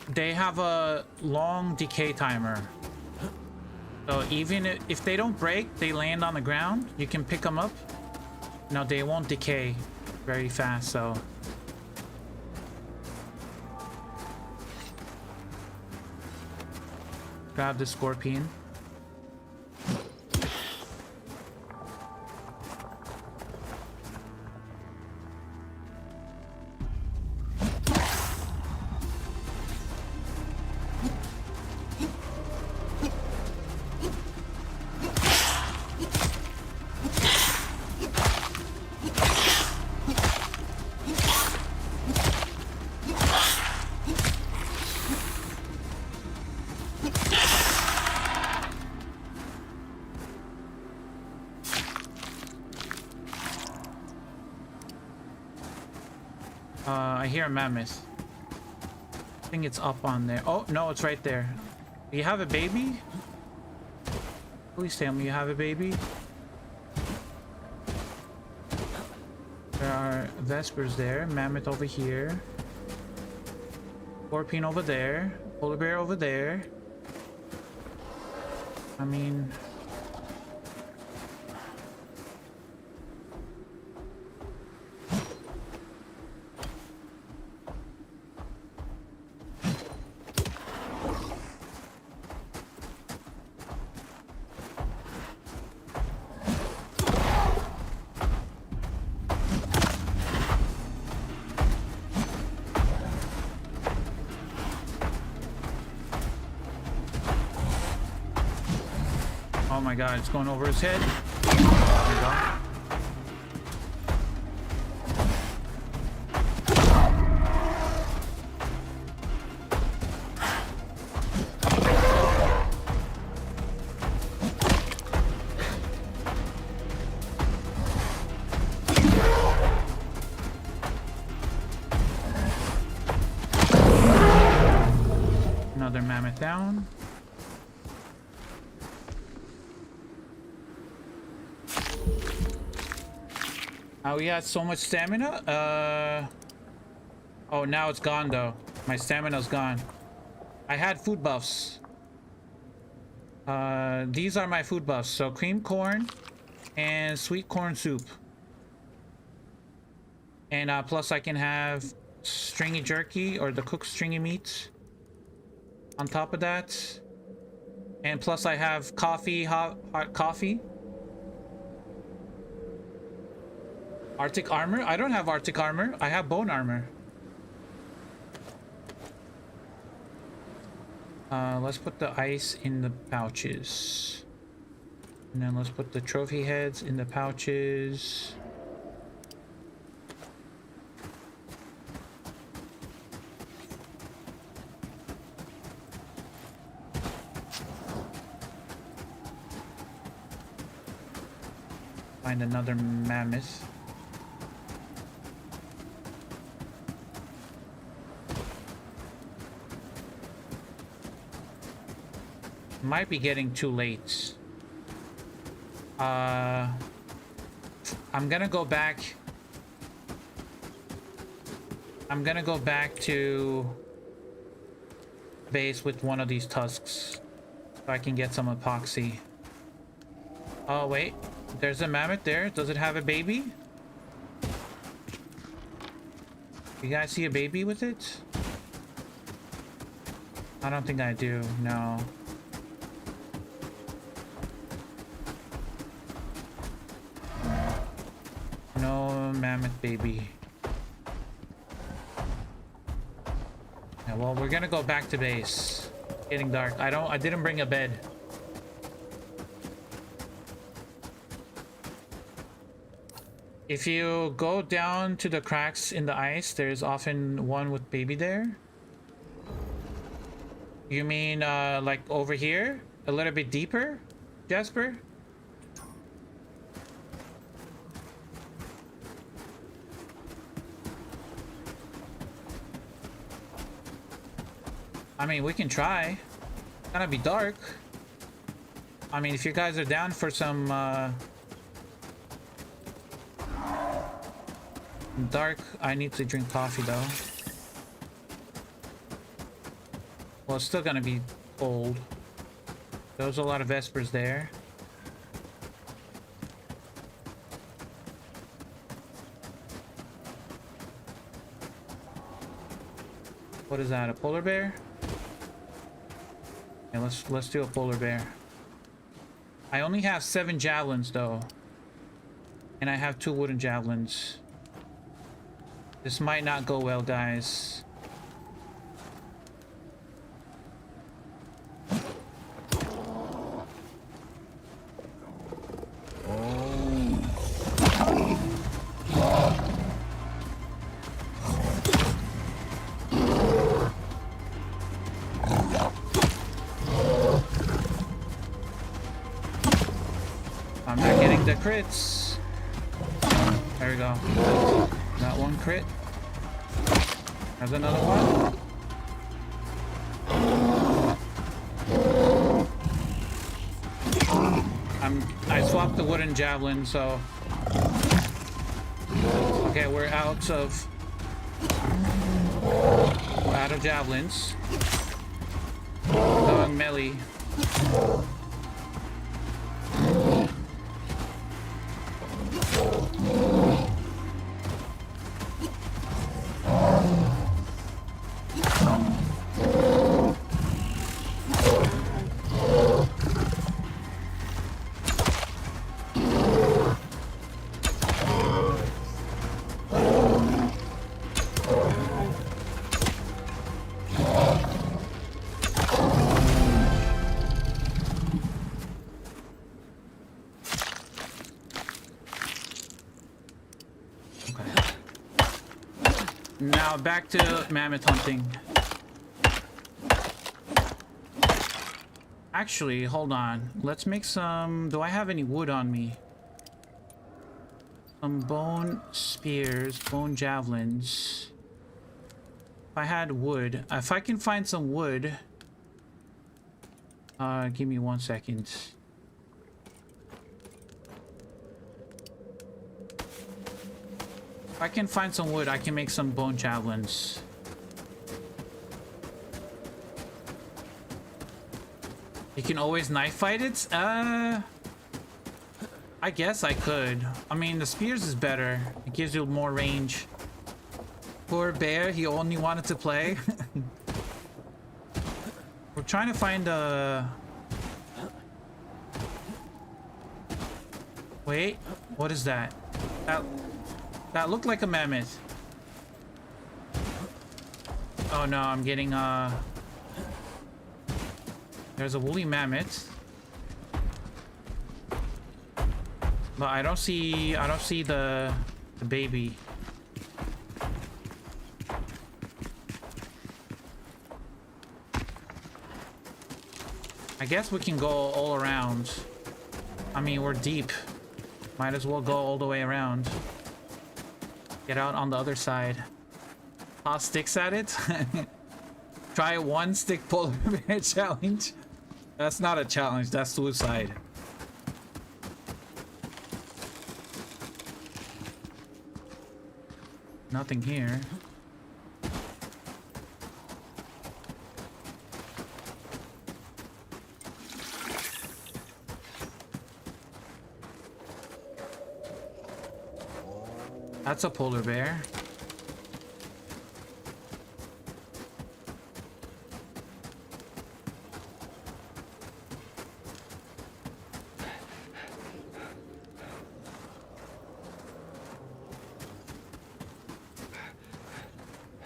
they have a long decay timer. So even if they don't break, they land on the ground, you can pick them up. No, they won't decay very fast, so. Grab the scorpion. I hear a mammoth. I think it's up on there. Oh, no, it's right there. Do you have a baby? Please tell me you have a baby. There are vespers there. Mammoth over here. Scorpion over there. Polar bear over there. I mean... Oh my god, it's going over his head. There we go. Another mammoth down. We had so much stamina. Oh, now it's gone though. My stamina's gone. I had food buffs. These are my food buffs. So cream corn and sweet corn soup. And plus I can have stringy jerky or the cooked stringy meat on top of that. And plus I have coffee, hot coffee. Arctic armor? I don't have Arctic armor. I have bone armor. Let's put the ice in the pouches. And then let's put the trophy heads in the pouches. Find another mammoth. Might be getting too late. I'm gonna go back. I'm gonna go back to base with one of these tusks so I can get some epoxy. Oh wait, there's a mammoth there. Does it have a baby? You guys see a baby with it? I don't think I do, no. No mammoth baby. Yeah, well, we're gonna go back to base. Getting dark. I didn't bring a bed. If you go down to the cracks in the ice, there's often one with baby there. You mean like over here? A little bit deeper, Jasper? I mean, we can try. It's gonna be dark. I mean, if you guys are down for some dark, I need to drink coffee though. Well, it's still gonna be cold. There's a lot of vespers there. What is that? A polar bear? Yeah, let's do a polar bear. I only have 7 javelins though, and I have 2 wooden javelins. This might not go well, guys. I'm not getting the crits. There we go. Got one crit. There's another one. I swapped the wooden javelin, so okay, we're out of javelins. Going melee. Now back to mammoth hunting. Actually, hold on. Let's make some... Do I have any wood on me? Some bone spears, bone javelins. If I had wood... If I can find some wood... give me 1 second. If I can find some wood, I can make some bone javelins. You can always knife fight it? I guess I could. I mean, the spears is better. It gives you more range. Poor bear, he only wanted to play. We're trying to find a... Wait, what is that? That looked like a mammoth. Oh no, I'm getting there's a woolly mammoth. But I don't see the baby. I guess we can go all around. I mean, we're deep. Might as well go all the way around. Get out on the other side. Toss sticks at it. Try a 1 stick polar bear challenge. That's not a challenge, that's suicide. Nothing here. That's a polar bear.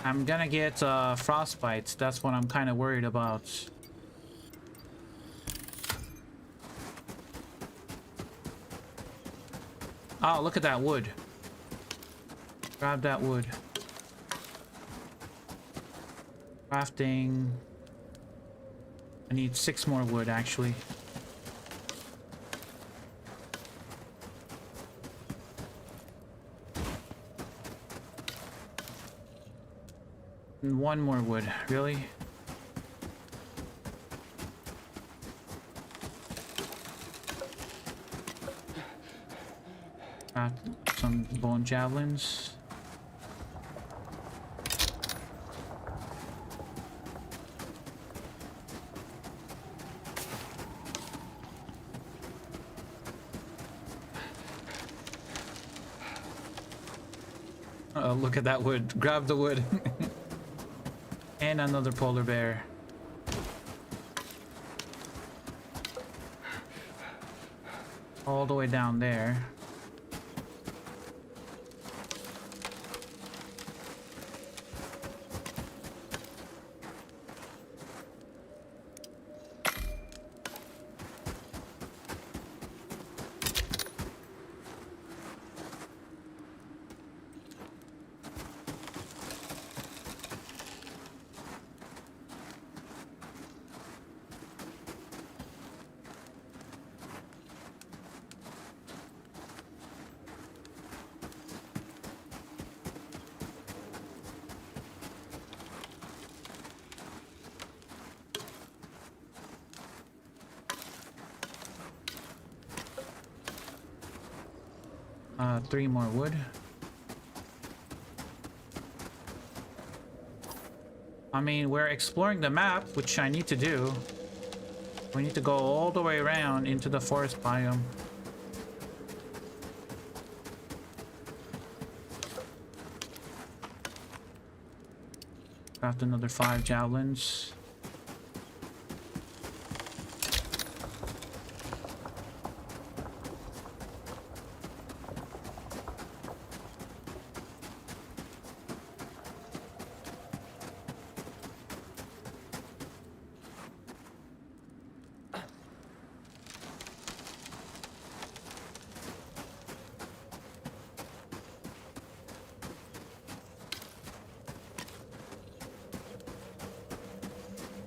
I'm gonna get frostbite. That's what I'm kind of worried about. Oh, look at that wood. Grab that wood. Crafting. I need 6 more wood, actually. And 1 more wood, really? Some bone javelins. Oh, look at that wood. Grab the wood. And another polar bear. All the way down there. Three more wood. I mean, we're exploring the map, which I need to do. We need to go all the way around into the forest biome. Craft another 5 javelins.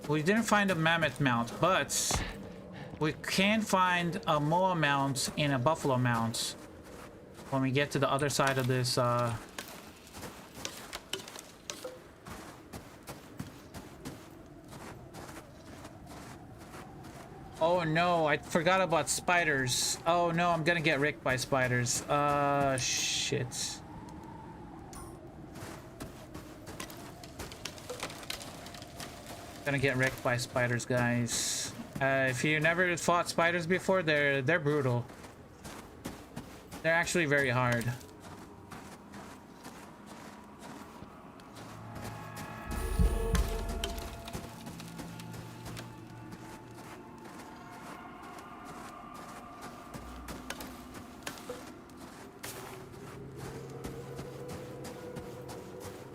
We didn't find a mammoth mount, but we can find a moa mount and a buffalo mount when we get to the other side of this. Oh no, I forgot about spiders. Oh no, I'm gonna get wrecked by spiders. Shit. Gonna get wrecked by spiders, guys. If you never fought spiders before, they're brutal. They're actually very hard.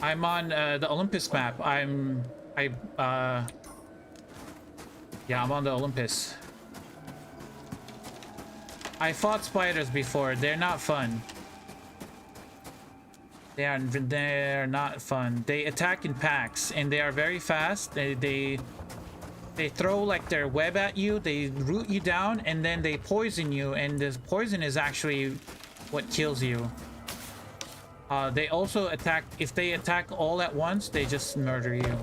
I'm on the Olympus map. Yeah, I'm on the Olympus. I fought spiders before. They're not fun. They're not fun. They attack in packs and they are very fast. They throw like their web at you. They root you down and then they poison you, and this poison is actually what kills you. They also attack. If they attack all at once, they just murder you.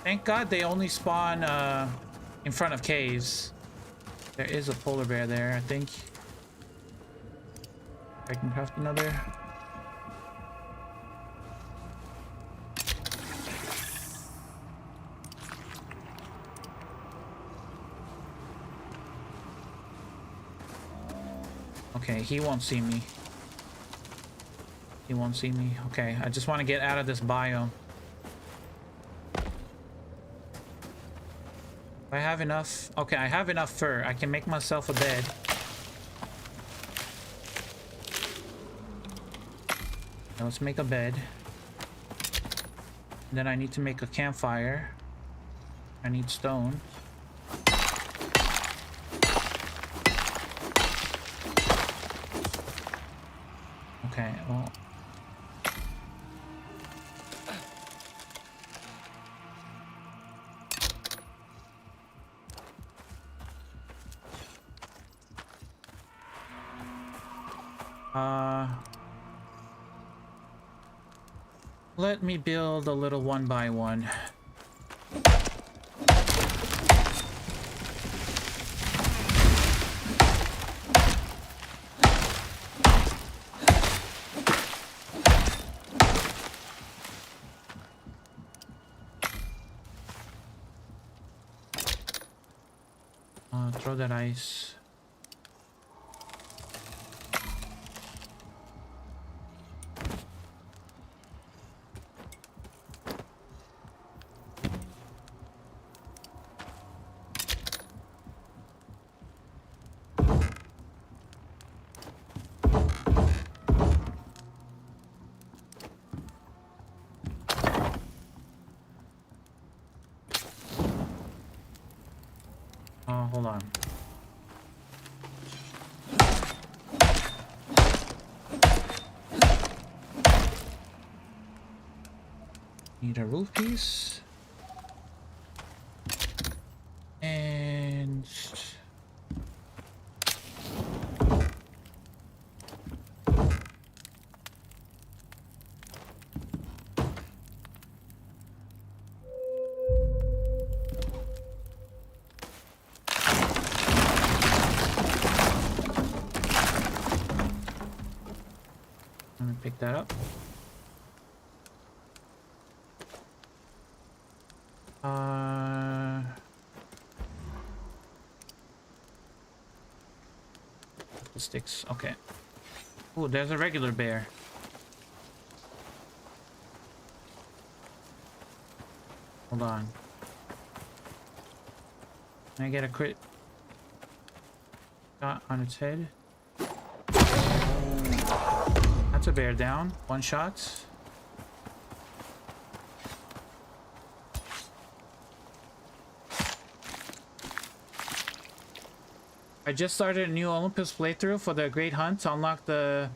Thank God they only spawn in front of caves. There is a polar bear there, I think. I can craft another. Okay, he won't see me. He won't see me. Okay, I just want to get out of this biome. I have enough. Okay, I have enough fur. I can make myself a bed. Now let's make a bed. Then I need to make a campfire. I need stone. Okay, well. Let me build a little one by one. Throw that ice. Hold on. Need a roof piece. And... let me pick that up. Sticks. Okay. Oh, there's a regular bear. Hold on. Can I get a crit shot on its head? That's a bear down. One shot. I just started a new Olympus playthrough for the Great Hunt to unlock the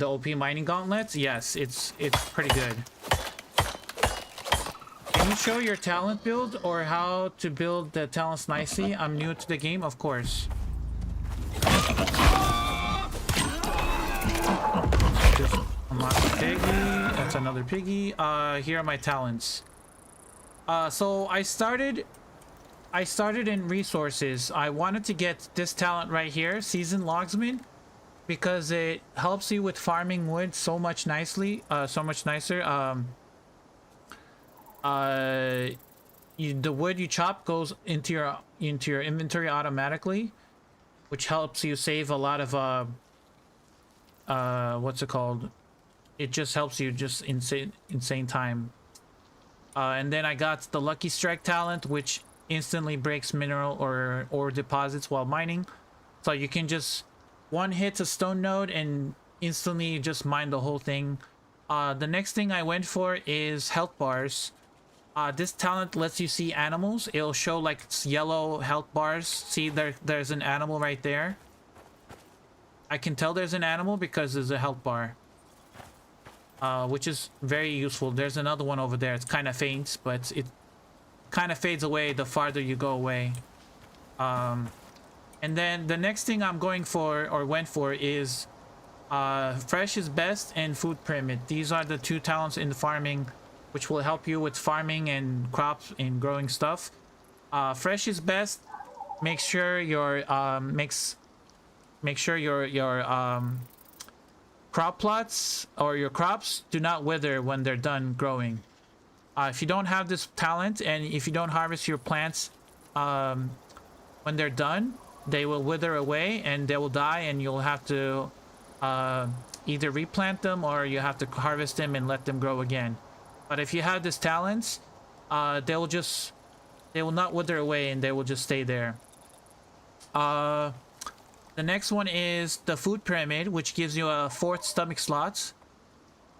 OP mining gauntlets. Yes, it's pretty good. Can you show your talent build or how to build the talents nicely? I'm new to the game, of course. Just unlock the piggy. That's another piggy. Here are my talents. So I started in resources. I wanted to get this talent right here, Seasoned Logsman, because it helps you with farming wood so much nicer. The wood you chop goes into your inventory automatically, which helps you save a lot of what's it called? It just helps you just insane time. And then I got the Lucky Strike talent, which instantly breaks mineral or ore deposits while mining, so you can just one hit a stone node and instantly just mine the whole thing. The next thing I went for is health bars. This talent lets you see animals. It'll show like yellow health bars. See, there's an animal right there. I can tell there's an animal because there's a health bar, which is very useful. There's another one over there. It's kind of faint, but it kind of fades away the farther you go away. And then the next thing I'm going for or went for is fresh is best and food pyramid. These are the two talents in the farming which will help you with farming and crops and growing stuff. Fresh is best. Make sure your crop plots or your crops do not wither when they're done growing. If you don't have this talent and if you don't harvest your plants when they're done, they will wither away and they will die, and you'll have to either replant them or you have to harvest them and let them grow again. But if you have this talent, they will not wither away and they will just stay there. The next one is the food pyramid, which gives you a 4th stomach slot.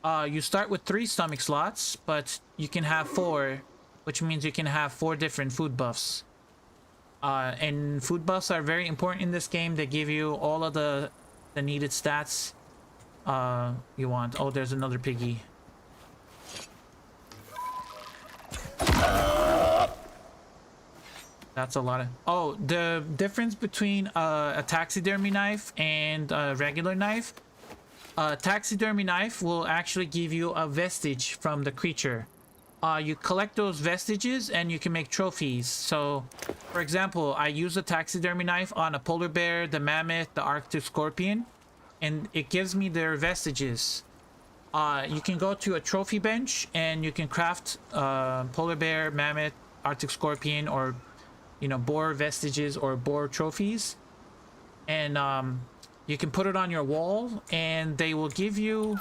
You start with 3 stomach slots, but you can have 4, which means you can have 4 different food buffs. And food buffs are very important in this game. They give you all of the needed stats. you want. Oh, there's another piggy. That's a lot of... Oh, the difference between a taxidermy knife and a regular knife. A taxidermy knife will actually give you a vestige from the creature. You collect those vestiges and you can make trophies. So, for example, I use a taxidermy knife on a polar bear, the mammoth, the Arctic scorpion, and it gives me their vestiges. You can go to a trophy bench and you can craft polar bear, mammoth, Arctic scorpion, or boar vestiges or boar trophies, and you can put it on your wall and they will give you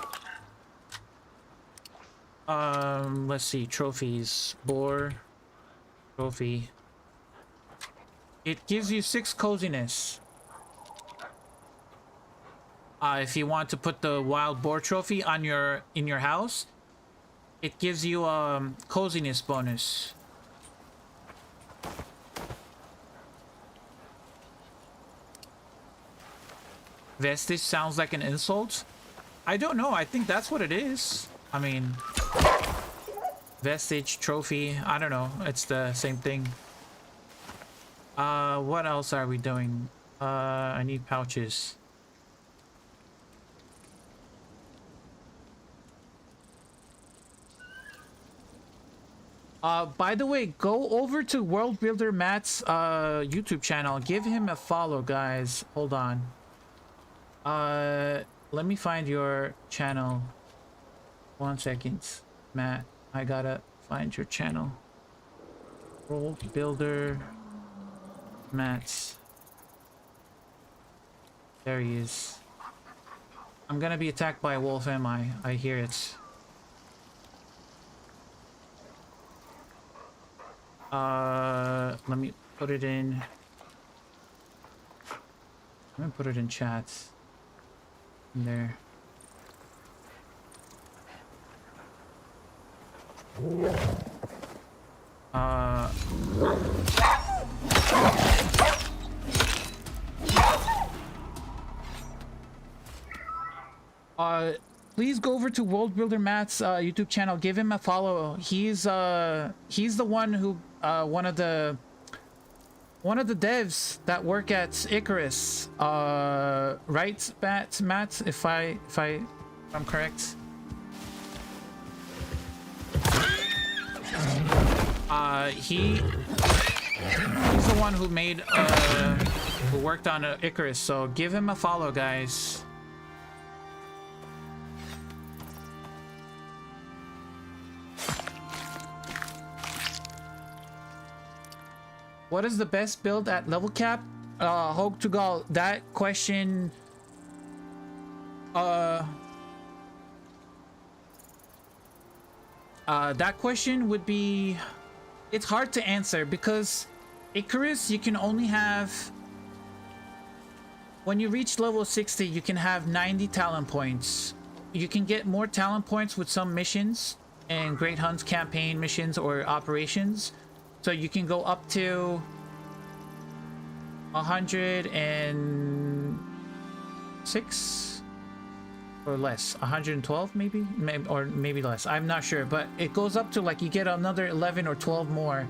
let's see, trophies, boar trophy. It gives you 6 coziness. If you want to put the wild boar trophy on in your house, it gives you coziness bonus. Vestige sounds like an insult. I don't know. I think that's what it is. I mean, vestige, trophy. I don't know. It's the same thing. What else are we doing? I need pouches. By the way, go over to World Builder Matt's YouTube channel. Give him a follow, guys. Hold on. Let me find your channel. 1 second, Matt. I gotta find your channel. World Builder Matt. There he is. I'm gonna be attacked by a wolf, am I? I hear it. Let me put it in. I'm gonna put it in chat. In there. Please go over to World Builder Matt's YouTube channel. Give him a follow. He's the one who one of the devs that work at Icarus. Right, Matt? If I'm correct. He's the one who made who worked on Icarus, so give him a follow, guys. What is the best build at level cap? Hope to go. That question that question would be, it's hard to answer because Icarus, you can only have, when you reach level 60, you can have 90 talent points. You can get more talent points with some missions and Great Hunt campaign missions or operations. So you can go up to 106 or less, 112 maybe, or maybe less. I'm not sure, but it goes up to like you get another 11 or 12 more.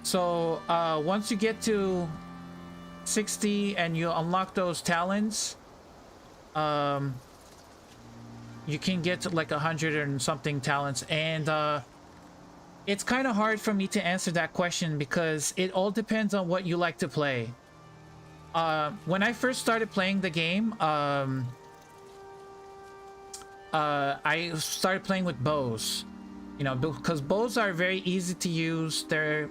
So once you get to 60 and you unlock those talents, you can get to like 100 and something talents, and it's kind of hard for me to answer that question because it all depends on what you like to play. When I first started playing the game, I started playing with bows, you know, because bows are very easy to use. They're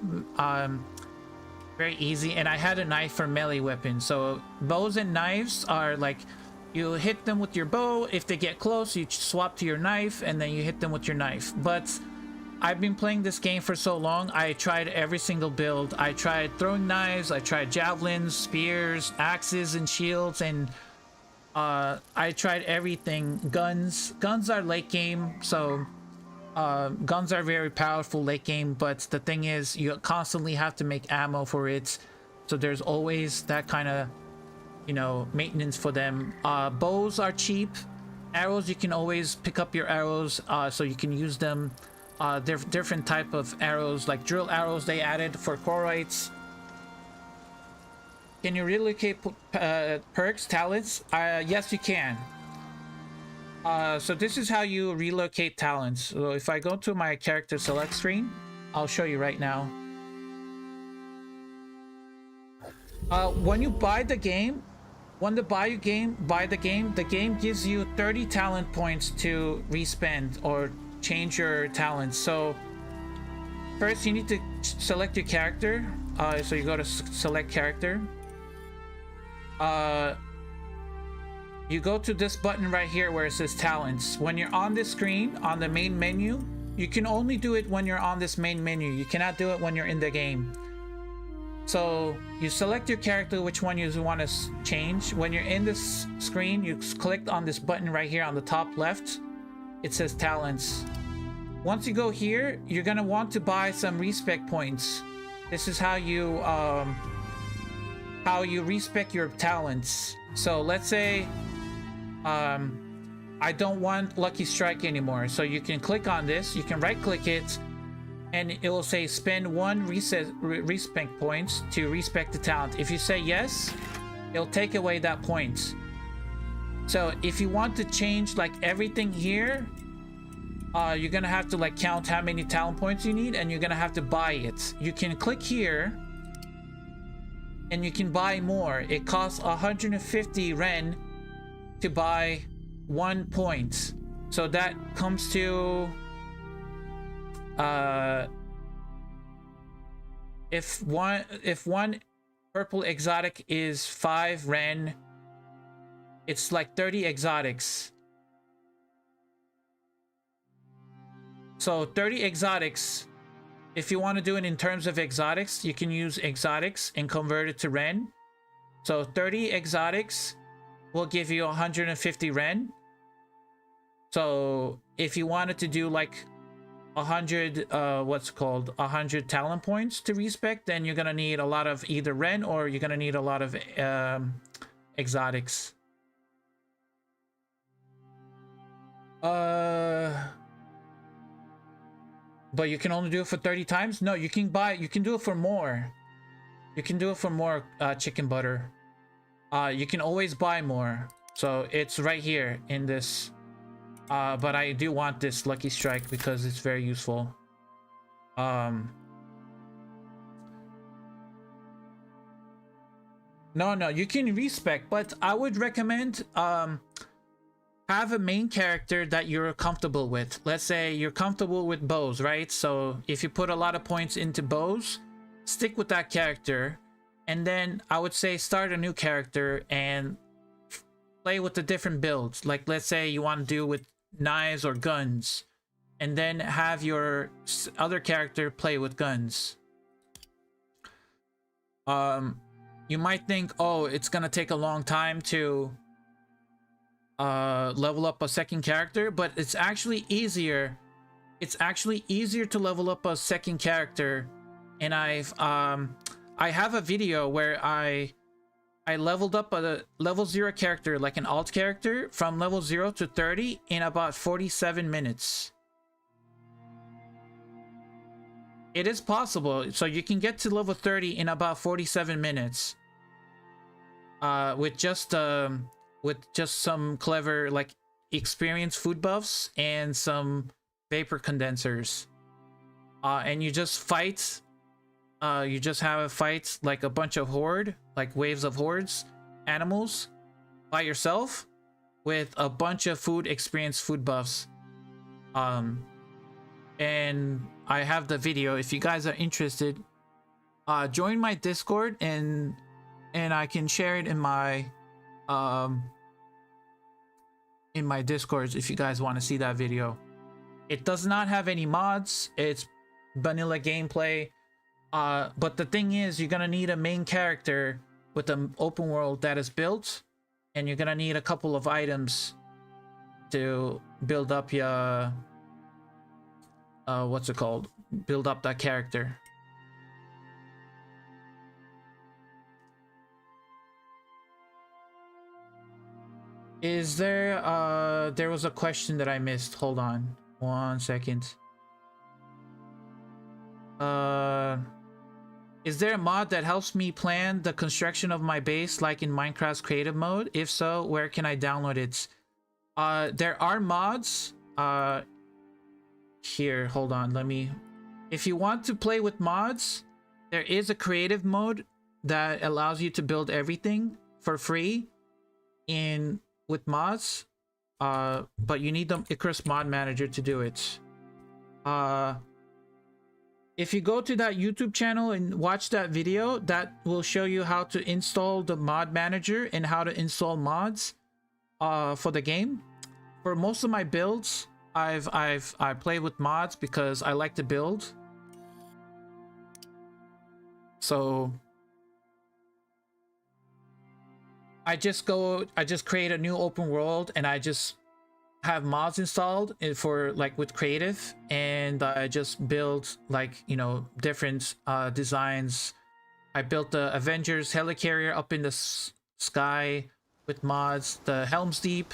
very easy, and I had a knife for melee weapons. So bows and knives are like, you hit them with your bow. If they get close, you swap to your knife, and then you hit them with your knife. But I've been playing this game for so long, I tried every single build. I tried throwing knives, I tried javelins, spears, axes, and shields, and I tried everything. Guns are late game, so guns are very powerful late game, but the thing is, you constantly have to make ammo for it, so there's always that kind of you know, maintenance for them. Bows are cheap. Arrows, you can always pick up your arrows, so you can use them. Different type of arrows, like drill arrows they added for Corites. Can you relocate perks, talents? Yes, you can. So this is how you relocate talents. So if I go to my character select screen, I'll show you right now. When you buy the game, the game gives you 30 talent points to respend or change your talents. So first you need to select your character. So you go to select character. You go to this button right here where it says talents. When you're on this screen on the main menu, you can only do it when you're on this main menu. You cannot do it when you're in the game. So you select your character, which one you want to change. When you're in this screen, you click on this button right here on the top left. It says talents. Once you go here, you're gonna want to buy some respec points. This is how you respec your talents. So let's say I don't want Lucky Strike anymore. So you can click on this, you can right click it, and it will say spend 1 respec points to respec the talent. If you say yes, it'll take away that point. So if you want to change like everything here, you're gonna have to like count how many talent points you need, and you're gonna have to buy it. You can click here and you can buy more. It costs 150 Ren to buy 1 point. So that comes to if one purple exotic is 5 Ren, it's like 30 exotics. So 30 exotics, if you want to do it in terms of exotics, you can use exotics and convert it to Ren. So 30 exotics will give you 150 Ren. So if you wanted to do like 100 100 talent points to respec, then you're gonna need a lot of either Ren or you're gonna need a lot of exotics. But you can only do it for 30 times. No, you can do it for more. You can do it for more chicken butter. You can always buy more. So it's right here in this. But I do want this Lucky Strike because it's very useful. No, you can respec, but I would recommend have a main character that you're comfortable with. Let's say you're comfortable with bows, right? So if you put a lot of points into bows, stick with that character, and then I would say start a new character and play with the different builds. Like let's say you want to do with knives or guns, and then have your other character play with guns. You might think, oh, it's gonna take a long time to level up a second character, but it's actually easier. It's actually easier to level up a second character, and I have a video where I leveled up a level 0 character, like an alt character, from level 0 to 30 in about 47 minutes. It is possible. So you can get to level 30 in about 47 minutes. With just some clever like experience food buffs and some vapor condensers. And you just fight. You just have a fight like a bunch of horde, like waves of hordes, animals, by yourself, with a bunch of food buffs. And I have the video. If you guys are interested, join my Discord and I can share it in my Discord if you guys want to see that video. It does not have any mods. It's vanilla gameplay. But the thing is, you're gonna need a main character with an open world that is built, and you're gonna need a couple of items to build up your build up that character. Is there there was a question that I missed. Hold on 1 second. Is there a mod that helps me plan the construction of my base like in Minecraft's creative mode? If so, where can I download it? There are mods. Here, hold on, let me... If you want to play with mods, there is a creative mode that allows you to build everything for free with mods. But you need the Icarus mod manager to do it. If you go to that YouTube channel and watch that video, that will show you how to install the mod manager and how to install mods for the game. For most of my builds, I play with mods because I like to build. So I just create a new open world and I just have mods installed for like with creative, and I just build like, you know, different designs. I built the Avengers helicarrier up in the sky with mods, the Helm's Deep,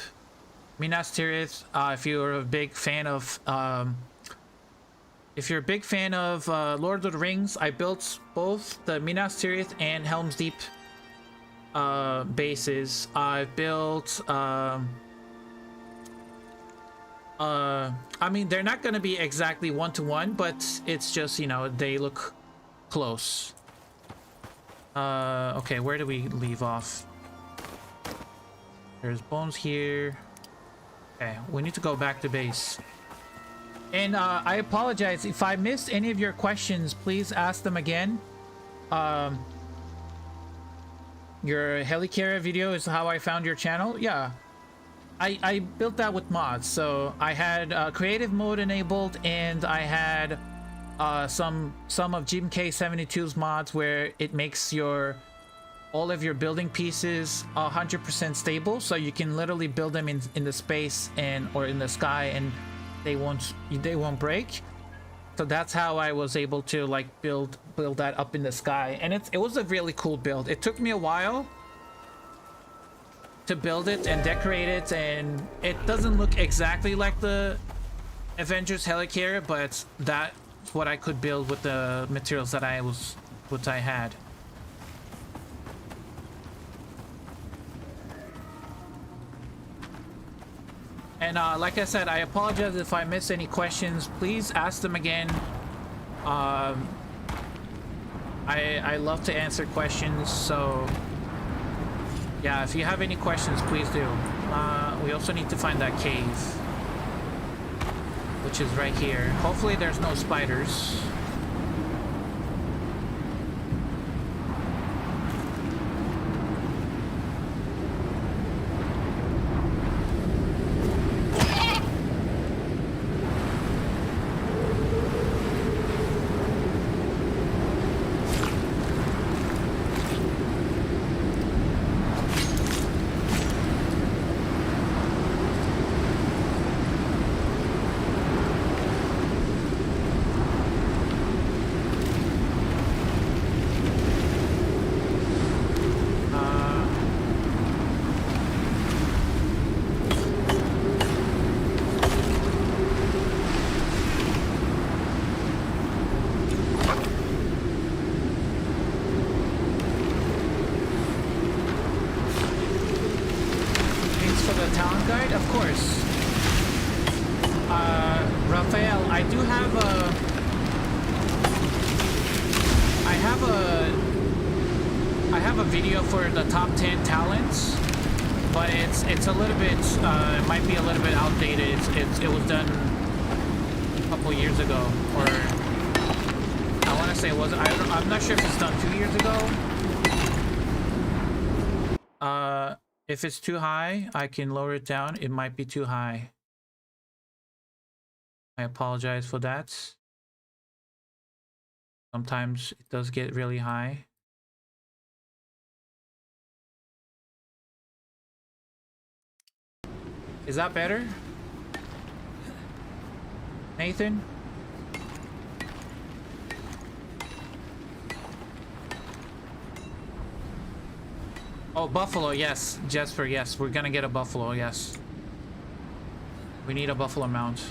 Minas Tirith. If you're a big fan of Lord of the Rings, I built both the Minas Tirith and Helm's Deep bases. I built I mean, they're not going to be exactly one-to-one, but it's just, you know, they look close. Okay, where do we leave off? There's bones here. Okay, we need to go back to base. And I apologize if I missed any of your questions. Please ask them again. Your helicarrier video is how I found your channel. Yeah, I built that with mods. So I had creative mode enabled, and I had some of Jim K72's mods where it makes all of your building pieces 100% stable, so you can literally build them in the space or in the sky, and they won't break. So that's how I was able to like build that up in the sky, and it was a really cool build. It took me a while to build it and decorate it, and it doesn't look exactly like the Avengers helicarrier, but that's what I could build with the materials that I had. And like I said, I apologize if I miss any questions. Please ask them again. I love to answer questions, so yeah, if you have any questions, please do. We also need to find that cave, which is right here. Hopefully there's no spiders. It's a little bit, it might be a little bit outdated. It was done a couple years ago, or I want to say it was. I'm not sure if it's done 2 years ago. If it's too high, I can lower it down. It might be too high. I apologize for that. Sometimes it does get really high. Is that better, Nathan? Oh, buffalo, yes. Jesper, yes. We're gonna get a buffalo, yes. We need a buffalo mount.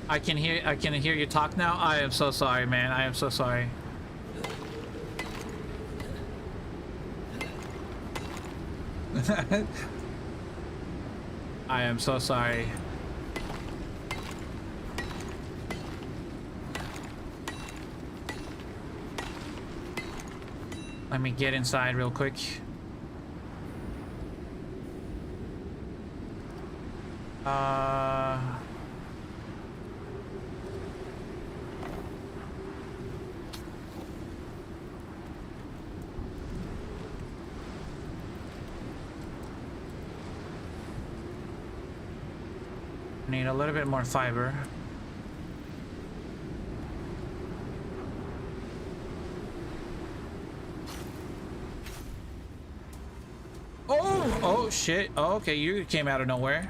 I can hear you talk now. I am so sorry, man. I am so sorry. I am so sorry. Let me get inside real quick. Need a little bit more fiber. Oh shit. Oh, okay, you came out of nowhere.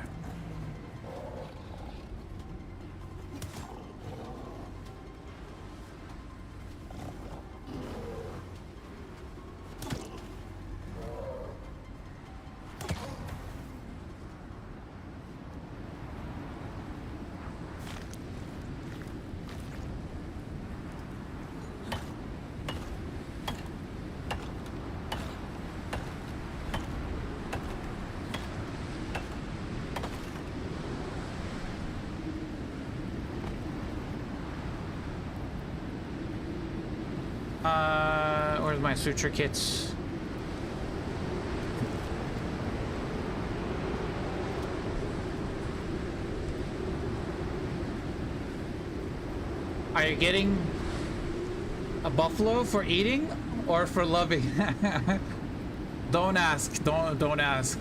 Where's my suture kits? Are you getting a buffalo for eating or for loving? Don't ask. Don't ask.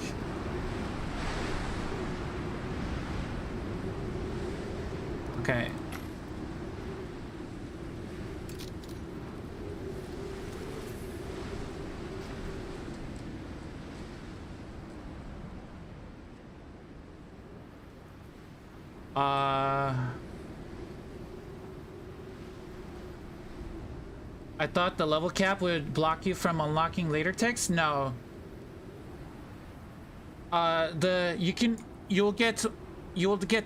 Okay. I thought the level cap would block you from unlocking later text. No. You'll get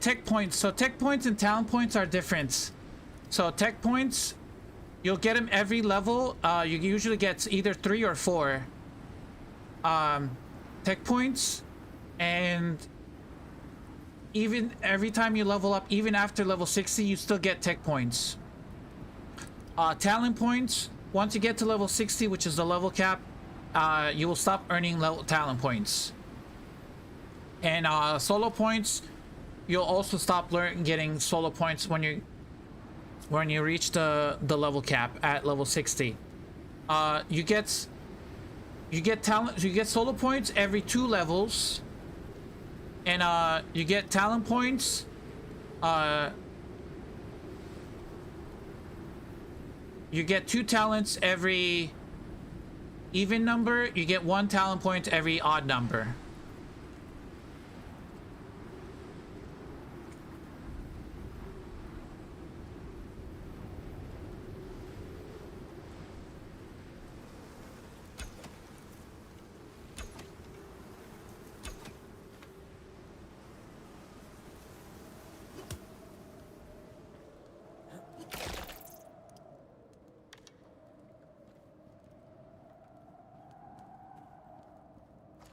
tech points. So tech points and talent points are different. So tech points, you'll get them every level. You usually get either 3 or 4 tech points, and even every time you level up, even after level 60, you still get tech points. Talent points, once you get to level 60, which is the level cap, you will stop earning talent points. And solo points, you'll also stop getting solo points when you reach the level cap at level 60. You get solo points every 2 levels, and you get talent points you get 2 talents every even number. You get 1 talent point every odd number.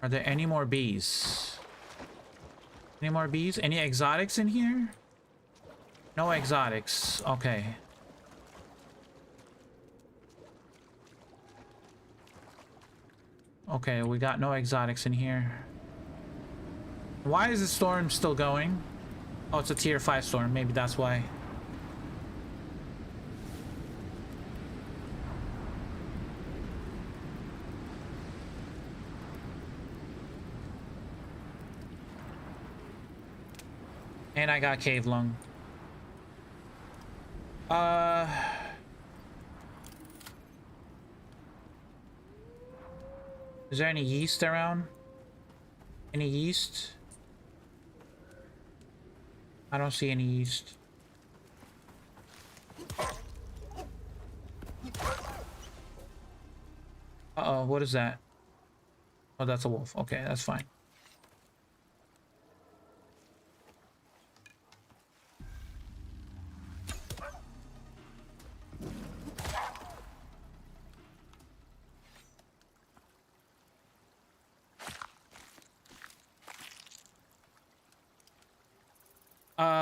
Are there any more bees? Any more bees? Any exotics in here? No exotics. Okay. Okay, we got no exotics in here. Why is the storm still going? Oh, it's a tier 5 storm. Maybe that's why. And I got cave lung. Is there any yeast around? Any yeast? I don't see any yeast. Uh-oh, what is that? Oh, that's a wolf. Okay, that's fine.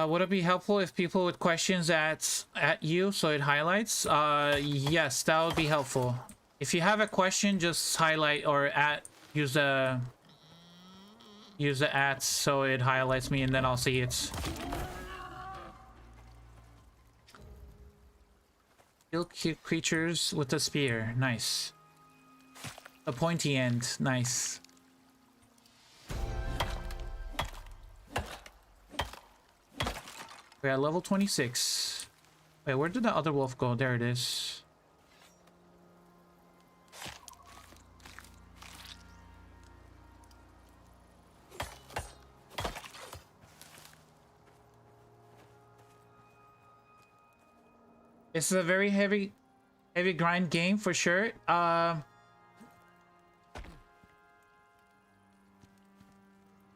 Would it be helpful if people with questions at you so it highlights? Yes, that would be helpful. If you have a question, just highlight or use the at so it highlights me and then I'll see it. Kill creatures with a spear. Nice. A pointy end. Nice. We're at level 26. Wait, where did the other wolf go? There it is. It's a very heavy grind game for sure.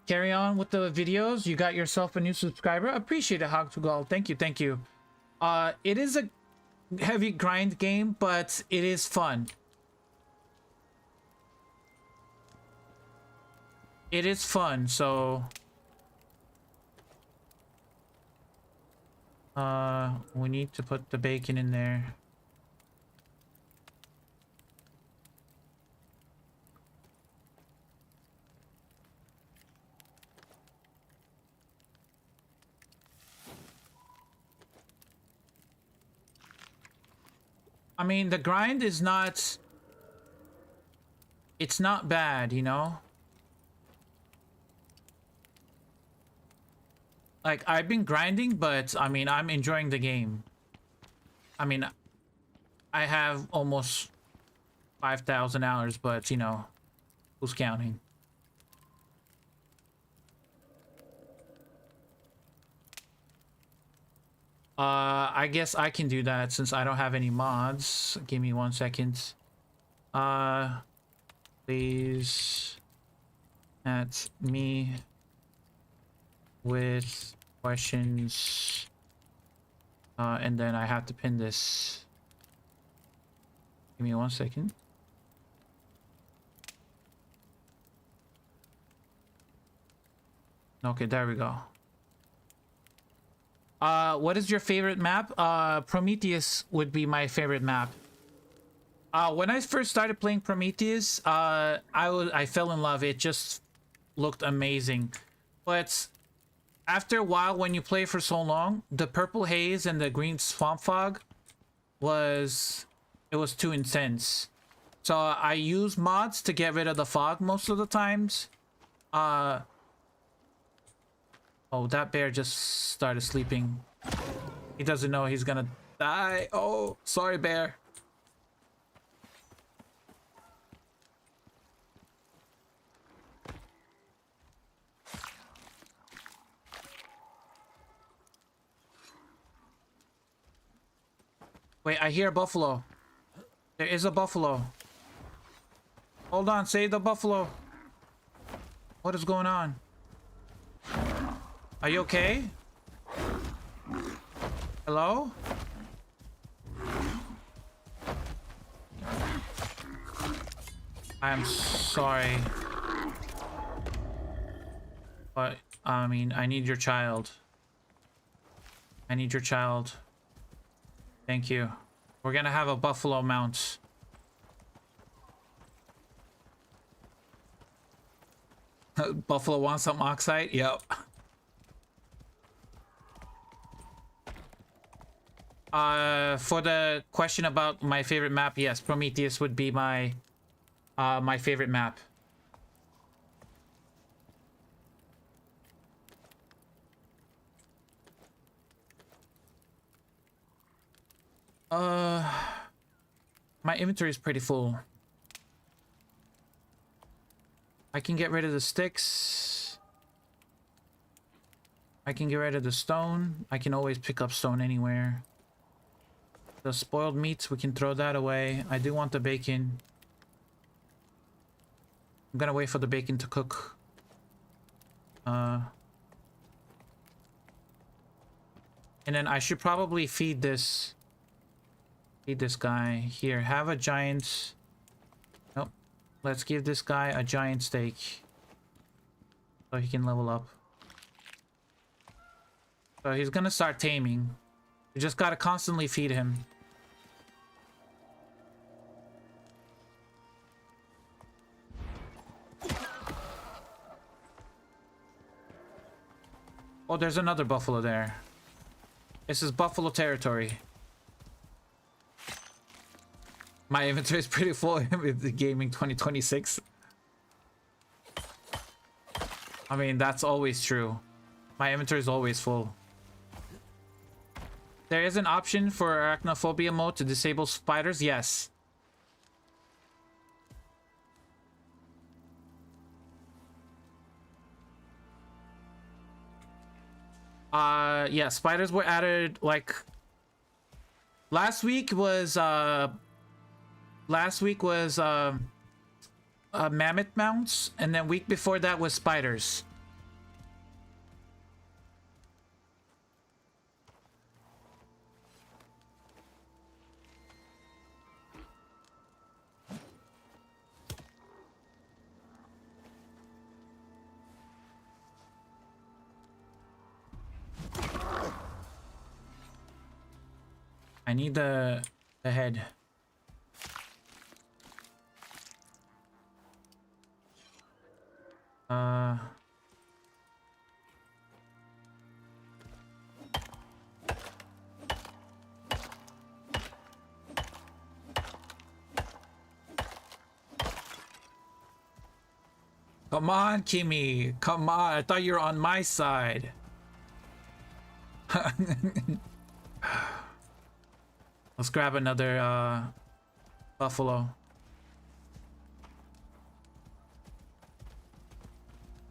Carry on with the videos. You got yourself a new subscriber. Appreciate it, Hog to Gold. Thank you, thank you. It is a heavy grind game, but it is fun. It is fun, so we need to put the bacon in there. I mean, the grind is not... It's not bad, you know? Like, I've been grinding, but, I mean, I'm enjoying the game. I mean, I have almost 5,000 hours, but, you know, who's counting? I guess I can do that since I don't have any mods. Give me 1 second. Please at me with questions. And then I have to pin this. Give me 1 second. Okay, there we go. What is your favorite map? Prometheus would be my favorite map. When I first started playing Prometheus, I fell in love. It just looked amazing. But after a while, when you play for so long, the purple haze and the green swamp fog was too intense. So I use mods to get rid of the fog most of the times. Oh, that bear just started sleeping. He doesn't know he's gonna die. Oh, sorry, bear. Wait, I hear a buffalo. There is a buffalo. Hold on, save the buffalo. What is going on? Are you okay? Hello? I'm sorry. But, I mean, I need your child. I need your child. Thank you. We're gonna have a buffalo mount. Buffalo wants some oxide? Yep. For the question about my favorite map, yes, Prometheus would be my my favorite map. My inventory is pretty full. I can get rid of the sticks. I can get rid of the stone. I can always pick up stone anywhere. The spoiled meats, we can throw that away. I do want the bacon. I'm gonna wait for the bacon to cook. And then I should probably feed this guy. Here, have a giant. Nope. Let's give this guy a giant steak so he can level up. So he's gonna start taming. We just gotta constantly feed him. Oh, there's another buffalo there. This is buffalo territory. My inventory is pretty full with the gaming 2026. I mean, that's always true. My inventory is always full. There is an option for arachnophobia mode to disable spiders. Yes. Yeah, spiders were added like last week was mammoth mounts, and then week before that was spiders. I need the head. Come on, Kimmy. Come on. I thought you were on my side. Let's grab another buffalo.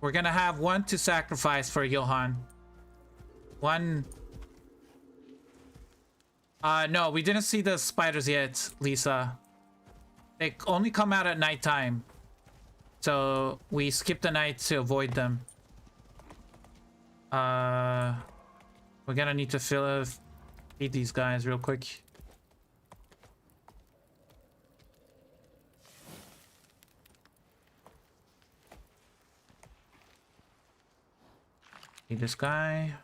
We're gonna have one to sacrifice for Johan. One. No, we didn't see the spiders yet, Lisa. They only come out at nighttime. So we skip the night to avoid them. We're gonna need to feed these guys real quick. Feed this guy.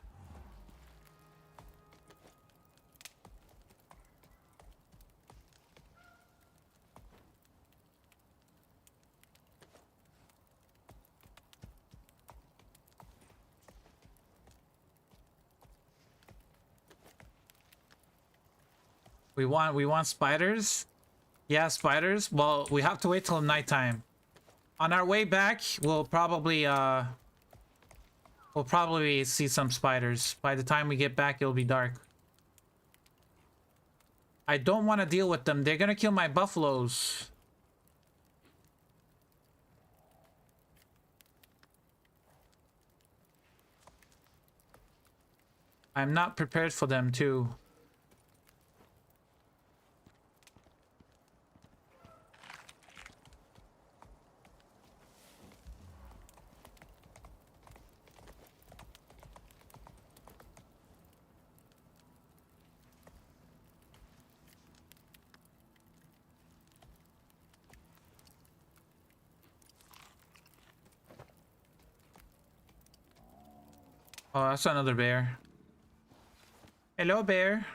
We want spiders? Yeah, spiders. Well, we have to wait till nighttime. On our way back, we'll probably see some spiders. By the time we get back, it'll be dark. I don't want to deal with them. They're gonna kill my buffaloes. I'm not prepared for them too. Oh, that's another bear. Hello, bear.